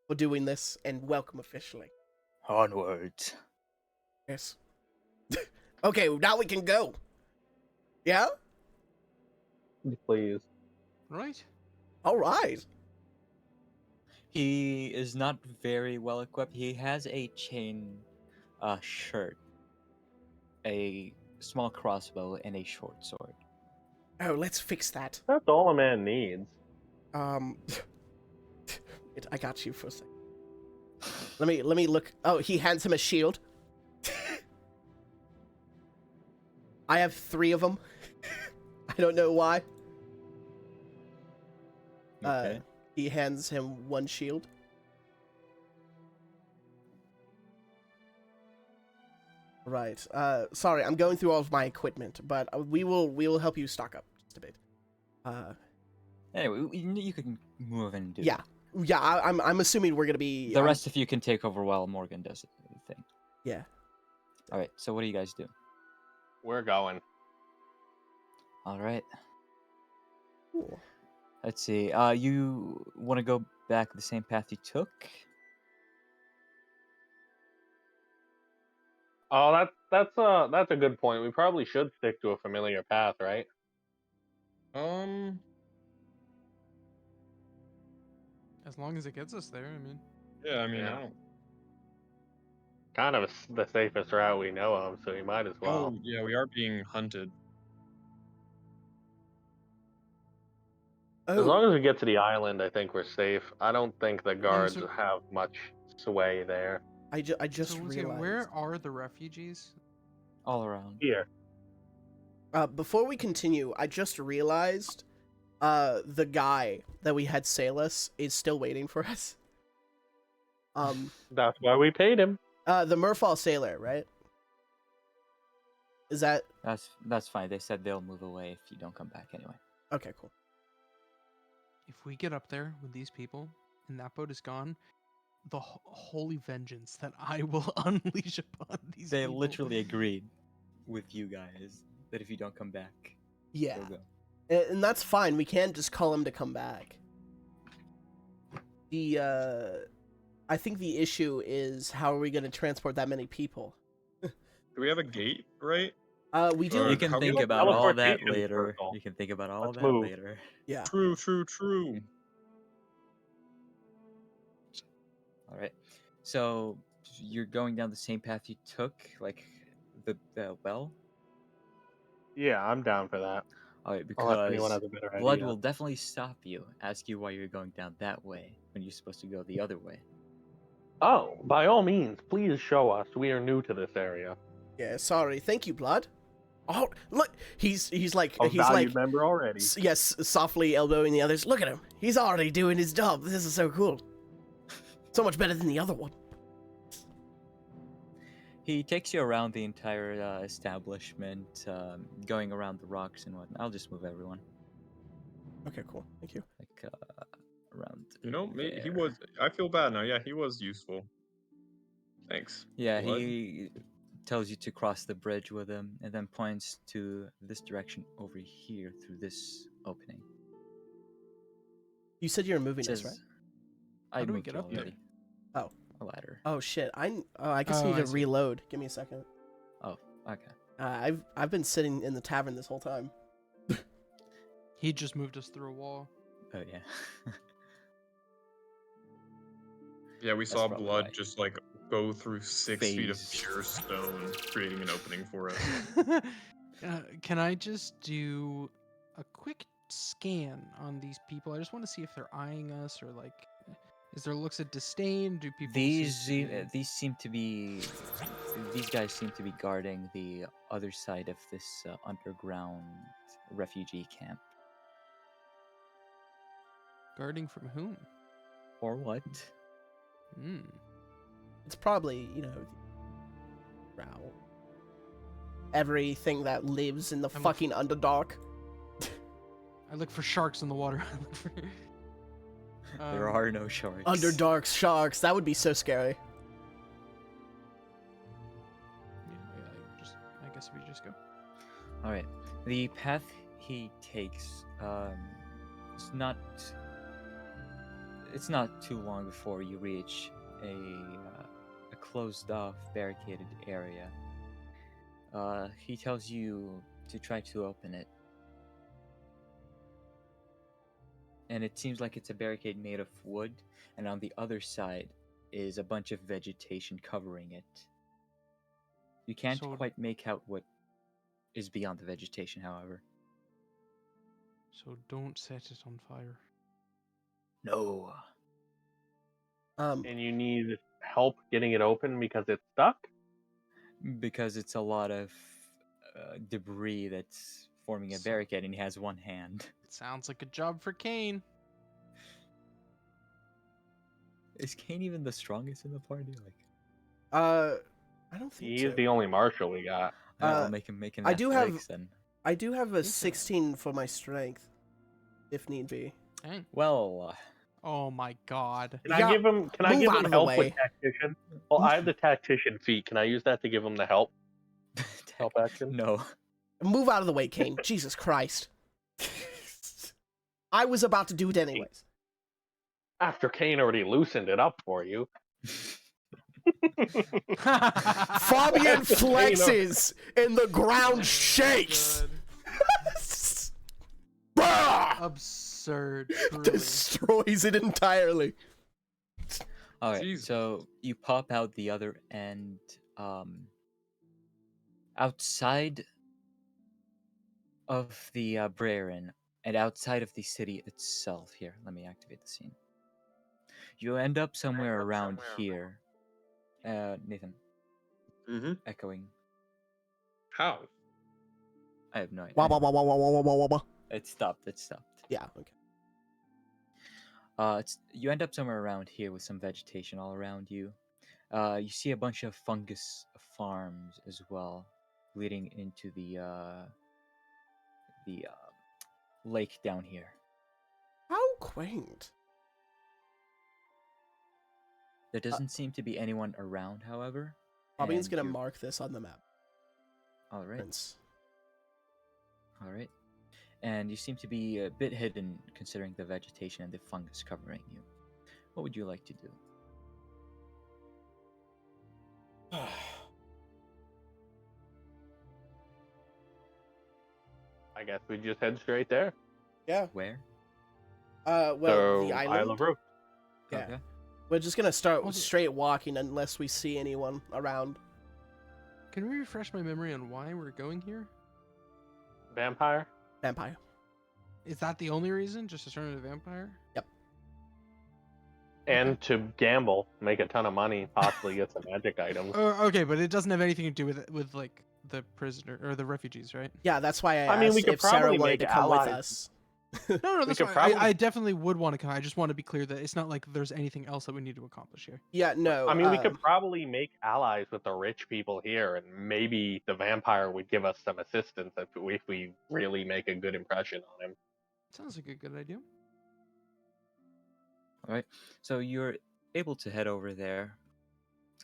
for doing this, and welcome officially. Onwards. Yes. Okay, now we can go. Yeah? Please. Right? All right. He is not very well equipped. He has a chain shirt, a small crossbow, and a short sword. Oh, let's fix that. That's all a man needs. I got you for a second. Let me look. Oh, he hands him a shield. I have 3 of them. I don't know why. Okay. He hands him 1 shield. Right. Sorry, I'm going through all of my equipment, but we will help you stock up just a bit. Anyway, you can move and do. Yeah. Yeah, I'm assuming we're gonna be The rest of you can take over while Morgan does the thing. Yeah. All right. So what do you guys do? We're going. All right. Cool. Let's see. You want to go back the same path you took? Oh, that's a good point. We probably should stick to a familiar path, right? Um, As long as it gets us there, I mean. yeah, I mean, Yeah. I don't. Kind of the safest route we know of, so we might as well. Oh, yeah, we are being hunted. As Oh, long as we get to the island, I think we're safe. I don't think the guards so- have much sway there. I just So once again, realized. where are the refugees? All around. Here. Before we continue, I just realized the guy that we had sail us is still waiting for us. That's why we paid him. The Merfall sailor, right? Is that That's fine. They said they'll move away if you don't come back anyway. okay? Cool. If we get up there with these people and that boat is gone, the holy vengeance that I will unleash upon these They people. literally agreed with you guys that if you don't come back, Yeah, they'll go. and that's fine. We can't just call him to come back. I think the issue is how are we going to transport that many people? Do we have a gate, right? We do. Or You can how- think about all that teleportation later. circle. You can think about all Let's that move. later. Yeah. True, true, true. All right. So you're going down the same path you took, like the well. Yeah, I'm down for that. All right, Unless anyone because has a better blood idea. will definitely stop you, ask you why you're going down that way when you're supposed to go the other way. Oh, by all means, please show us. We are new to this area. Yeah. Sorry. Thank you, Blood. Oh, look. He's like A he's valued like member already. yes, softly elbowing the others. Look at him. He's already doing his job. This is so cool. So much better than the other one. He takes you around the entire establishment, going around the rocks and whatnot. I'll just move everyone Okay. Cool. Thank you. like around. You know, he there. was. I feel bad now. Yeah, he was useful. Thanks. Yeah, Blood. he tells you to cross the bridge with him, and then points to this direction over here through this opening. You said you're moving us, Says, right? I How do we moved get you up there? already. Oh. A ladder. Oh shit. I guess I Oh, need I to see. reload. Give me a second. Oh, okay. I've been sitting in the tavern this whole time. He just moved us through a wall. Oh yeah. Yeah, we That's saw probably blood why. just like go through 6 feet of Phase. pure stone, creating an opening for us. Can I just do a quick scan on these people? I just want to see if they're eyeing us or like, is there looks of disdain? Do people These seem to be these guys seem to be guarding the other side of this underground refugee camp. guarding from whom? Or what? Hmm. It's probably, you know, drow. Everything that lives in the I'm a- fucking Underdark. I look for sharks in the water. I look for- There are no sharks. Underdark sharks. That would be so scary. I guess we just go. All right. The path he takes, it's not. It's not too long before you reach a closed-off, barricaded area. He tells you to try to open it, and it seems like it's a barricade made of wood, and on the other side is a bunch of vegetation covering it. You can't So- quite make out what is beyond the vegetation, however. So don't set it on fire. No. And you need help getting it open because it's stuck? Because it's a lot of debris that's forming a So- barricade, and he has one hand. Sounds like a job for Kane. Is Kane even the strongest in the party? Like, I don't think He's so. the only marshal we got. I'll make him make an I do have- athletics then. I do have a think so. 16 for my strength, if need be. Dang. Well, Oh my god. Can I give him? Can I move give out him of the help way. with tactician? Well, I have the tactician feat. Can I use that to give him the help action? No. Move out of the way, Kane. Jesus Christ. I was about to do it anyways. After Kane already loosened it up for you. Fabian flexes and the ground shakes. Absurd. Truly. Destroys it entirely. All right, Jesus. so you pop out the other end, outside of the Brerin and outside of the city itself. Here, let me activate the scene. You end up somewhere around here. Nathan, Mm-hmm. echoing. How? I have no idea. Wah, wah, wah, wah, wah, wah, wah, wah, wah. It stopped. It stopped. Yeah, okay. You end up somewhere around here with some vegetation all around you. You see a bunch of fungus farms as well, leading into the lake down here. How quaint. There doesn't seem to be anyone around, however. Fabian's and gonna you- mark this on the map. All right. Prince. All right. And you seem to be a bit hidden considering the vegetation and the fungus covering you. What would you like to do? I guess we just head straight there. Yeah. Where? Well, So, the Isle island. of Root. Yeah. Okay. We're just gonna start Okay. straight walking unless we see anyone around. Can we refresh my memory on why we're going here? Vampire. Vampire. Is that the only reason? Just to turn into a vampire? And to gamble, make a ton of money, possibly get some magic items. Okay, but it doesn't have anything to do with like the prisoner or the refugees, right? Yeah, that's why I I mean, asked we could if Sarah probably wanted make to come with allies. us. No, that's could fine. probably- I definitely would want to come. I just want to be clear that it's not like there's anything else that we need to accomplish here. Yeah, no. I mean, we could probably make allies with the rich people here, and maybe the vampire would give us some assistance if we really make a good impression on him. Sounds like a good idea. All right. So you're able to head over there.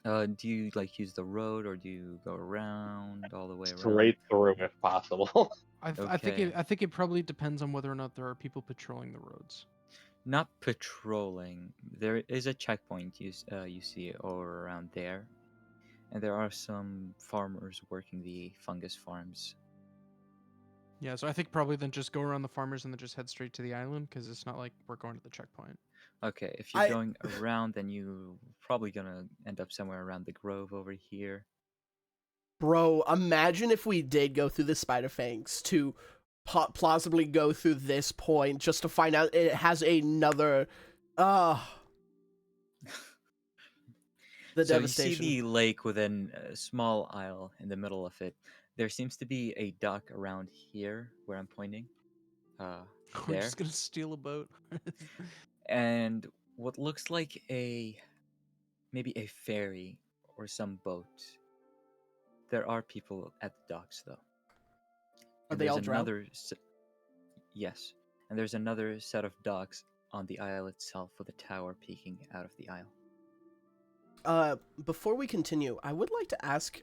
Do you like use the road or do you go around all the way around? Straight through, if possible. I Okay. think it probably depends on whether or not there are people patrolling the roads. Not patrolling. There is a checkpoint you see over around there, and there are some farmers working the fungus farms. Yeah, so I think probably then just go around the farmers and then just head straight to the island because it's not like we're going to the checkpoint. Okay, if you're going around, then you're probably gonna end up somewhere around the grove over here. Bro, imagine if we did go through the Spider Fangs to plausibly go through this point just to find out it has another. The So devastation. you see the lake within a small isle in the middle of it. There seems to be a dock around here where I'm pointing. We're There. just gonna steal a boat. And what looks like maybe a ferry or some boat. There are people at the docks though. Are they all drowned? Yes, and there's another set of docks on the isle itself with a tower peeking out of the isle. Before we continue, I would like to ask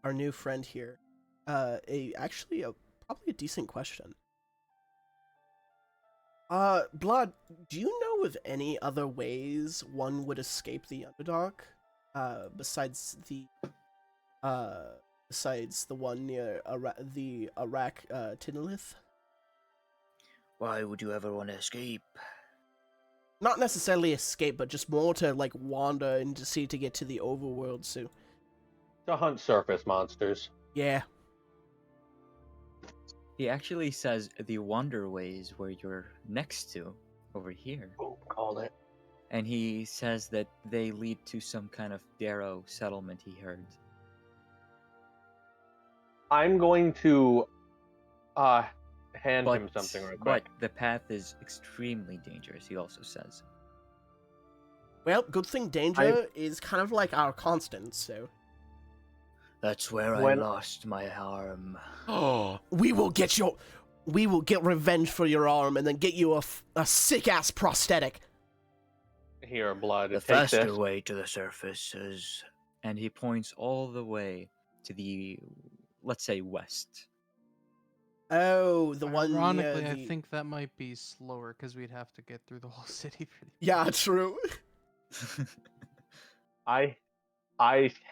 our new friend here probably a decent question. Blood, do you know of any other ways one would escape the Underdark? Besides the one near the Iraq Tinalith? Why would you ever want to escape? Not necessarily escape, but just more to like wander and to see to get to the overworld. So To hunt surface monsters. yeah, He actually says the Wanderways where you're next to over here. Oh, called it. And he says that they lead to some kind of Darrow settlement he heard. I'm going to hand him something real quick. But the path is extremely dangerous, he also says. well, good thing danger is kind of like our constant. So That's where When- I lost my arm. oh, we will get revenge for your arm and then get you a sick ass prosthetic. Here, blood. The Take faster this. way to the surface is And he points all the way to the, let's say, west. Oh, the one near Ironically, the... I think that might be slower because we'd have to get through the whole city. Yeah, true. I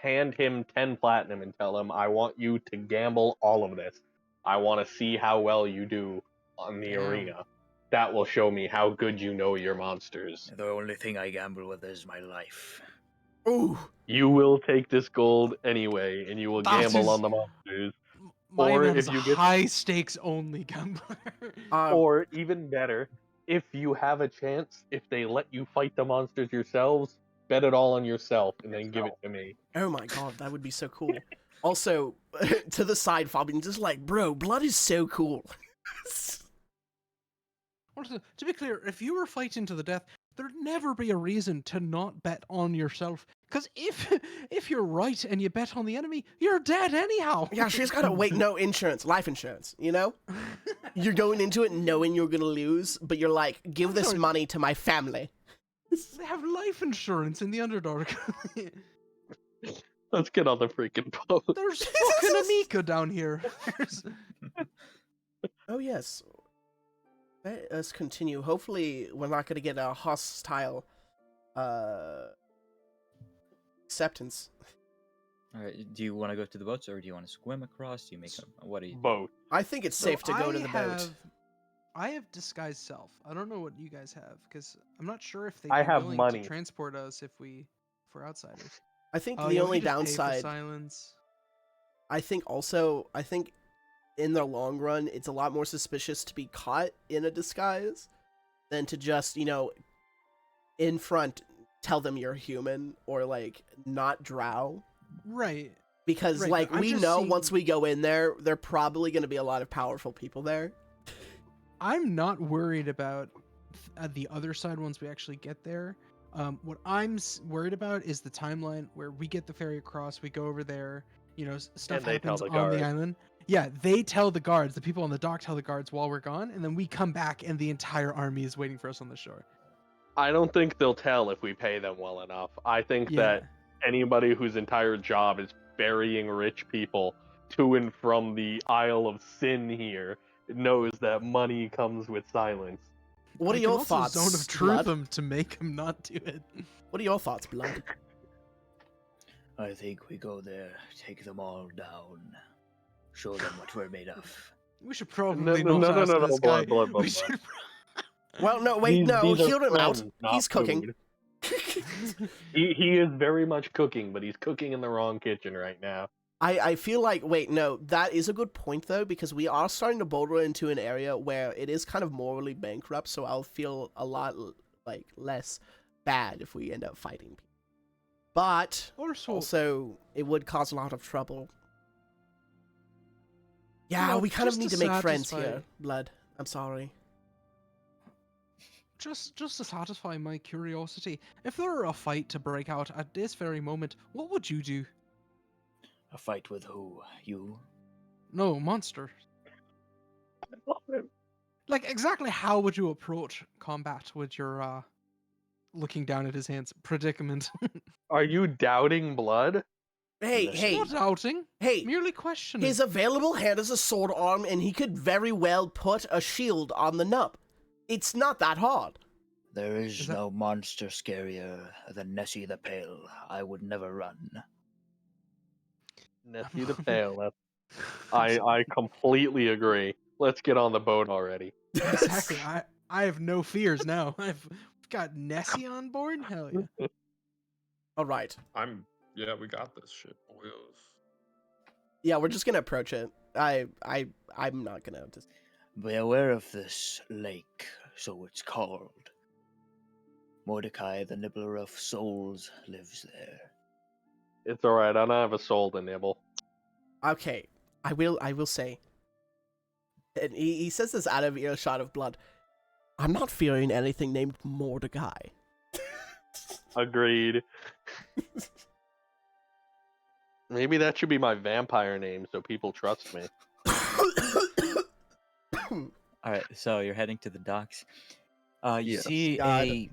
hand him 10 platinum and tell him I want you to gamble all of this. I want to see how well you do on the Damn. arena. That will show me how good you know your monsters. the only thing I gamble with is my life. Ooh. You will take this gold anyway, and you will That gamble is- on the monsters. My Or man if is a you get- high stakes only gambler. Or even better, if you have a chance, if they let you fight the monsters yourselves, bet it all on yourself and then give it to me. Oh my god, that would be so cool. Also, to the side, Fabian, just like, bro, blood is so cool. To be clear, if you were fighting to the death, there'd never be a reason to not bet on yourself. Because if you're right and you bet on the enemy, you're dead anyhow. Yeah, she's got to wait, no insurance, life insurance, you know? You're going into it knowing you're going to lose, but you're like, give this Sorry. money to my family. They have life insurance in the Underdark. Let's get on the freaking boat. There's fucking Amika down here. Oh, yes. Let us continue. Hopefully, we're not going to get a hostile acceptance. All right. Do you want to go to the boats, or do you want to swim across? Do you make a, what do you? Boat. I think it's safe to go to the boat. I have disguised self. I don't know what you guys have because I'm not sure if they'd I be have willing money. to transport us if we're outsiders. I think Oh, the yeah, we only could just pay for downside, silence. I think in the long run, it's a lot more suspicious to be caught in a disguise than to just, in front, tell them you're human or, like, not drow. Right. Because, Right, like, but I'm we just know seeing- once we go in there are probably going to be a lot of powerful people there. I'm not worried about the other side once we actually get there. What I'm worried about is the timeline where we get the ferry across, we go over there, stuff And they tell happens the on the guards. island. Yeah, they tell the guards, the people on the dock tell the guards while we're gone, and then we come back and the entire army is waiting for us on the shore. I don't think they'll tell if we pay them well enough. I think Yeah. that anybody whose entire job is ferrying rich people to and from the Isle of Sin here knows that money comes with silence. What are I your can also thoughts, Zone of truth Blood? them to make him not do it. What are your thoughts, Blood? I think we go there, take them all down, show them what we're made of. We should probably not no, ask this guy. blood. We should Well, no, wait, no, These are heal him out. friends, not He's cooking. food. He is very much cooking, but he's cooking in the wrong kitchen right now. I feel like, wait, no, that is a good point, though, because we are starting to boulder into an area where it is kind of morally bankrupt, so I'll feel a lot, like, less bad if we end up fighting people. But, also, it would cause a lot of trouble. Yeah, we kind of need to make friends here, Blood. I'm sorry. Just to satisfy my curiosity, if there were a fight to break out at this very moment, what would you do? A fight with who? You? No, monster. I love him. Like, exactly how would you approach combat with your, looking down at his hands, predicament? Are you doubting blood? Hey, Listen. hey, Not doubting, hey, merely questioning. his available hand is a sword arm, and he could very well put a shield on the nub. It's not that hard. There is Is that- no monster scarier than Nessie the Pale. I would never run. Nessie the Pale. I completely agree. Let's get on the boat already. Exactly. I have no fears now. I've got Nessie on board. Hell yeah. All right. Yeah, we got this shit, boys. Yeah, we're just gonna approach it. I'm not gonna. Be aware of this lake, so it's called. Mordecai, the nibbler of souls, lives there. It's alright, I don't have a soul to nibble. Okay, I will say. And he says this out of earshot of Blood. I'm not fearing anything named Mordecai. Agreed. Maybe that should be my vampire name so people trust me. All right, so you're heading to the docks. You Yes. see God. a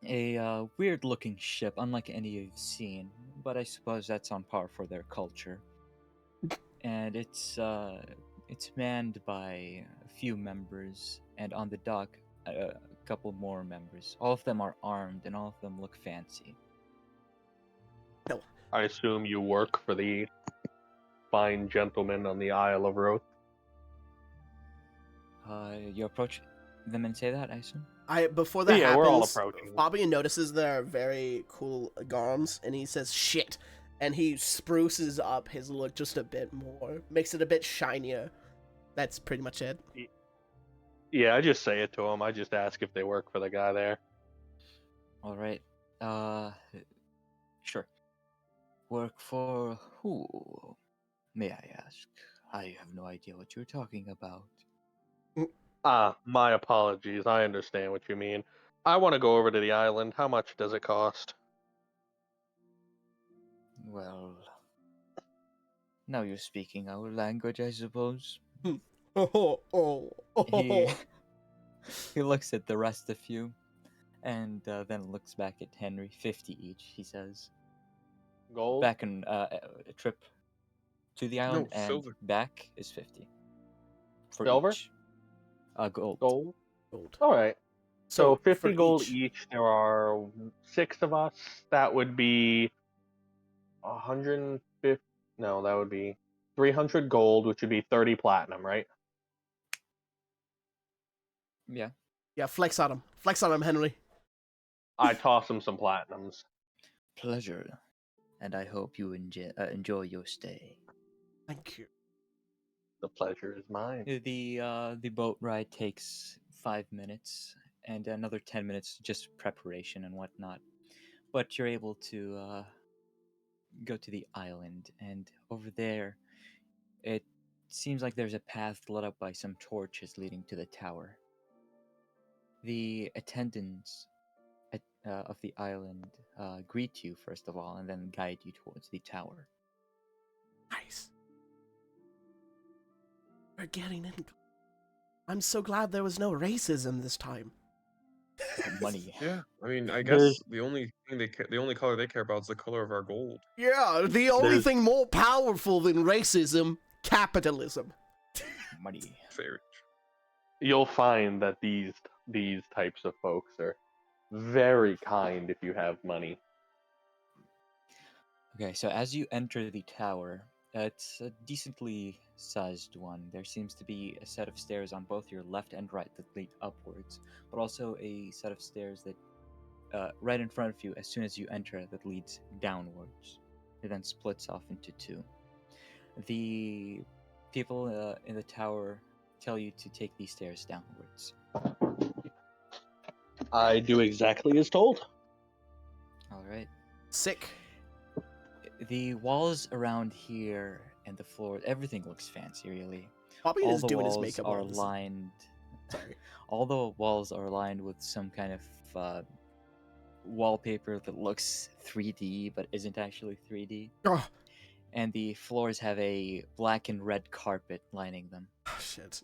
A weird-looking ship, unlike any you've seen, but I suppose that's on par for their culture. And it's manned by a few members, and on the dock, a couple more members. All of them are armed, and all of them look fancy. I assume you work for the fine gentleman on the Isle of Roth. You approach them and say that, I assume? Before that Yeah, we're all happens, approaching. Fabian notices there are very cool garms, and he says shit, and he spruces up his look just a bit more, makes it a bit shinier. That's pretty much it. Yeah, I just say it to him. I just ask if they work for the guy there. All right. Sure. Work for who? May I ask? I have no idea what you're talking about. My apologies. I understand what you mean. I want to go over to the island. How much does it cost? Well, now you're speaking our language, I suppose. He he looks at the rest of you, and then looks back at Henry. 50 each, he says. Gold? Back in a trip to the island No, and silver. back is 50 for Silver? each. Gold. Gold? Gold. Alright. So 50 for gold each. There are 6 of us. That would be 150. No, that would be 300 gold, which would be 30 platinum, right? Yeah. Yeah, flex on him, Henry. I toss him some platinums. Pleasure, and I hope you enjoy your stay. Thank you. The pleasure is mine. The boat ride takes 5 minutes, and another 10 minutes just preparation and whatnot. But you're able to go to the island, and over there, it seems like there's a path lit up by some torches leading to the tower. The attendants of the island greet you first of all, and then guide you towards the tower. Nice. We're getting in. I'm so glad there was no racism this time. Money. Yeah, I mean, I There's- guess the only thing the only color they care about is the color of our gold. Yeah, the only There's- thing more powerful than racism, capitalism. Money. Fair. You'll find that these types of folks are very kind if you have money. Okay, so as you enter the tower, it's a decently sized one. There seems to be a set of stairs on both your left and right that lead upwards, but also a set of stairs that right in front of you as soon as you enter that leads downwards. It then splits off into two. The people in the tower tell you to take these stairs downwards. I do exactly as told. All right. Sick. The walls around here and the floor, everything looks fancy, really. Bobby All is the doing his walls makeup are on this. lined. Sorry. All the walls are lined with some kind of wallpaper that looks 3D but isn't actually 3D. Oh, And the floors have a black and red carpet lining them. shit.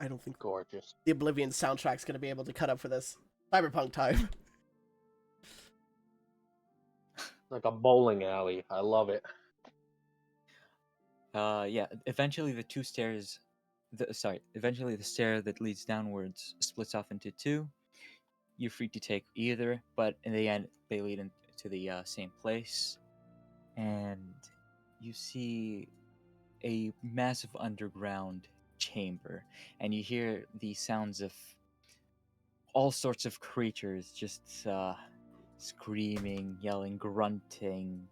I don't think Gorgeous. the Oblivion soundtrack's gonna be able to cut up for this. Cyberpunk time. Like a bowling alley. I love it. Yeah. Eventually, eventually the stair that leads downwards splits off into two. You're free to take either, but in the end, they lead into the same place. And you see a massive underground chamber, and you hear the sounds of all sorts of creatures just screaming, yelling, grunting,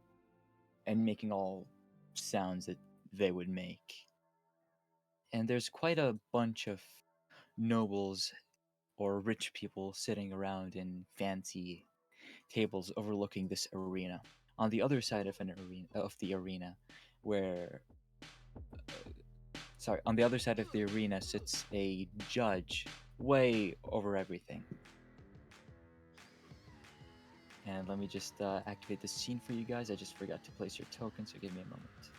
and making all sounds that they would make. And there's quite a bunch of nobles or rich people sitting around in fancy tables overlooking this arena. On the other side of the arena, where on the other side of the arena sits a judge way over everything. And let me just activate the scene for you guys. I just forgot to place your token, so give me a moment.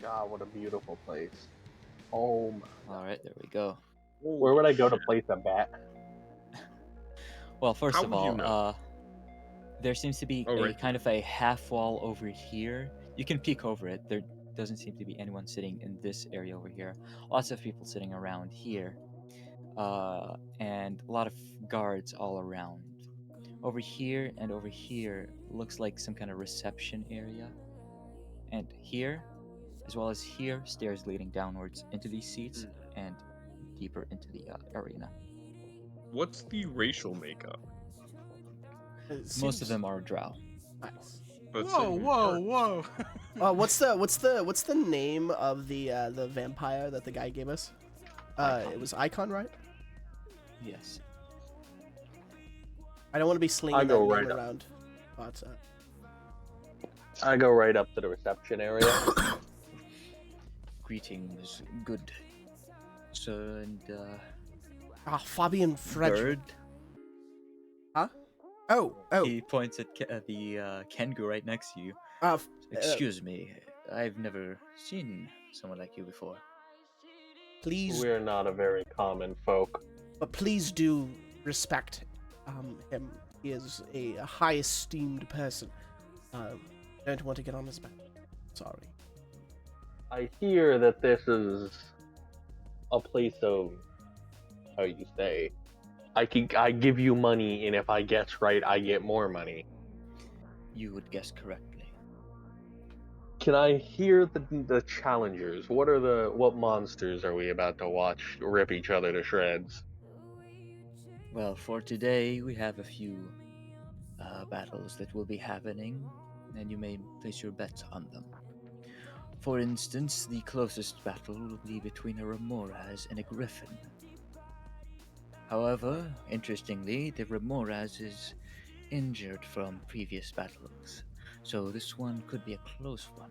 God, what a beautiful place. Oh my. All right, there we go. Where would I go to place a bet? Well, first How of would you all, know? there seems to be Oh, a right kind of a half wall over here. You can peek over it. There doesn't seem to be anyone sitting in this area over here. Lots of people sitting around here, and a lot of guards all around. Over here and over here looks like some kind of reception area. And here, as well as here, stairs leading downwards into these seats and deeper into the arena. What's the racial makeup? It Most of seems them are drow. nice. But Whoa, some whoa, are. whoa! What's the name of the vampire that the guy gave us? Icon. It was Icon, right? Yes. I don't want to be I slinging go that right name up. around, but I go right up to the reception area. Greetings, good sir and Fabian Frederick. bird. Huh? Oh. He points at the Kengu right next to you. Excuse me, I've never seen someone like you before. Please, We're not a very common folk. but please do respect him. He is a high esteemed person. Don't want to get on his back. Sorry. I hear that this is a place of, how you say, I give you money, and if I guess right, I get more money. You would guess correctly. Can I hear the challengers? What monsters are we about to watch rip each other to shreds? Well, for today we have a few battles that will be happening, and you may place your bets on them. For instance, the closest battle will be between a Remoraz and a Griffin. However, interestingly, the Remoraz is injured from previous battles, so this one could be a close one.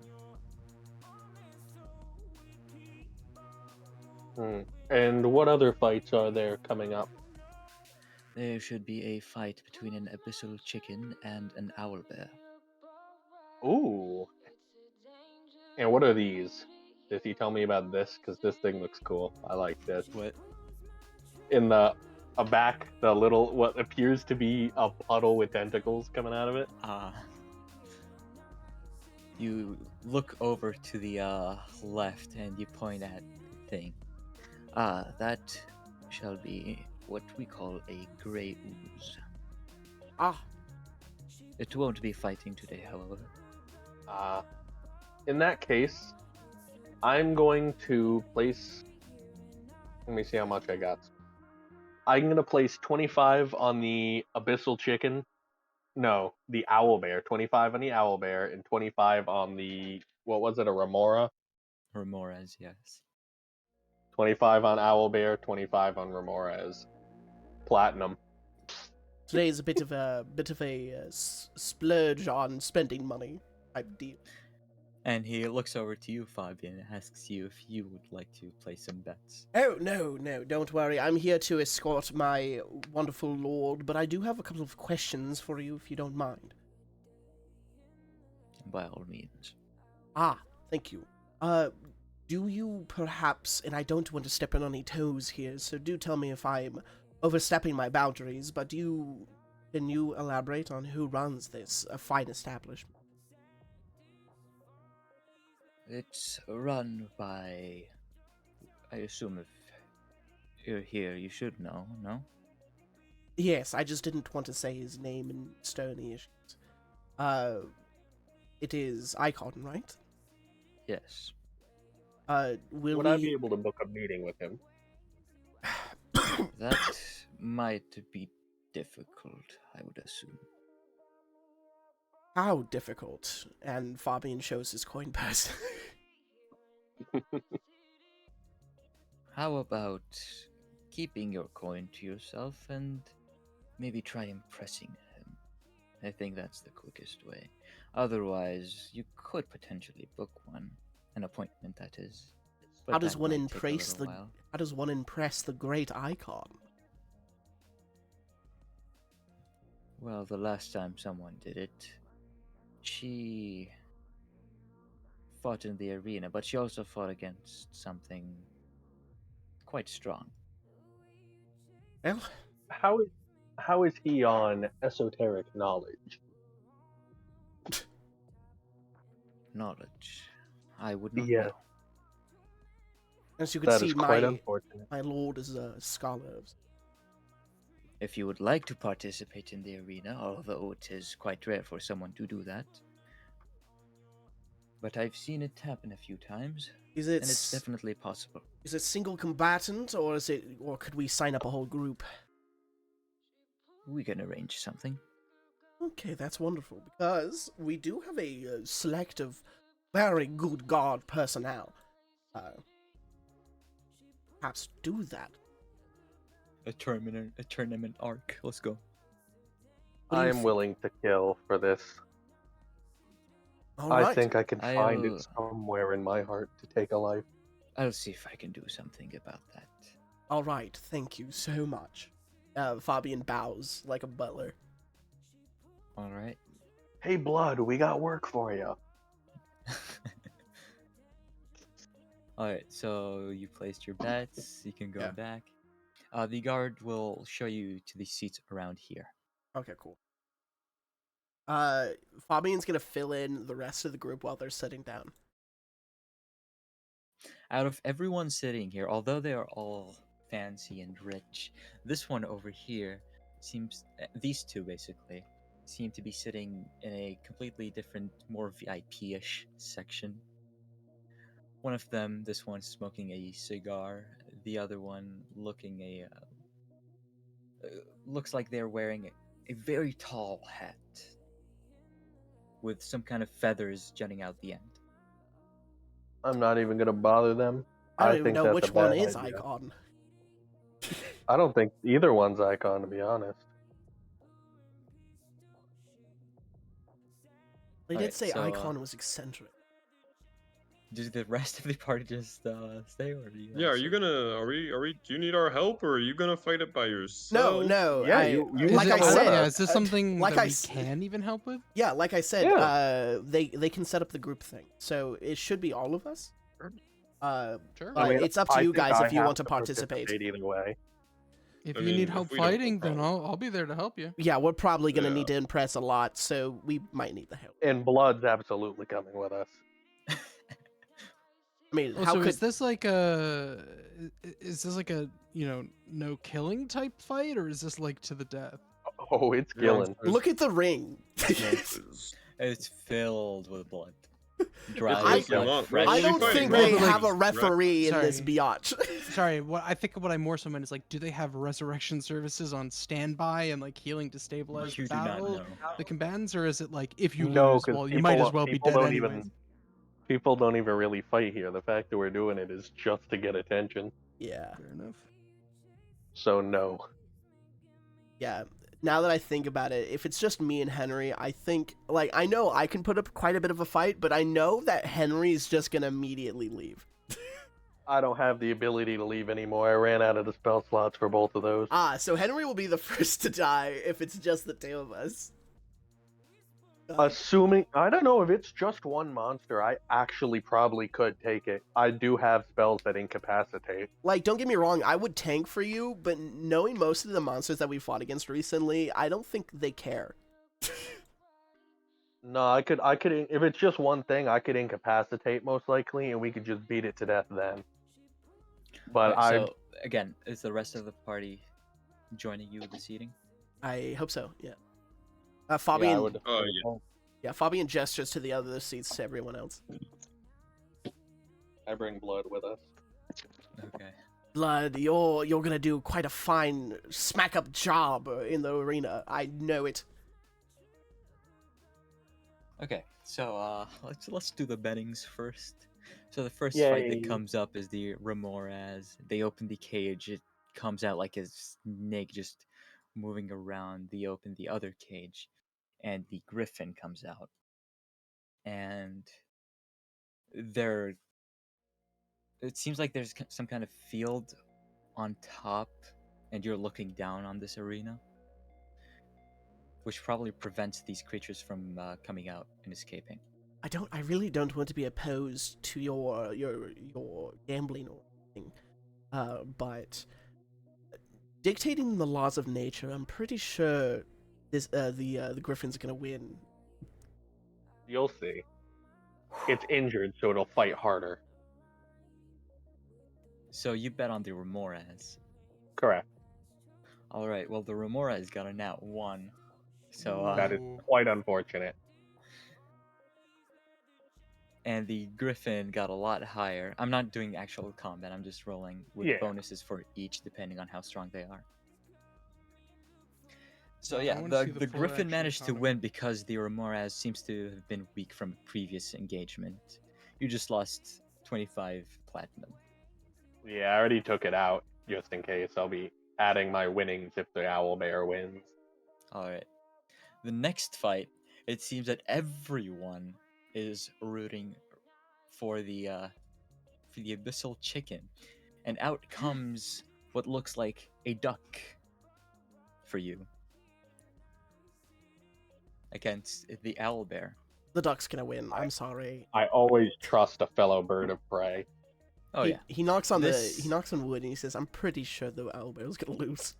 And what other fights are there coming up? There should be a fight between an abyssal chicken and an owlbear. Ooh. And what are these? Does he tell me about this? Because this thing looks cool. I like this. What? In the back, the little, what appears to be a puddle with tentacles coming out of it. You look over to the left and you point at the thing. That shall be what we call a grey ooze. Ah, It won't be fighting today, however. In that case, I'm going to place. Let me see how much I got. I'm going to place 25 on the abyssal chicken. No, the owlbear. 25 on the owlbear and 25 on the, what was it, a remora? Remoraz, yes. 25 on owlbear, 25 on remores. Platinum. today is a bit of a splurge on spending money type deal. And he looks over to you, Fabian, and asks you if you would like to play some bets. Oh, no, don't worry. I'm here to escort my wonderful lord, but I do have a couple of questions for you if you don't mind. By all means. Thank you. Do you perhaps, and I don't want to step on any toes here, so do tell me if I'm overstepping my boundaries, but can you elaborate on who runs this fine establishment? It's run by... I assume if you're here, you should know, no? Yes, I just didn't want to say his name in stony issues. It is Icon, right? Yes. Would I be able to book a meeting with him? That might be difficult, I would assume. How difficult? And Fabian shows his coin purse. How about keeping your coin to yourself and maybe try impressing him? I think that's the quickest way. Otherwise, you could potentially book one. An appointment, that is. But How does that one might take a impress little while. How does one impress the great Icon? Well, the last time someone did it, she fought in the arena, but she also fought against something quite strong. Well, How is he on esoteric knowledge? Knowledge. I would not Yes, know. as you can that see, is quite my unfortunate. lord is a scholar of. If you would like to participate in the arena, although it is quite rare for someone to do that, but I've seen it happen a few times, Is and it it's definitely possible. is it single combatant or could we sign up a whole group? We can arrange something. Okay, that's wonderful because we do have a select of very good guard personnel. Perhaps do that. A tournament arc. Let's go. What do I you am think? willing to kill for this. All I right. think I can find I'll- it somewhere in my heart to take a life. I'll see if I can do something about that. All right. Thank you so much. Fabian bows like a butler. All right. Hey, Blood, we got work for you. Alright, so you placed your bets, you can go Yeah. back. The guard will show you to the seats around here. Okay, cool. Fabian's gonna fill in the rest of the group while they're sitting down. Out of everyone sitting here, although they are all fancy and rich, this one over here seems, these two basically, seem to be sitting in a completely different, more VIP-ish section. One of them, this one, smoking a cigar. The other one looking looks like they're wearing a very tall hat with some kind of feathers jutting out the end. I'm not even gonna bother them. I don't even think know that's which a one bad is idea. Icon. I don't think either one's Icon, to be honest. They did Alright, say so, Icon was eccentric. Does the rest of the party just stay, or do you? Yeah, are also- you gonna? Are we? Do you need our help, or are you gonna fight it by No, yourself? no. Yeah, I, you like can I come with said, us. Yeah, is this something like that I we s- can even help with? Yeah, like I said, Yeah. they can set up the group thing, so it should be all of us. Sure. But it's up to I you think guys I if you have want to participate. either way. If I you mean, need if help we don't, no fighting, then problem. I'll be there to help you. Yeah, we're probably gonna Yeah. need to impress a lot, so we might need the help. And Blood's absolutely coming with us. I mean, Oh, how so could is this like a no killing type fight, or is this like to the death? Oh, it's killing. look at the ring? It's filled with blood. I- If you want, fresh we're I only don't fighting think Well, they but, like- have a referee in this Sorry. biatch. Sorry, what I more so meant is like, do they have resurrection services on standby and like healing to stabilize You the do not battle, know. the combatants, or is it like if you No, lose, 'cause well, you might people- as well be people dead don't anyways. even- People don't even really fight here. The fact that we're doing it is just to get attention. Yeah, Fair enough. So no. yeah. Now that I think about it, if it's just me and Henry, I think, like, I know I can put up quite a bit of a fight, but I know that Henry's just gonna immediately leave. I don't have the ability to leave anymore. I ran out of the spell slots for both of those. So Henry will be the first to die if it's just the two of us. Assuming, I don't know if it's just one monster, I actually probably could take it. I do have spells that incapacitate. Like, don't get me wrong, I would tank for you, but knowing most of the monsters that we fought against recently, I don't think they care. No, I could, if it's just one thing, I could incapacitate most likely, and we could just beat it to death then. But Alright, so again, is the rest of the party joining you with the seating? I hope so, yeah. yeah, Fabian, I would. Oh, yeah, Fabian gestures to the other seats to everyone else. I bring Blood with us. Okay. Blood, you're gonna do quite a fine smack-up job in the arena. I know it. Okay, so let's do the bettings first. So the first Yay. fight that comes up is the Remoras. They open the cage. It comes out like a snake just moving around. They open the other cage, and the Griffin comes out. And there, it seems like there's some kind of field on top, and you're looking down on this arena, which probably prevents these creatures from coming out and escaping. I really don't want to be opposed to your gambling or anything, but dictating the laws of nature, I'm pretty sure the Griffin's gonna win. You'll see. It's injured, so it'll fight harder. So you bet on the Remoras. Correct. All right. Well, the Remoras got a nat 1. So That is Ooh. quite unfortunate. and the Griffin got a lot higher. I'm not doing actual combat. I'm just rolling with Yeah. bonuses for each depending on how strong they are. So I yeah, wanna see the the full Griffin actual managed to combat. win because the Remoras seems to have been weak from a previous engagement. You just lost 25 platinum. Yeah, I already took it out just in case. I'll be adding my winnings if the owlbear wins. Alright. The next fight, it seems that everyone is rooting for the abyssal chicken. And out comes what looks like a duck for you. Against the owlbear. The duck's gonna win. I'm sorry. I always trust a fellow bird of prey. Oh he, yeah. he knocks on This- he knocks on wood and he says, "I'm pretty sure the owlbear's gonna lose."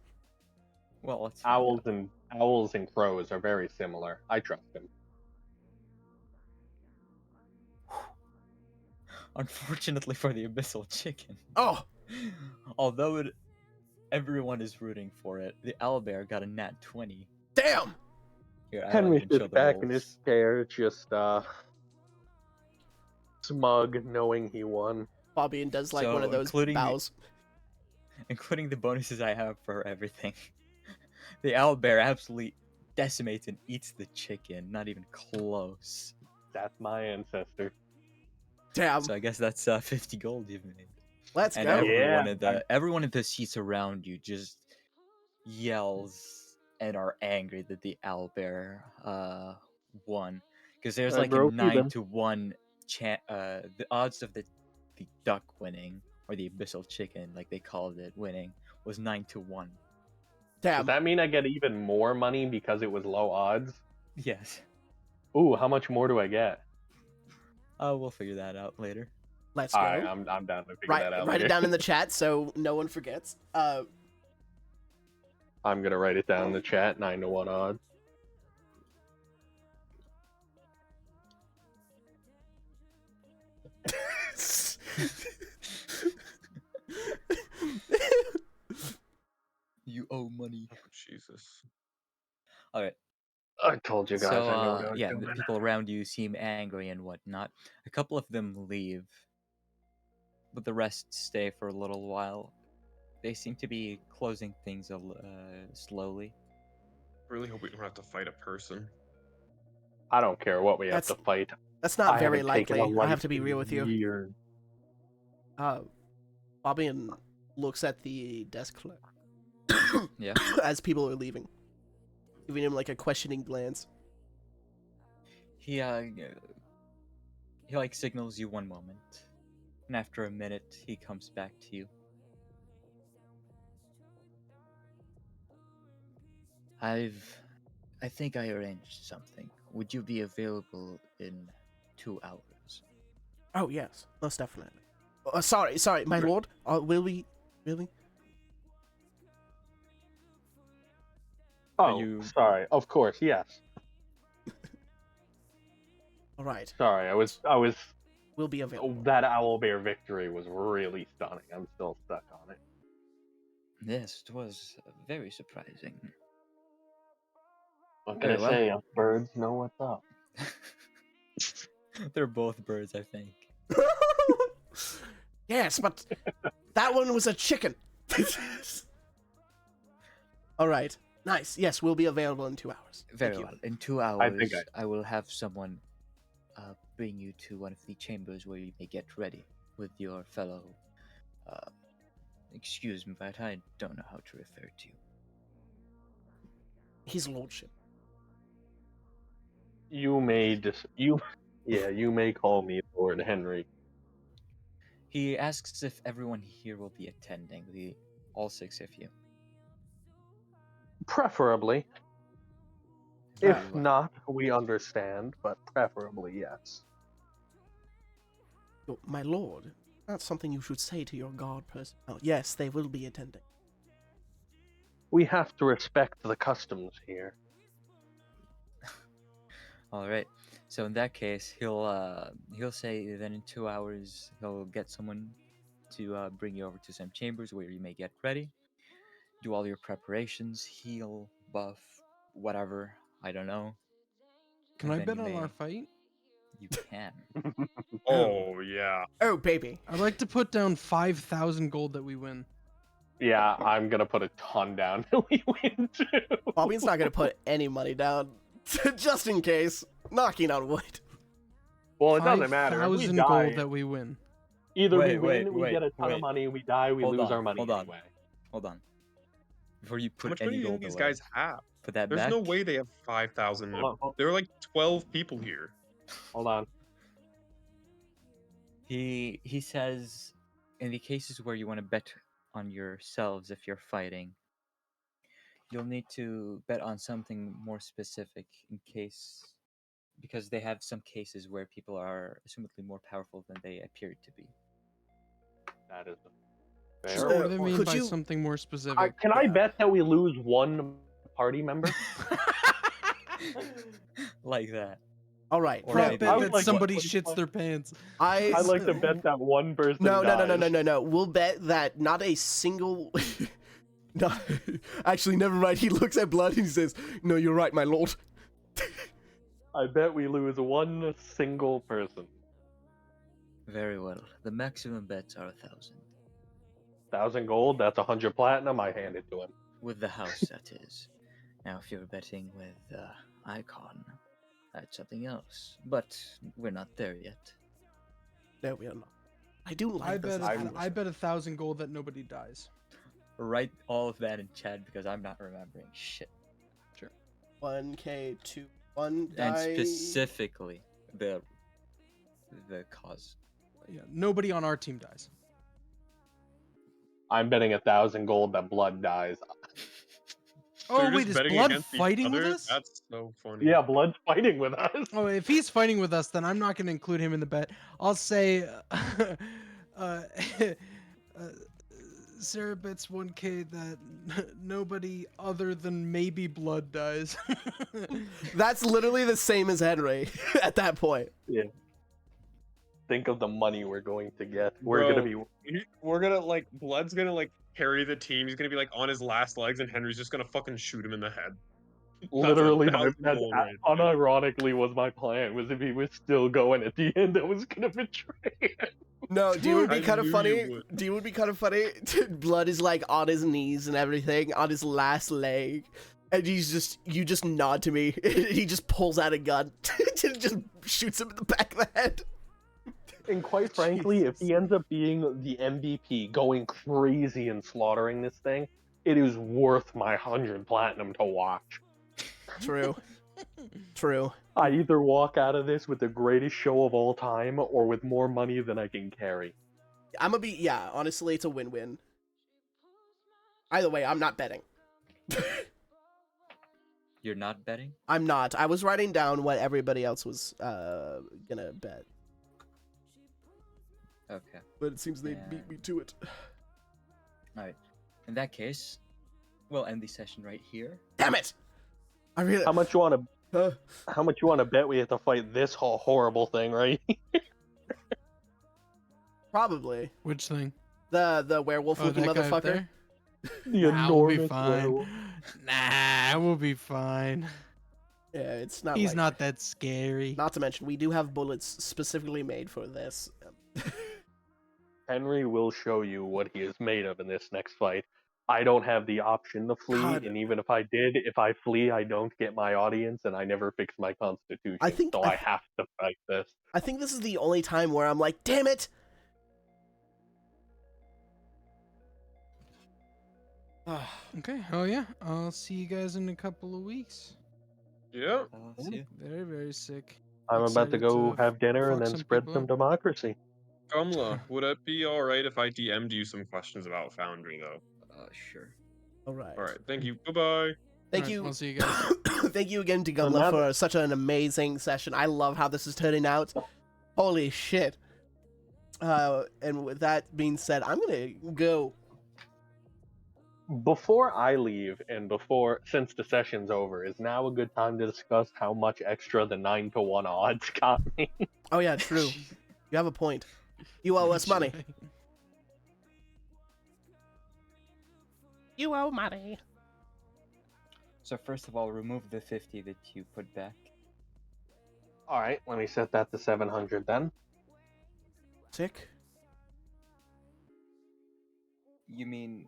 Well, let's find out. Owls and crows are very similar. I trust him. Unfortunately for the abyssal chicken. Oh, Although everyone is rooting for it, the owlbear got a nat 20. damn! Here, I'll Henry even show sits the back in his rolls. chair, just smug, knowing he won. Fabian does like one So, of those including the- bows. Including the bonuses I have for everything. The owlbear absolutely decimates and eats the chicken. Not even close. That's my ancestor. Damn. So I guess that's 50 gold you've made. Let's And go. everyone in the seats around you just yells and are angry that the owlbear won, because there's I like a broke 9-1 the odds of the duck winning, or the abyssal chicken like they called it winning, was 9-1. Does Damn. that mean I get even more money because it was low odds? Yes. Ooh, how much more do I get? We'll figure that out later. Let's go. Alright, I'm down to figure that out Write later. it down in the chat so no one forgets. I'm gonna write it down in the chat, 9-1 odds. You owe money. Oh, Jesus. All right. I told you guys So I knew what I was yeah, doing. the people around you seem angry and whatnot. A couple of them leave, but the rest stay for a little while. They seem to be closing things slowly. I really hope we don't have to fight a person. I don't care what we have That's to fight. That's not I very haven't taken likely. a I have life to be in real with you. years. Fabian looks at the desk clerk Yeah. as people are leaving, giving him like a questioning glance. He like signals you one moment, and after a minute, he comes back to you. I think I arranged something. Would you be available in 2 hours? Oh yes, most definitely. Sorry, my lord. Will we really? Oh, you- sorry. Of course, yes. All right, Sorry, I was. we'll be available. That owlbear victory was really stunning. I'm still stuck on it. Yes, it was very surprising. What Very can I well. say? Us birds know what's up. They're both birds, I think. Yes, but that one was a chicken. All right, nice. Yes, we'll be available in 2 hours. Very Thank you. well. In 2 hours, think I will have someone bring you to one of the chambers where you may get ready with your fellow. Excuse me, but I don't know how to refer to you. His lordship. You may you may call me Lord Henry. He asks if everyone here will be attending, all 6 of you. Preferably. Very If well. not, we understand, but preferably yes. My lord, that's something you should say to your guard personnel. Yes, they will be attending. We have to respect the customs here. All right. So in that case, he'll say that in 2 hours he'll get someone to bring you over to some chambers where you may get ready, do all your preparations, heal, buff, whatever. I don't know. Can And I then bet you on our may- fight? You can. Oh yeah. Oh, baby. I'd like to put down 5,000 gold that we win. Yeah, I'm gonna put a ton down till we win too. Bobby's not going to put any money down, just in case. Knocking on wood. Well, it doesn't matter. If we 5,000 die, gold that we win. either we Wait, win, we get a ton of money. We die, we Hold lose on, our money hold on. anyway. Hold on. Before you How put much money any do you think gold these away, guys have? put that There's back. no way they have 5,000. Hold on. There are like 12 people here. Hold on. He says, in the cases where you want to bet on yourselves if you're fighting, you'll need to bet on something more specific in case, because they have some cases where people are assumedly more powerful than they appear to be. That is Sure, fair. what do they mean Could by you- something more specific? Can I Yeah. bet that we lose one party member? Like that. All right. Or Prop maybe- bet I would that like somebody what- shits their pants. I'd like to bet that one person No. dies. We'll bet that not a single. No, actually, never mind. He looks at Blood and he says, "No, you're right, my lord." I bet we lose one single person. Very well. The maximum bets are 1,000. 1,000 gold, that's 100 platinum, I hand it to him. With the house, that is. Now, if you're betting with Icon, that's something else. But we're not there yet. No, we are not. I do like I this. bet as I bet 1,000 gold that nobody dies. Write all of that in chat because I'm not remembering shit. 1K to 1 And die. specifically the cause. Yeah, nobody on our team dies. I'm betting 1,000 gold that Blood dies. So Oh you're wait, just is betting Blood against each fighting with other? us? That's so funny. Yeah, Blood's fighting with us. Oh, if he's fighting with us, then I'm not going to include him in the bet. I'll say, Sarah bets 1K that nobody other than maybe Blood dies. That's literally the same as Henry at that point. Think of the money we're going to get. We're Bro, gonna be We're gonna like Blood's gonna like carry the team. He's gonna be like on his last legs, and Henry's just gonna fucking shoot him in the head. literally That's my, goal that right there. unironically was my plan. Was if he was still going at the end, I was gonna betray him. No, do you would be I kind of knew funny? you would. Do you would be kind of funny? Blood is like on his knees and everything, on his last leg, and you just nod to me. He just pulls out a gun, just shoots him in the back of the head. And quite frankly, if he ends up being the MVP, going crazy and slaughtering this thing, it is worth my 100 platinum to watch. True. True. I either walk out of this with the greatest show of all time, or with more money than I can carry. I'm gonna be, yeah, honestly, it's a win-win. Either way, I'm not betting. You're not betting? I'm not. I was writing down what everybody else was gonna bet, Okay. but it seems they beat me to it. Alright. In that case, we'll end the session right here. Damn it! I really. How much you want to? Uh, How much you want to bet we have to fight this whole horrible thing, right? probably Which thing? the werewolf Oh, looking that guy up motherfucker. there? The Nah, we'll be enormous fine. werewolf. Nah, we'll be fine. Yeah, it's not. He's like, not that scary. Not to mention, we do have bullets specifically made for this. Henry will show you what he is made of in this next fight. I don't have the option to flee, God. and even if I did, if I flee, I don't get my audience, and I never fix my constitution. I think- so. I I th- have to fight this. I think this is the only time where I'm like, damn it! Okay. Oh yeah. I'll see you guys in a couple of weeks. Yeah. See you. Very, very sick. I'm about to Excited go to have dinner and fuck then some spread people some up. democracy. Kamla, would it be alright if I DM'd you some questions about Foundry though? Sure. All right. Alright, thank you. Bye-bye. Thank Alright, you. I'll see you guys. Thank you again to So Gunla now for such an amazing session. I love how this is turning out. Holy shit. And with that being said, I'm gonna go. Before I leave, and since the session's over, is now a good time to discuss how much extra the 9-to-1 odds got me? Oh yeah, true. You have a point. You owe us money. You owe money. So first of all, remove the 50 that you put back. All right, let me set that to 700 then. Sick. You mean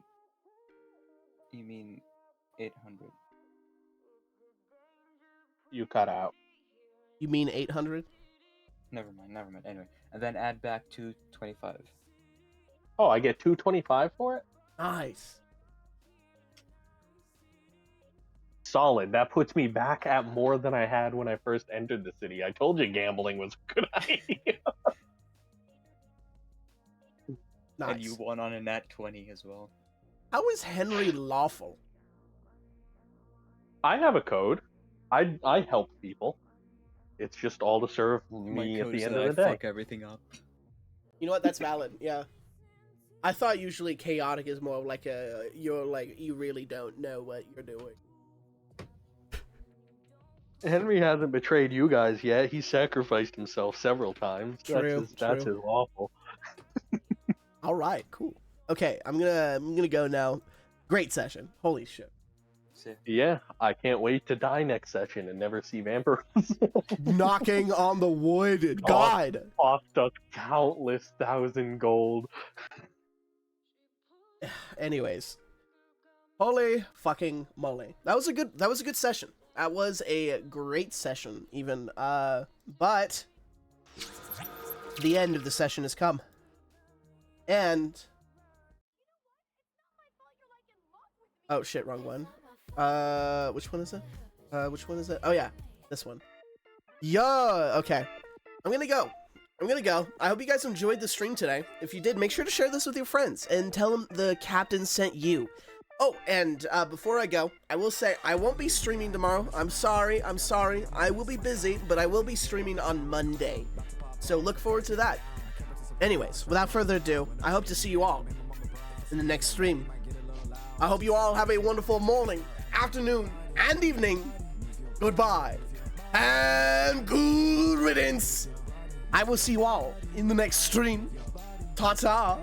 800. You cut out. You mean 800? Never mind. Anyway, and then add back 225. Oh, I get 225 for it? Nice. Solid. That puts me back at more than I had when I first entered the city. I told you gambling was a good idea. Nice. And you won on a nat 20 as well. How is Henry lawful? I have a code. I help people. It's just all to serve My me at code the is end that of the I day. fuck everything up. You know what? That's valid. Yeah. I thought usually chaotic is more like you really don't know what you're doing. Henry hasn't betrayed you guys yet. He sacrificed himself several times. True, That's his lawful. All right, cool. Okay, I'm gonna go now. Great session. Holy shit. Yeah, I can't wait to die next session and never see vampires. Knocking on the wood. God. Cost us countless 1,000 gold. Anyways, holy fucking moly. That was a good session. That was a great session, even. But the end of the session has come. And oh shit, wrong one. Which one is it? Which one is it? Oh yeah, this one. Yeah, okay. I'm gonna go. I hope you guys enjoyed the stream today. If you did, make sure to share this with your friends and tell them the captain sent you. Oh, and before I go, I will say I won't be streaming tomorrow. I'm sorry. I will be busy, but I will be streaming on Monday. So look forward to that. Anyways, without further ado, I hope to see you all in the next stream. I hope you all have a wonderful morning, afternoon, and evening. Goodbye. And good riddance. I will see you all in the next stream. Ta-ta.